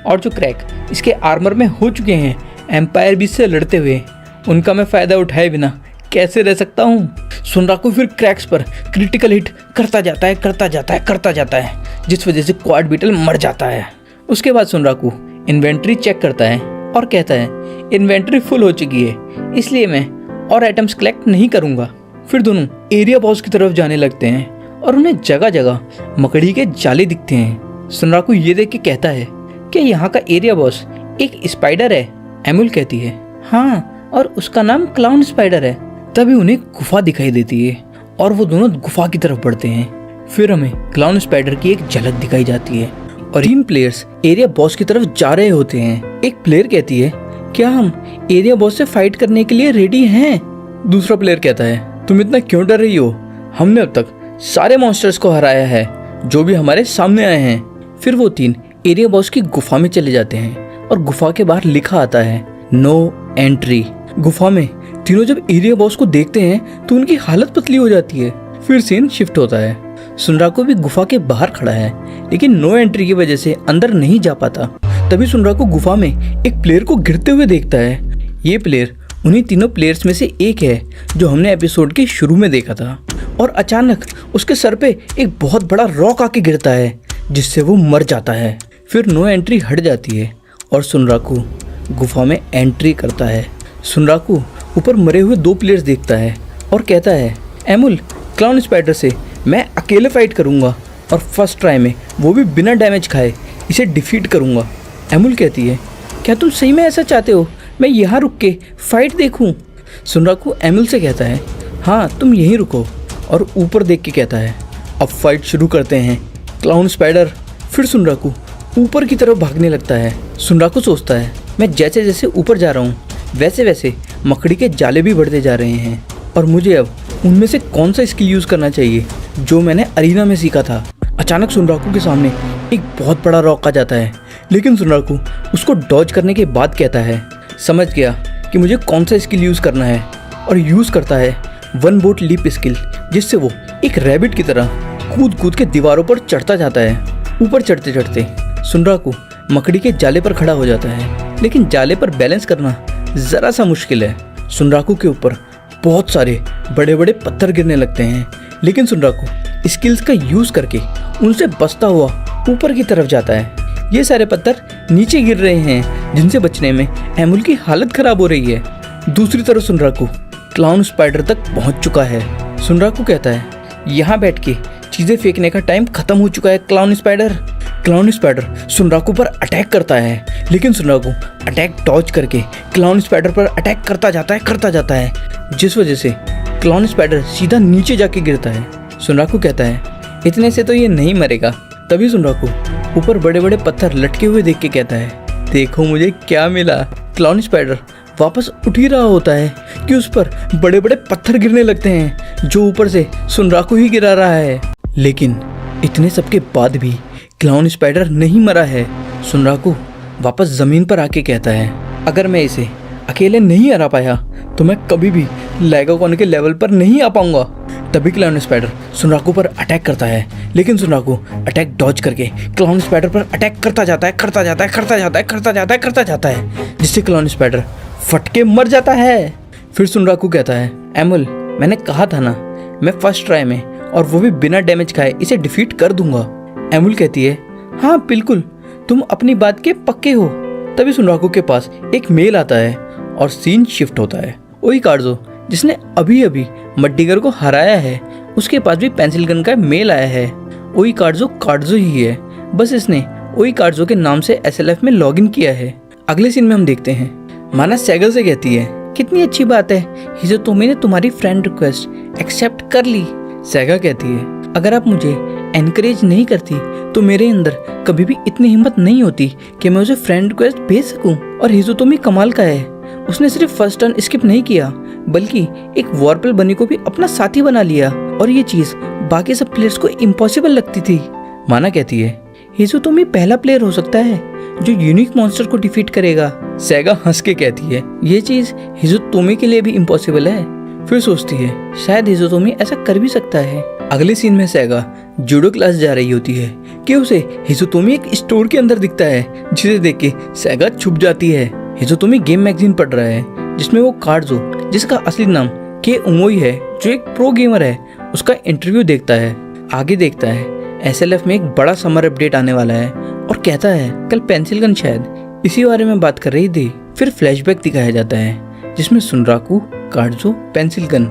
और जो क्रैक इसके आर्मर में हो चुके हैं एम्पायर बीस से लड़ते हुए, उनका मैं फ़ायदा उठाए बिना कैसे रह सकता हूँ। सुनराकू फिर क्रैक्स पर क्रिटिकल हिट करता जाता है जिस वजह से क्वाड बीटल मर जाता है। उसके बाद सुनराकू इन्वेंट्री चेक करता है और कहता है इन्वेंटरी फुल हो चुकी है, इसलिए मैं और आइटम्स कलेक्ट नहीं करूँगा। फिर दोनों एरिया बॉस की तरफ जाने लगते हैं और उन्हें जगह जगह मकड़ी के जाले दिखते हैं। सुनराकू ये देख के कहता है कि यहाँ का एरिया बॉस एक स्पाइडर है। एमुल कहती है हाँ, और उसका नाम क्लाउन स्पाइडर है। तभी उन्हें गुफा दिखाई देती है और वो दोनों गुफा की तरफ बढ़ते हैं। फिर हमें क्लाउन स्पाइडर की एक झलक दिखाई जाती है और 3 प्लेयर्स एरिया बॉस की तरफ जा रहे होते हैं। एक प्लेयर कहती है क्या हम एरिया बॉस से फाइट करने के लिए रेडी हैं? दूसरा प्लेयर कहता है तुम इतना क्यों डर रही हो? हमने अब तक सारे मॉन्स्टर्स को हराया है जो भी हमारे सामने आए हैं। फिर वो 3 एरिया बॉस की गुफा में चले जाते हैं और गुफा के बाहर लिखा आता है नो एंट्री। गुफा में तीनों जब एरिया बॉस को देखते हैं तो उनकी हालत पतली हो जाती है। फिर सीन शिफ्ट होता है। सुनराकू भी गुफा के बाहर खड़ा है लेकिन नो एंट्री की वजह से अंदर नहीं जा पाता। तभी सुनराकू गुफा में एक प्लेयर को गिरते हुए देखता है। ये प्लेयर उन्हीं तीनों प्लेयर्स में से एक है जो हमने एपिसोड के शुरू में देखा था। और अचानक उसके सर पे एक बहुत बड़ा रॉक आके गिरता है जिससे वो मर जाता है। फिर नो एंट्री हट जाती है और सुनराकू गुफा में एंट्री करता है। सुनराकू ऊपर मरे हुए 2 प्लेयर्स देखता है और कहता है एमुल क्लाउन स्पाइडर से मैं अकेले फाइट करूंगा और फर्स्ट ट्राई में वो भी बिना डैमेज खाए इसे डिफीट करूंगा। एमुल कहती है क्या तुम सही में ऐसा चाहते हो मैं यहाँ रुक के फाइट देखूं? सुनराकू एमुल से कहता है हाँ तुम यहीं रुको और ऊपर देख के कहता है अब फाइट शुरू करते हैं क्लाउन स्पाइडर। फिर सुनराकू ऊपर की तरफ भागने लगता है। सुनराकू सोचता है मैं जैसे जैसे ऊपर जा रहा हूँ वैसे वैसे मकड़ी के जाले भी बढ़ते जा रहे हैं और मुझे अब उनमें से कौन सा स्किल यूज़ करना चाहिए जो मैंने अरीना में सीखा था। अचानक सुनराकू के सामने एक बहुत बड़ा रॉक आ जाता है लेकिन सुनराकू उसको डॉज करने के बाद कहता है समझ गया कि मुझे कौन सा स्किल यूज़ करना है और यूज़ करता है 1 बोट लीप स्किल जिससे वो एक रैबिट की तरह कूद कूद के दीवारों पर चढ़ता जाता है। ऊपर चढ़ते चढ़ते सुनराकू मकड़ी के जाले पर खड़ा हो जाता है लेकिन जाले पर बैलेंस करना ज़रा सा मुश्किल है। सुनराकू के ऊपर बहुत सारे बड़े बड़े पत्थर गिरने लगते हैं लेकिन सुनराकू स्किल्स का यूज़ करके उनसे बचता हुआ ऊपर की तरफ जाता है। ये सारे पत्थर नीचे गिर रहे हैं जिनसे बचने में एमुल की हालत ख़राब हो रही है। दूसरी तरफ सुनराकू क्लाउन स्पाइडर तक पहुंच चुका है। सुनराकू कहता है यहाँ बैठ के चीज़ें फेंकने का टाइम ख़त्म हो चुका है क्लाउन स्पाइडर। क्लाउन स्पाइडर सुनराकू पर अटैक करता है लेकिन सुनराकू अटैक डॉज करके क्लाउन स्पाइडर पर अटैक करता जाता है जिस वजह से क्लाउन स्पाइडर सीधा नीचे जाके गिरता है। सुनराकू कहता है इतने से तो ये नहीं मरेगा। तभी सुनराकू ऊपर बड़े बड़े पत्थर लटके हुए देख के कहता है देखो मुझे क्या मिला। क्लाउन स्पाइडर वापस उठ ही रहा होता है कि उस पर बड़े बड़े पत्थर गिरने लगते हैं जो ऊपर से सुनराकू ही गिरा रहा है। लेकिन इतने सब के बाद भी क्लाउन स्पाइडर नहीं मरा है। सुनराकू वापस ज़मीन पर आके कहता है अगर मैं इसे अकेले नहीं हरा पाया तो मैं कभी भी लेगाकॉन के लेवल पर नहीं आ पाऊंगा। तभी क्लाउन स्पाइडर सुनराकू पर अटैक करता है लेकिन सुनराकू अटैक डॉज करके क्लाउन स्पाइडर पर अटैक करता जाता है जिससे क्लाउन स्पाइडर फट के मर जाता है। फिर सुनराकू कहता है एमुल मैंने कहा था ना मैं फर्स्ट ट्राई में और वो भी बिना डैमेज खाए इसे डिफीट कर दूंगा। एमुल कहती है हाँ बिल्कुल तुम अपनी बात के पक्के हो। तभी सुनराकू के पास एक मेल आता है और सीन शिफ्ट होता है। वही कार्डो जिसने अभी अभी मड्डीगर को हराया है उसके पास भी पेंसिल गन का मेल आया है। वही कार्डो ही है बस इसने वही कार्डो के नाम से SLF में लॉगिन किया है। अगले सीन में हम देखते हैं माना सैगल से कहती है कितनी अच्छी बात है हिजोतोमी ने तुम्हारी फ्रेंड रिक्वेस्ट एक्सेप्ट कर ली। सैगा कहती है अगर आप मुझे एनकरेज नहीं करती तो मेरे अंदर कभी भी इतनी हिम्मत नहीं होती कि मैं उसे फ्रेंड रिक्वेस्ट भेज सकूं। और हिजोतोमी कमाल का है उसने सिर्फ फर्स्ट टर्न स्किप नहीं किया बल्कि एक वॉरपेल बनी को भी अपना साथी बना लिया और ये चीज़ बाकी सब प्लेयर्स को इम्पॉसिबल लगती थी। माना कहती है हिजोतोमी पहला प्लेयर हो सकता है जो यूनिक मॉन्स्टर को डिफीट करेगा। सैगा हंस के कहती है ये चीज़ हिजोतोमी के लिए भी इम्पॉसिबल है। फिर सोचती है शायद हिजोतोमी ऐसा कर भी सकता है। अगले सीन में सैगा जूडो क्लास जा रही होती है कि उसे हिजोतोमी एक स्टोर के अंदर दिखता है जिसे देख के सैगा छुप जाती है। हिजोतोमी गेम मैगजीन पढ़ रहा है जिसमें वो कार्डो जिसका असली नाम के उमोई है जो एक प्रो गेमर है उसका इंटरव्यू देखता है। आगे देखता है SLF में एक बड़ा समर अपडेट आने वाला है और कहता है कल पेंसिल गन शायद इसी बारे में बात कर रही थी। फिर फ्लैशबैक दिखाया जाता है जिसमें सुनराकू, कार्डो, पेंसिल गन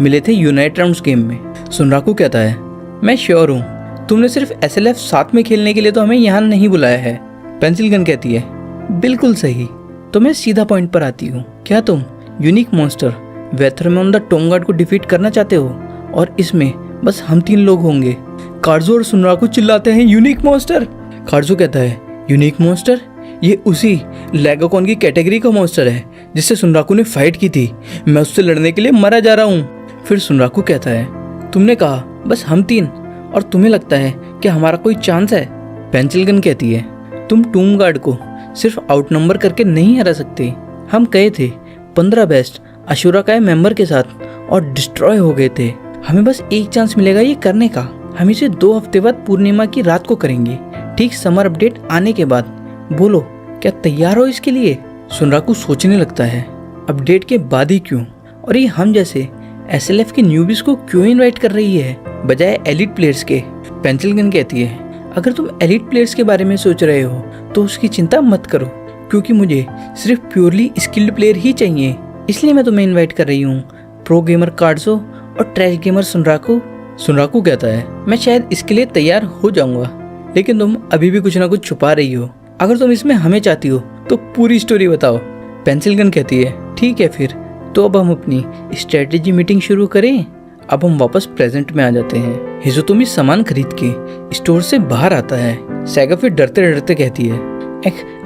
मिले थे यूनाइट राउंड्स गेम में। सुनराकू कहता है, मैं श्योर हूँ तुमने सिर्फ SLF साथ में खेलने के लिए तो हमें यहाँ नहीं बुलाया है। पेंसिल गन कहती है, बिल्कुल सही। तो मैं सीधा पॉइंट पर आती हूँ, क्या तुम unique monster Wethermon the tomb guard को डिफीट करना चाहते हो? और इसमें बस हम 3 लोग होंगे। कार्डो और सुनराकू चिल्लाते हैं, यूनिक मॉन्स्टर। कार्डो कहता है, यूनिक मॉन्स्टर? ये उसी लेगोकॉन की कैटेगरी का मॉन्स्टर है जिससे सुनराकू ने फाइट की थी। मैं उससे लड़ने के लिए मरा जा रहा हूँ। फिर सुनराकू कहता है, तुमने कहा बस हम 3 और तुम्हें लगता है कि हमारा कोई चांस है? पेंसिल गन कहती है, तुम टूम गार्ड को सिर्फ आउटनंबर करके नहीं हरा सकते। हम कहे थे 15 बेस्ट अशुरा का मेंबर के साथ और डिस्ट्रॉय हो गए थे। हमें बस एक चांस मिलेगा ये करने का। हम इसे 2 हफ्ते बाद पूर्णिमा की रात को करेंगे, ठीक समर अपडेट आने के बाद। बोलो क्या तैयार हो इसके लिए? सुनराकू सोचने लगता है, अपडेट के बाद ही क्यों? और ये हम जैसे SLF के न्यूबीज को क्यों इनवाइट कर रही है बजाय एलिट प्लेयर्स के? पेंसिल गन कहती है, अगर तुम एलिट प्लेयर्स के बारे में सोच रहे हो तो उसकी चिंता मत करो, क्योंकि मुझे सिर्फ प्योरली स्किल्ड प्लेयर ही चाहिए, इसलिए मैं तुम्हें इनवाइट कर रही हूँ। प्रो गेमर कार्डो और ट्रैश गेमर सुनराकू। सुनराकू कहता है, मैं शायद इसके लिए तैयार हो जाऊंगा, लेकिन तुम अभी भी कुछ ना कुछ छुपा रही हो। अगर तुम इसमें हमें चाहती हो तो पूरी स्टोरी बताओ। पेंसिल गन कहती है, ठीक है फिर तो अब हम अपनी स्ट्रेटेजी मीटिंग शुरू करें। अब हम वापस प्रेजेंट में आ जाते हैं। हिज़ोतोमी सामान खरीद के स्टोर से बाहर आता है। सैगा फिर डरते डरते कहती है,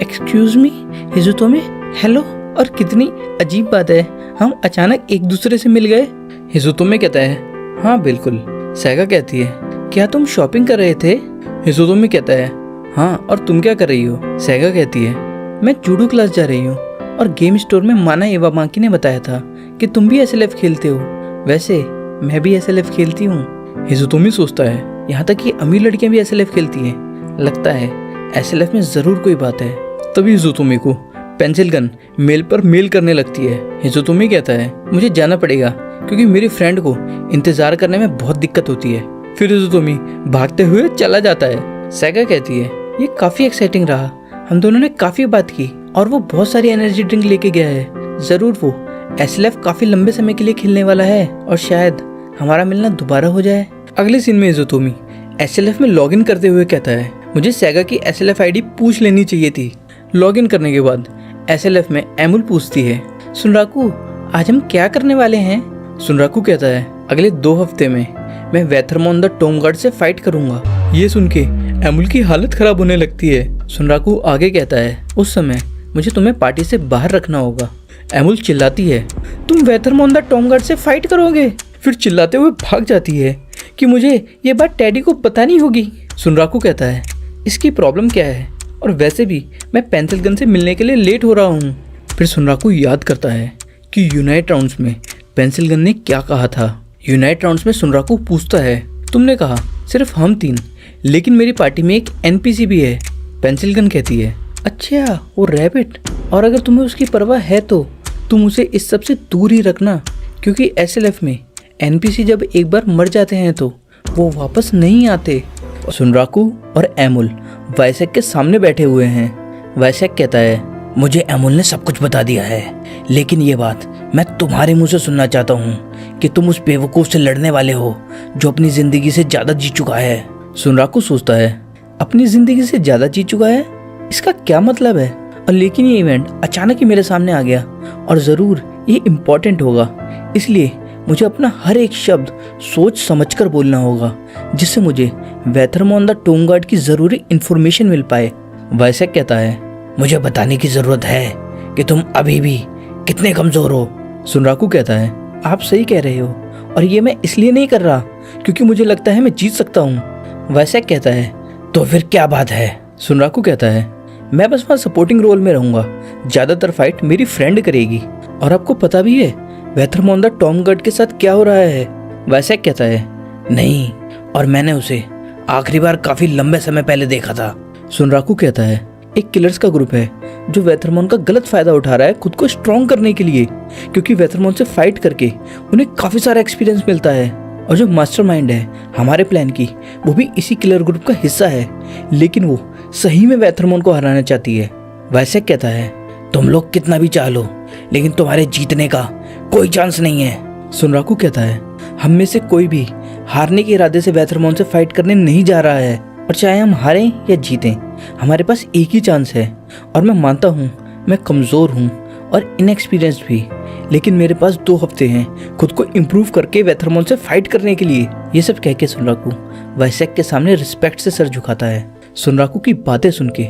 एक्सक्यूज मी हिज़ोतोमी, हेलो। और कितनी अजीब बात है, हम अचानक एक दूसरे से मिल गए। हिज़ोतोमी कहता है, हाँ बिल्कुल। सैगा कहती है, क्या तुम शॉपिंग कर रहे थे? हिज़ोतोमी कहता है, हाँ, और तुम क्या कर रही हो? सैगा कहती है, मैं जूडो क्लास जा रही हूँ और गेम स्टोर में माना एवामाकी ने बताया था कि तुम भी SLF खेलते हो। वैसे मैं भी SLF खेलती हूँ। हिज़ोतोमी सोचता है, यहाँ तक कि अमीर लड़कियाँ भी SLF खेलती हैं। लगता है SLF में ज़रूर कोई बात है। तभी हिज़ोतोमी को पेंसिल गन मेल पर मेल करने लगती है। हिज़ोतोमी कहता है, मुझे जाना पड़ेगा क्योंकि मेरी फ्रेंड को इंतज़ार करने में बहुत दिक्कत होती है। फिर हिज़ोतोमी भागते हुए चला जाता है। सैगा कहती है, ये काफ़ी एक्साइटिंग रहा, हम दोनों ने काफ़ी बात की और वो बहुत सारी एनर्जी ड्रिंक लेके गया है। ज़रूर वो SLF काफ़ी लंबे समय के लिए खेलने वाला है और शायद हमारा मिलना दोबारा हो जाए। अगले सीन में हिज़ोतोमी SLF में लॉगिन करते हुए कहता है, मुझे सैगा की SLF ID पूछ लेनी चाहिए थी। लॉगिन करने के बाद SLF में एमुल पूछती है, सुनराकू आज हम क्या करने वाले हैं? सुनराकू कहता है, अगले 2 हफ्ते में मैं वेथरमोन द टोम गार्ड से फाइट करूंगा। ये सुन के एमुल की हालत खराब होने लगती है। सुनराकू आगे कहता है, उस समय मुझे तुम्हें पार्टी से बाहर रखना होगा। एमुल चिल्लाती है, तुम वेथरमोन द टोम गार्ड से फाइट करोगे? फिर चिल्लाते हुए भाग जाती है कि मुझे ये बात टैडी को बतानी होगी। सुनराकू कहता है, इसकी प्रॉब्लम क्या है? और वैसे भी मैं पेंसिल गन से मिलने के लिए लेट हो रहा हूँ। फिर सुनराकू याद करता है कि यूनाइट राउंड्स में पेंसिल गन ने क्या कहा था। यूनाइट राउंड्स में सुनराकू पूछता है, तुमने कहा सिर्फ हम 3, लेकिन मेरी पार्टी में एक NPC भी है। पेंसिल गन कहती है, अच्छा वो रैबिट, और अगर तुम्हें उसकी परवाह है तो तुम उसे इस सब से दूर ही रखना, क्योंकि SLF में NPC जब एक बार मर जाते हैं तो वो वापस नहीं आते। सुनराकू और एमुल वाइसेक के सामने बैठे हुए हैं। वाइसेक कहता है, मुझे एमुल ने सब कुछ बता दिया है, लेकिन ये बात मैं तुम्हारे मुंह से सुनना चाहता हूँ कि तुम उस बेवकूफ़ से लड़ने वाले हो जो अपनी ज़िंदगी से ज़्यादा जी चुका है। सुनराकू सोचता है, अपनी ज़िंदगी से ज़्यादा जी चुका है, इसका क्या मतलब है? और लेकिन ये इवेंट अचानक ही मेरे सामने आ गया और ज़रूर ये इम्पोर्टेंट होगा, इसलिए मुझे अपना हर एक शब्द सोच समझकर बोलना होगा जिससे मुझे वेथरमोन द टोम गार्ड की ज़रूरी इन्फॉर्मेशन मिल पाए। वाइसेक कहता है, मुझे बताने की ज़रूरत है कि तुम अभी भी कितने कमज़ोर हो। सुनराकू कहता है, आप सही कह रहे हो, और ये मैं इसलिए नहीं कर रहा क्योंकि मुझे लगता है मैं जीत सकता हूँ। वाइसेक कहता है, तो फिर क्या बात है? सुनराकू कहता है, मैं बस वहाँ सपोर्टिंग रोल में रहूँगा, ज़्यादातर फाइट मेरी फ्रेंड करेगी, और आपको पता भी है वेथरमोन द टोम गार्ड के साथ क्या हो रहा है। वाइसेक कहता है, नहीं, और मैंने उसे आखिरी बार काफ़ी लंबे समय पहले देखा था। सुनराकू कहता है, एक किलर्स का ग्रुप है जो वेथरमोन का गलत फायदा उठा रहा है खुद को स्ट्रॉन्ग करने के लिए, क्योंकि वेथरमोन से फाइट करके उन्हें काफ़ी सारा एक्सपीरियंस मिलता है, और जो मास्टरमाइंड है हमारे प्लान की वो भी इसी किलर ग्रुप का हिस्सा है, लेकिन वो सही में वेथरमोन को हराना चाहती है। वाइसेक कहता है, तुम लोग कितना भी चाह लो, लेकिन तुम्हारे जीतने का कोई चांस नहीं है। सुनराकू कहता है, हम में से कोई भी हारने के इरादे से वेथरमोन से फाइट करने नहीं जा रहा है, और चाहे हम हारें या जीतें, हमारे पास एक ही चांस है। और मैं मानता हूँ मैं कमज़ोर हूँ और इनएक्सपीरियंस्ड भी, लेकिन मेरे पास 2 हफ्ते हैं खुद को इम्प्रूव करके वेथरमोन से फाइट करने के लिए। ये सब कह के सुनराकू वाइसेक के सामने रिस्पेक्ट से सर झुकाता है। सुनराकू की बातें सुन के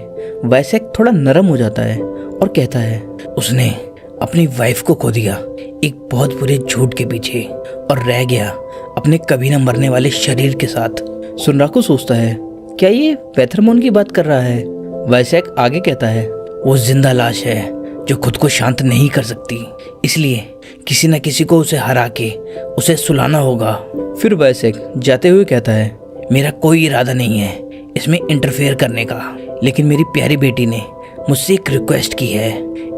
वाइसेक थोड़ा नरम हो जाता है और कहता है, उसने अपनी वाइफ को खो दिया एक बहुत बुरे झूठ के पीछे, और रह गया अपने कभी न मरने वाले शरीर के साथ। सुनराकू सोचता है, क्या ये वेथरमोन की बात कर रहा है? वाइसेक आगे कहता है, वो जिंदा लाश है जो खुद को शांत नहीं कर सकती, इसलिए किसी न किसी को उसे हरा के उसे सुलाना होगा। फिर वाइसेक जाते हुए कहता है, मेरा कोई इरादा नहीं है इसमें इंटरफेयर करने का, लेकिन मेरी प्यारी बेटी ने मुझसे एक रिक्वेस्ट की है,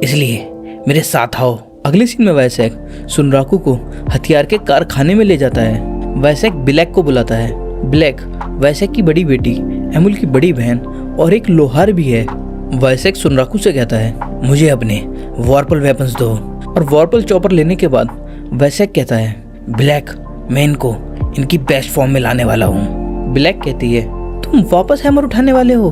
इसलिए मेरे साथ आओ। अगले सीन में वाइसेक सुनराकू को हथियार के कारखाने में ले जाता है। वाइसेक ब्लैक को बुलाता है। ब्लैक वाइसेक की बड़ी बेटी, एमुल की बड़ी बहन और एक लोहार भी है। वाइसेक सुनराकू से कहता है, मुझे अपने वॉर्पल वेपन्स दो। और वॉर्पल चॉपर लेने के बाद वाइसेक कहता है, ब्लैक, मैं इनको इनकी बेस्ट फॉर्म में लाने वाला हूँ। ब्लैक कहती है, तुम वापस हैमर उठाने वाले हो?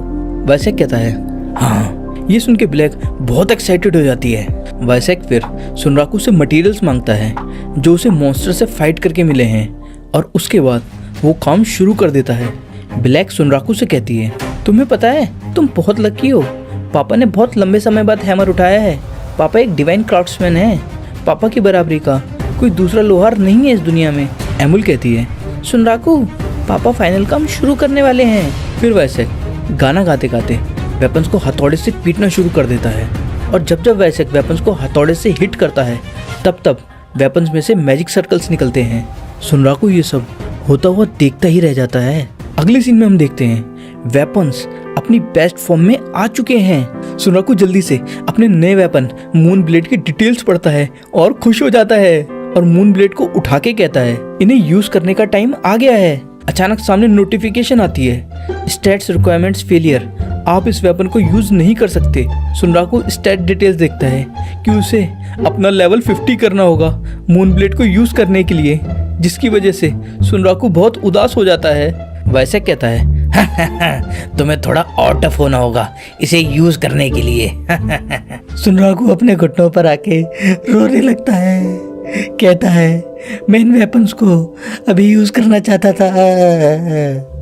वाइसेक कहता है, हाँ। ये सुन के ब्लैक बहुत एक्साइटेड हो जाती है। वाइसेक फिर सुनराकू से मटेरियल्स मांगता है जो उसे मॉन्स्टर से फाइट करके मिले हैं, और उसके बाद वो काम शुरू कर देता है। ब्लैक सुनराकू से कहती है, तुम्हें पता है तुम बहुत लकी हो, पापा ने बहुत लंबे समय बाद हैमर उठाया है। पापा एक डिवाइन क्राफ्ट्समैन है, पापा की बराबरी का कोई दूसरा लोहार नहीं है इस दुनिया में। एमुल कहती है, सुनराकू पापा फाइनल काम शुरू करने वाले हैं। फिर वाइसेक गाना गाते गाते वेपन्स को हथौड़े से पीटना शुरू कर देता है, और जब जब वाइसेक वेपन्स को हथौड़े से हिट करता है तब तब वेपन्स में से मैजिक सर्कल्स निकलते हैं। सुनराकू ये सब होता हुआ देखता ही रह जाता है। अगले सीन में हम देखते हैं वेपन्स अपनी बेस्ट फॉर्म में आ चुके हैं। सुनराकू जल्दी से अपने नए वेपन मून ब्लेड की डिटेल्स पढ़ता है और खुश हो जाता है, और मून ब्लेड को उठा के कहता है, इन्हें यूज करने का टाइम आ गया है। अचानक सामने नोटिफिकेशन आती है, स्टैट्स रिक्वायरमेंट्स फेलियर, आप इस वेपन को यूज नहीं कर सकते। सुनराकू स्टैट डिटेल्स देखता है कि उसे अपना लेवल 50 करना होगा मून ब्लेड को यूज करने के लिए, जिसकी वजह से सुनराकू बहुत उदास हो जाता है। वाइसेक कहता है, तुम्हें थोड़ा और टफ होना होगा इसे यूज करने के लिए। सुनराकू अपने घुटनों पर आके रोने लगता है, कहता है, मैं इन वेपन्स को अभी यूज करना चाहता था।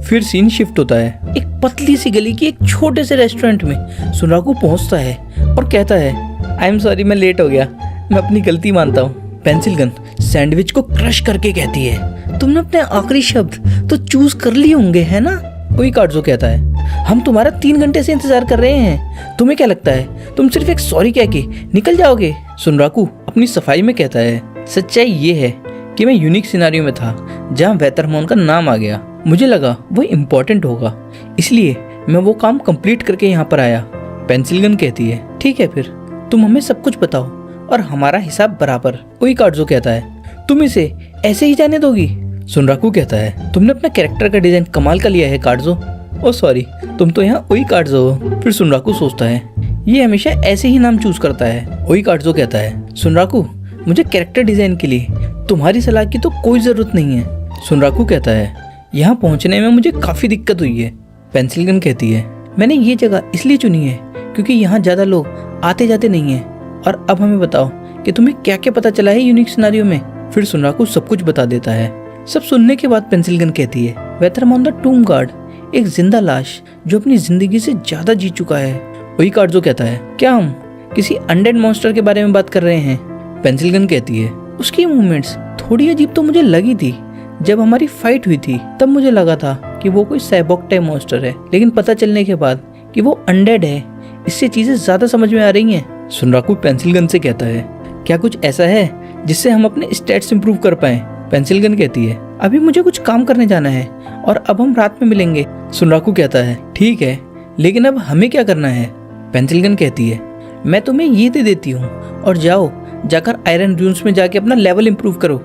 फिर सीन शिफ्ट होता है एक पतली सी गली की एक छोटे से रेस्टोरेंट में। सुनराकू पहुंचता है और कहता है, आई एम सॉरी, मैं लेट हो गया, मैं अपनी गलती मानता हूँ। पेंसिल गन सैंडविच को क्रश करके कहती है, तुमने अपने आखिरी शब्द तो चूज कर लिए होंगे, है ना? कोई कार्डो कहता है, हम तुम्हारा 3 घंटे से इंतजार कर रहे हैं, तुम्हें क्या लगता है तुम सिर्फ एक सॉरी कह के निकल जाओगे? सुनराकू अपनी सफाई में कहता है, सच्चाई ये है कि मैं यूनिक सिनारियो में था जहाँ वेथरमोन का नाम आ गया। मुझे लगा वो इम्पोर्टेंट होगा, इसलिए मैं वो काम कंप्लीट करके यहाँ पर आया। पेंसिल गन कहती है, ठीक है, फिर तुम हमें सब कुछ बताओ और हमारा हिसाब बराबर। कोई कार्डो कहता है, तुम इसे ऐसे ही जाने दोगी? सुनराकू कहता है, तुमने अपना कैरेक्टर का डिजाइन कमाल का लिया है कार्डो। ओ सॉरी, तुम तो यहाँ ओई कार्डो हो। फिर सुनराकू सोचता है, ये हमेशा ऐसे ही नाम चूज करता है। ओई कार्डो कहता है, सुनराकू मुझे कैरेक्टर डिजाइन के लिए तुम्हारी सलाह की तो कोई जरूरत नहीं है। सुनराकू कहता है, यहाँ पहुँचने में मुझे काफी दिक्कत हुई है। पेंसिल गन कहती है, मैंने ये जगह इसलिए चुनी है क्योंकि यहाँ ज्यादा लोग आते जाते नहीं है। और अब हमें बताओ कि तुम्हें क्या क्या पता चला है यूनिक सिनारियो में। फिर सुनराकू सब कुछ बता देता है। सब सुनने के बाद पेंसिल गन कहती है, वेथरमोन द टूम गार्ड, एक जिंदा लाश जो अपनी जिंदगी से ज्यादा जी चुका है। वही कार्डो कहता है, क्या हम किसी अनडेड मॉन्स्टर के बारे में बात कर रहे हैं? पेंसिल गन कहती है, उसकी मूवमेंट्स थोड़ी अजीब तो मुझे लगी थी। जब हमारी फाइट हुई थी तब मुझे लगा था कि वो कोई साइबॉर्ग टाइप मॉन्स्टर है, लेकिन पता चलने के बाद कि वो अनडेड है, इससे चीजें ज्यादा समझ में आ रही हैं। सुनराकू पेंसिल गन से कहता है, क्या कुछ ऐसा है जिससे हम अपने स्टैट्स इंप्रूव कर पाएं? पेंसिल गन कहती है, अभी मुझे कुछ काम करने जाना है और अब हम रात में मिलेंगे। सुनराकू कहता है, ठीक है, लेकिन अब हमें क्या करना है? पेंसिल गन कहती है, मैं तुम्हें ये दे देती हूँ और जाओ जाकर आयरन ड्यून्स में जाके अपना लेवल इंप्रूव करो।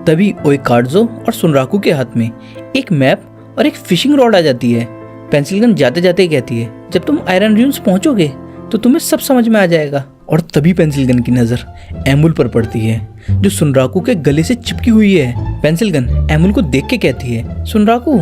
तभी ओई कार्डो और सुनराकू के हाथ में एक मैप और एक फिशिंग रॉड आ जाती है। पेंसिल गन जाते जाते कहती है, जब तुम आयरन ड्यून्स पहुंचोगे तो तुम्हें सब समझ में आ जाएगा। और तभी पेंसिल गन की नज़र एमुल पर पड़ती है, जो सुनराकू के गले से चिपकी हुई है। पेंसिल गन एमुल को देख के कहती है, सुनराकू,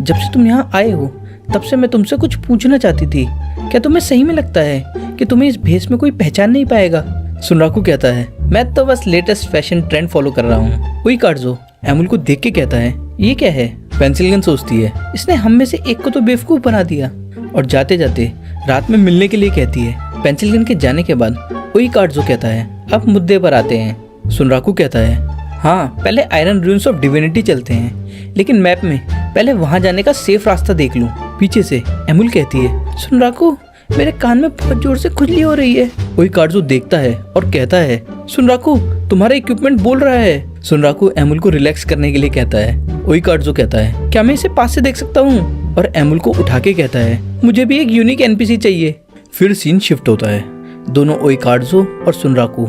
जब से तुम यहाँ आए हो तब से मैं तुमसे कुछ पूछना चाहती थी। क्या तुम्हें सही में लगता है कि तुम्हें इस भेष में कोई पहचान नहीं पाएगा? सुनराकू कहता है, मैं तो बस लेटेस्ट फैशन ट्रेंड फॉलो कर रहा हूँ। उईकार्जो एमुल को देख के कहता है, ये क्या है? पेंसिल गन सोचती है, इसने हम में से एक को तो बेवकूफ़ बना दिया, और जाते जाते रात में मिलने के लिए कहती है। पेंसिल गन के जाने के बाद उईकार्जो कहता है, अब मुद्दे पर आते हैं। सुनराकू कहता है, हाँ, पहले आयरन रून्स ऑफ डिविनिटी चलते हैं, लेकिन मैप में पहले वहां जाने का सेफ रास्ता देख लूं। पीछे से एमुल कहती है, सुनराकू, मेरे कान में बहुत जोर से खुजली हो रही है। उईकार्जो देखता है और कहता है, सुनराकू, तुम्हारा इक्विपमेंट बोल रहा है। सुनराकू एमुल को रिलैक्स करने के लिए कहता है। उईकार्जो कहता है, क्या मैं इसे पास से देख सकता हूँ? और एमुल को उठा के कहता है, मुझे भी एक यूनिक एनपीसी चाहिए। फिर सीन शिफ्ट होता है। दोनों उईकार्जो और सुनराकू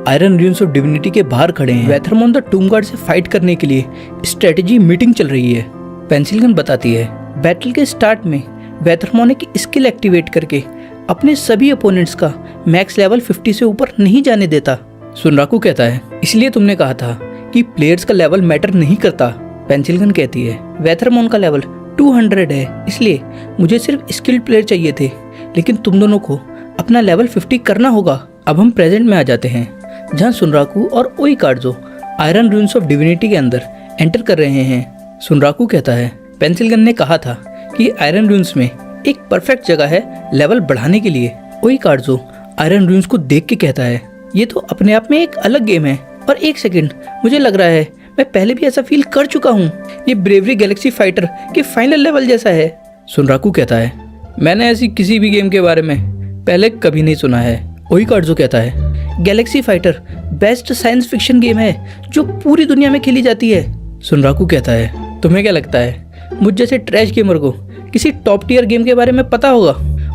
आयरन रून्स ऑफ डिविनिटी के बाहर खड़े हैं। वेथरमॉन द टूम गार्ड से फाइट करने के लिए स्ट्रेटेजी मीटिंग चल रही है। पेंसिल गन बताती है, बैटल के स्टार्ट में वेथरमॉन एक स्किल एक्टिवेट करके अपने सभी अपोनेंट्स का मैक्स लेवल 50 से ऊपर नहीं जाने देता। सुनराकू कहता है, इसलिए तुमने कहा था कि प्लेयर्स का लेवल मैटर नहीं करता। पेंसिल गन कहती है, वेथरमॉन का लेवल 200 है, इसलिए मुझे सिर्फ स्किल्ड प्लेयर चाहिए थे, लेकिन तुम दोनों को अपना लेवल 50 करना होगा। अब हम प्रेजेंट में आ जाते हैं, जहाँ सुनराकू और उईकार्जो आयरन रून्स ऑफ डिविनिटी के अंदर एंटर कर रहे हैं। सुनराकू कहता है, पेंसिल गन ने कहा था कि आयरन रून्स में एक परफेक्ट जगह है लेवल बढ़ाने के लिए। उईकार्जो आयरन रून्स को देख के कहता है, ये तो अपने आप में एक अलग गेम है, और एक सेकंड, मुझे लग रहा है मैं पहले भी ऐसा फील कर चुका हूँ। ये ब्रेवरी गैलेक्सी फाइटर के फाइनल लेवल जैसा है। सुनराकू कहता है, मैंने ऐसी किसी भी गेम के बारे में पहले कभी नहीं सुना है। उईकार्जो कहता है, Galaxy fighter best science fiction game है जो पूरी दुनिया में खेली जाती है। सुनराकू कहता है, तुम्हें क्या लगता है मुझ जैसे ट्रैश गेमर को किसी टॉप टियर गेम के बारे में पता होगा?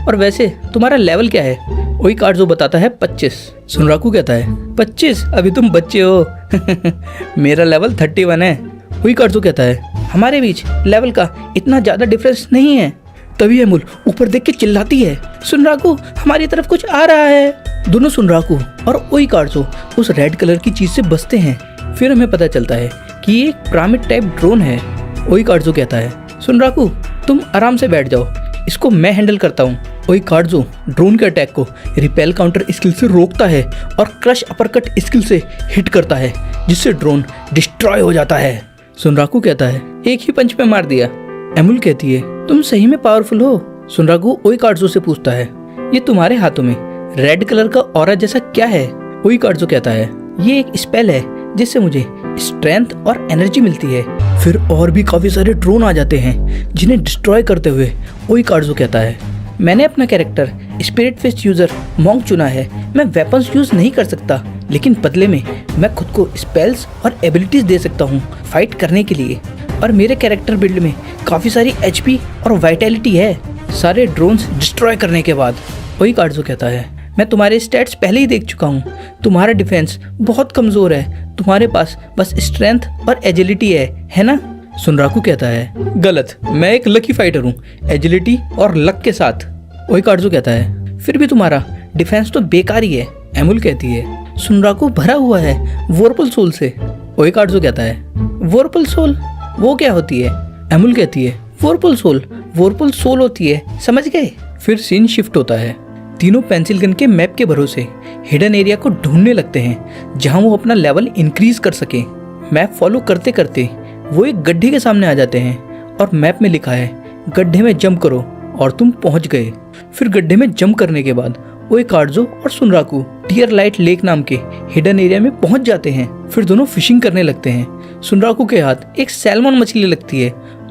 और वैसे तुम्हारा लेवल क्या है? उईकार्जो बताता है 25। सुनराकू कहता है, 25? अभी तुम बच्चे हो। मेरा लेवल 31 है। उईकार्जो कहता है, हमारे बीच लेवल का इतना ज़्यादा डिफरेंस नहीं है। तभी एमुल ऊपर देख के चिल्लाती है, सुनराकू, हमारी तरफ कुछ आ रहा है। दोनों सुनराकू और उईकार्जो उस रेड कलर की चीज से बचते हैं। फिर हमें पता चलता है कि ये एक पिरामिड टाइप ड्रोन है। उईकार्जो कहता है, सुनराकू, तुम आराम से बैठ जाओ, इसको मैं हैंडल करता हूँ। उईकार्जो ड्रोन के अटैक को रिपेल काउंटर स्किल से रोकता है और क्रश अपरकट स्किल से हिट करता है, जिससे ड्रोन डिस्ट्रॉय हो जाता है। सुनराकू कहता है, एक ही पंच में मार दिया। एमुल कहती है, तुम सही में पावरफुल हो। सुनराकू उईकार्जो से पूछता है, ये तुम्हारे हाथों में रेड कलर का ऑरा जैसा क्या है? उईकार्जो कहता है, ये एक स्पेल है जिससे मुझे स्ट्रेंथ और एनर्जी मिलती है। फिर और भी काफी सारे ड्रोन आ जाते हैं जिन्हें डिस्ट्रॉय करते हुए उईकार्जो कहता है, मैंने अपना character spirit fist user monk चुना है। मैं वेपन्स यूज नहीं कर सकता, लेकिन बदले में मैं खुद को स्पेल्स और एबिलिटीज दे सकता हूँ फाइट करने के लिए। और मेरे कैरेक्टर बिल्ड में काफी सारी एचपी और वाइटैलिटी है। सारे ड्रोन्स डिस्ट्रॉय करने के बाद उईकार्जो कहता है, मैं तुम्हारे स्टैट्स पहले ही देख चुका हूँ। तुम्हारा डिफेंस बहुत कमजोर है, तुम्हारे पास बस स्ट्रेंथ और एजिलिटी है ना? सुनराकू कहता है, गलत, मैं एक लकी फाइटर हूँ, एजिलिटी और लक के साथ। उईकार्जो कहता है, फिर भी तुम्हारा डिफेंस तो बेकार ही है। एमुल कहती है, सुनराकू भरा हुआ है वोरपल सोल से। उईकार्जो कहता है, वोरपल सोल वो क्या होती है? एमुल कहती है, वोरपल सोल होती है, समझ गए? फिर सीन शिफ्ट होता है। तीनों पेंसिल गन के मैप के भरोसे हिडन एरिया को ढूंढने लगते हैं जहां वो अपना लेवल इंक्रीज कर सके। मैप फॉलो करते करते वो एक गड्ढे के सामने आ जाते हैं और मैप में लिखा है, गड्ढे में जंप करो, और तुम पहुंच गए। फिर गड्ढे में जंप करने के बाद उईकार्जो और सुनराकू टियर लाइट लेक नाम के हिडन एरिया में पहुंच जाते हैं। फिर दोनों फिशिंग करने लगते हैं। सुनराकू के हाथ एक सैल्मन मछली लगती है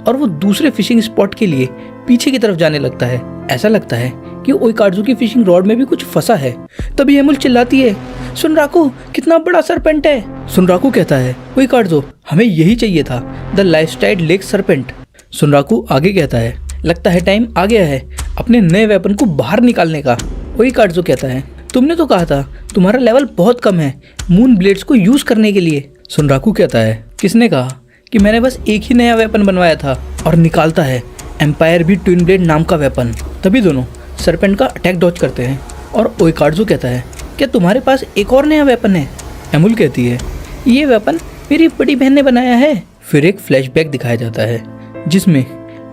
और वो दूसरे फिशिंग स्पॉट के लिए पीछे की तरफ जाने लगता है। ऐसा लगता है कि उईकार्जो की फिशिंग रॉड में भी कुछ फंसा है। तभी एमुल चिल्लाती है, सुनराकू, कितना बड़ा सरपेंट है। सुनराकू कहता है, उईकार्जो, हमें यही चाहिए था, द लाइफस्टाइल लेक सरपेंट। सुनराकू आगे कहता है, लगता है टाइम आ गया है अपने नए वेपन को बाहर निकालने का। उईकार्जो कहता है, तुमने तो कहा था तुम्हारा लेवल बहुत कम है मून ब्लेड्स को यूज करने के लिए। सुनराकू कहता है, किसने कहा कि मैंने बस एक ही नया वेपन बनवाया था? और निकालता है एम्पायर भी ट्विन ब्लेड नाम का वेपन। तभी दोनों सरपेंट का अटैक डॉज करते हैं और उईकार्जो कहता है, क्या तुम्हारे पास एक और नया वेपन है? एमुल कहती है, ये वेपन मेरी बड़ी बहन ने बनाया है। फिर एक फ्लैशबैक दिखाया जाता है जिसमें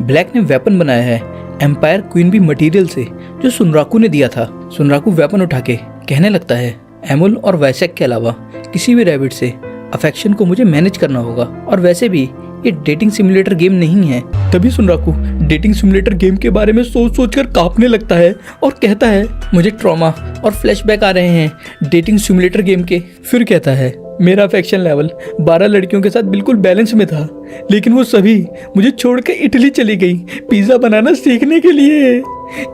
ब्लैक ने वेपन बनाया है एम्पायर क्वीन बी मटेरियल से, जो सुनराकू ने दिया था। सुनराकू वेपन उठा के कहने लगता है, एमुल और वैसेक के अलावा किसी भी रैबिट से अफेक्शन को मुझे मैनेज करना होगा, और वैसे भी ये डेटिंग सिमुलेटर गेम नहीं है। तभी सुनराकू डेटिंग सिमुलेटर गेम के बारे में सोच सोच कर कांपने लगता है और कहता है, मुझे ट्रॉमा और फ्लैशबैक आ रहे हैं डेटिंग सिमुलेटर गेम के। फिर कहता है, मेरा अफेक्शन लेवल 12 लड़कियों के साथ बिल्कुल बैलेंस में था, लेकिन वो सभी मुझे छोड़ के इटली चली गई पिज्जा बनाना सीखने के लिए,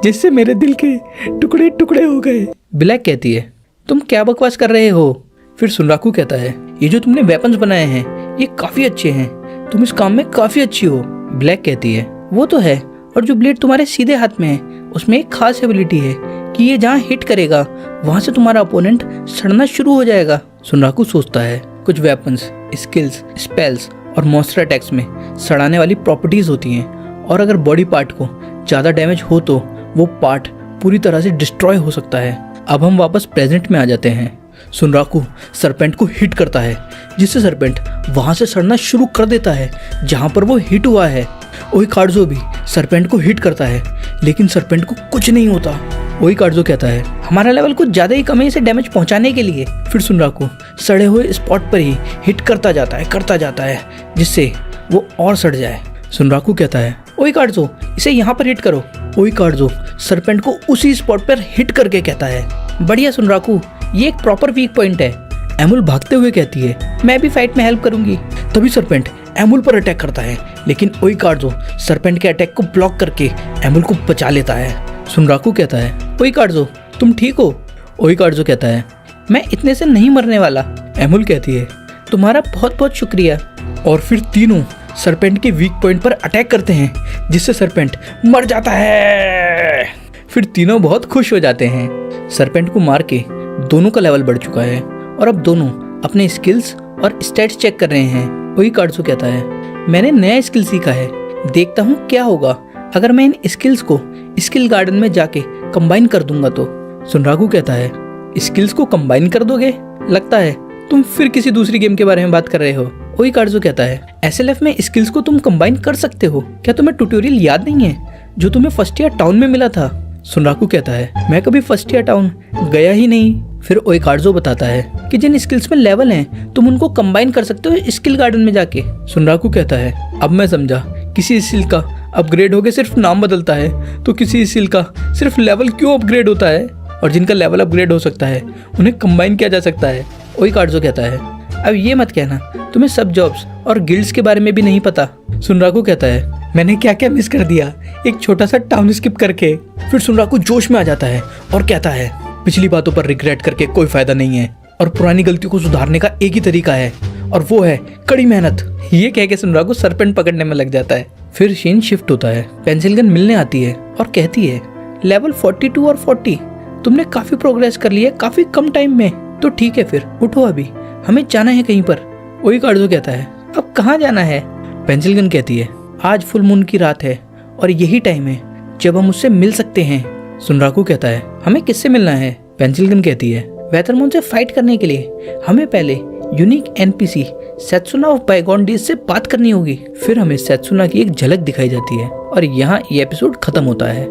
जिससे मेरे दिल के टुकड़े टुकड़े हो गए। ब्लैक कहती है, तुम क्या बकवास कर रहे हो? फिर सुनराकू कहता है, ये जो तुमने वेपन्स बनाए हैं ये काफी अच्छे हैं, तुम इस काम में काफी अच्छी हो। ब्लैक कहती है, वो तो है, और जो ब्लेड तुम्हारे सीधे हाथ में है उसमें एक खास एबिलिटी है कि ये जहाँ हिट करेगा वहां से तुम्हारा अपोनेंट सड़ना शुरू हो जाएगा। सुनराकू सोचता है, कुछ वेपन्स, स्किल्स, स्पेल्स और मॉन्स्टर अटैक्स में सड़ाने वाली प्रॉपर्टीज होती हैं, और अगर बॉडी पार्ट को ज़्यादा डैमेज हो तो वो पार्ट पूरी तरह से डिस्ट्रॉय हो सकता है। अब हम वापस प्रेजेंट में आ जाते हैं। सुनराकू सरपेंट को हिट करता है, जिससे सरपेंट वहां से सड़ना शुरू कर देता है जहां पर वो हिट हुआ है। ओइकार्डो भी सरपेंट को हिट करता है, लेकिन सरपेंट को कुछ नहीं होता। ओइकार्डो कहता है, हमारा लेवल कुछ ज्यादा ही कम है इसे डैमेज पहुंचाने के लिए। फिर सुनराकू सड़े हुए स्पॉट पर ही हिट करता जाता है जिससे वो और सड़ जाए। सुनराकू कहता है, ओइकार्डो इसे यहाँ पर हिट करो। ओइकार्डो सरपेंट को उसी स्पॉट पर हिट करके कहता है, बढ़िया सुनराकू, ये एक प्रॉपर वीक पॉइंट है। एमुल भागते हुए कहती है, मैं भी फाइट में हेल्प करूंगी। तभी सरपेंट एमुल पर अटैक करता है, लेकिन ओइकार्डो सरपेंट के अटैक को ब्लॉक करके एमुल को बचा लेता है। सुनराकू कहता है, ओइकार्डो तुम ठीक हो? ओइकार्डो कहता है, मैं इतने से नहीं मरने वाला। एमुल कहती है, तुम्हारा बहुत बहुत शुक्रिया। और फिर तीनों सरपेंट के वीक पॉइंट पर अटैक करते हैं, जिससे सरपेंट मर जाता है। फिर तीनों बहुत खुश हो जाते हैं। सरपेंट को मार के दोनों का लेवल बढ़ चुका है, और अब दोनों अपने स्किल्स और स्टैट्स चेक कर रहे हैं। ओइकार्डो कहता है, मैंने नया स्किल सीखा है, देखता हूँ क्या होगा अगर मैं इन स्किल्स को स्किल गार्डन में जाके कंबाइन कर दूंगा तो। सुनराकू कहता है, स्किल्स को कंबाइन कर दोगे? लगता है तुम फिर किसी दूसरी गेम के बारे में बात कर रहे हो। ओइकार्डो कहता है, SLF में स्किल्स को तुम कंबाइन कर सकते हो। क्या तुम्हें ट्यूटोरियल याद नहीं है जो तुम्हें फर्स्ट ईयर टाउन में मिला था? सुनराकू कहता है, मैं कभी फर्स्ट ईयर टाउन गया ही नहीं। फिर ओइकार्डो बताता है कि जिन स्किल्स में लेवल हैं तुम उनको कंबाइन कर सकते हो स्किल गार्डन में जाके। सुनराकू कहता है, अब मैं समझा, किसी स्किल का अपग्रेड होके सिर्फ नाम बदलता है, तो किसी स्किल का सिर्फ लेवल क्यों अपग्रेड होता है, और जिनका लेवल अपग्रेड हो सकता है उन्हें कंबाइन किया जा सकता है। ओइकार्डो कहता है, अब ये मत कहना तुम्हें सब जॉब्स और गिल्ड्स के बारे में भी नहीं पता। सुनराकू कहता है, मैंने क्या क्या मिस कर दिया एक छोटा सा टाउन स्किप करके। फिर सुनराकू जोश में आ जाता है और कहता है, पिछली बातों पर रिग्रेट करके कोई फायदा नहीं है, और पुरानी गलतियों को सुधारने का एक ही तरीका है, और वो है कड़ी मेहनत। ये कह के सुनराकू सरपेंट पकड़ने में लग जाता है। फिर सीन शिफ्ट होता है। पेंसिल गन मिलने आती है और कहती है, लेवल 42 और 40 तुमने काफी प्रोग्रेस कर ली है काफी कम टाइम में, तो ठीक है फिर उठो, अभी हमें जाना है कहीं पर। ओइकार्डो कहता है, अब कहाँ जाना है? पेंसिल गन कहती है, आज फुल मून की रात है और यही टाइम है जब हम उससे मिल सकते हैं। सुनराकू कहता है, हमें किससे मिलना है? पेंसिल गन कहती है, वेथरमोन से फाइट करने के लिए हमें पहले unique NPC Setsuna of bygone days से बात करनी होगी। फिर हमें सेत्सुना की एक झलक दिखाई जाती है और यहाँ ये एपिसोड खत्म होता है।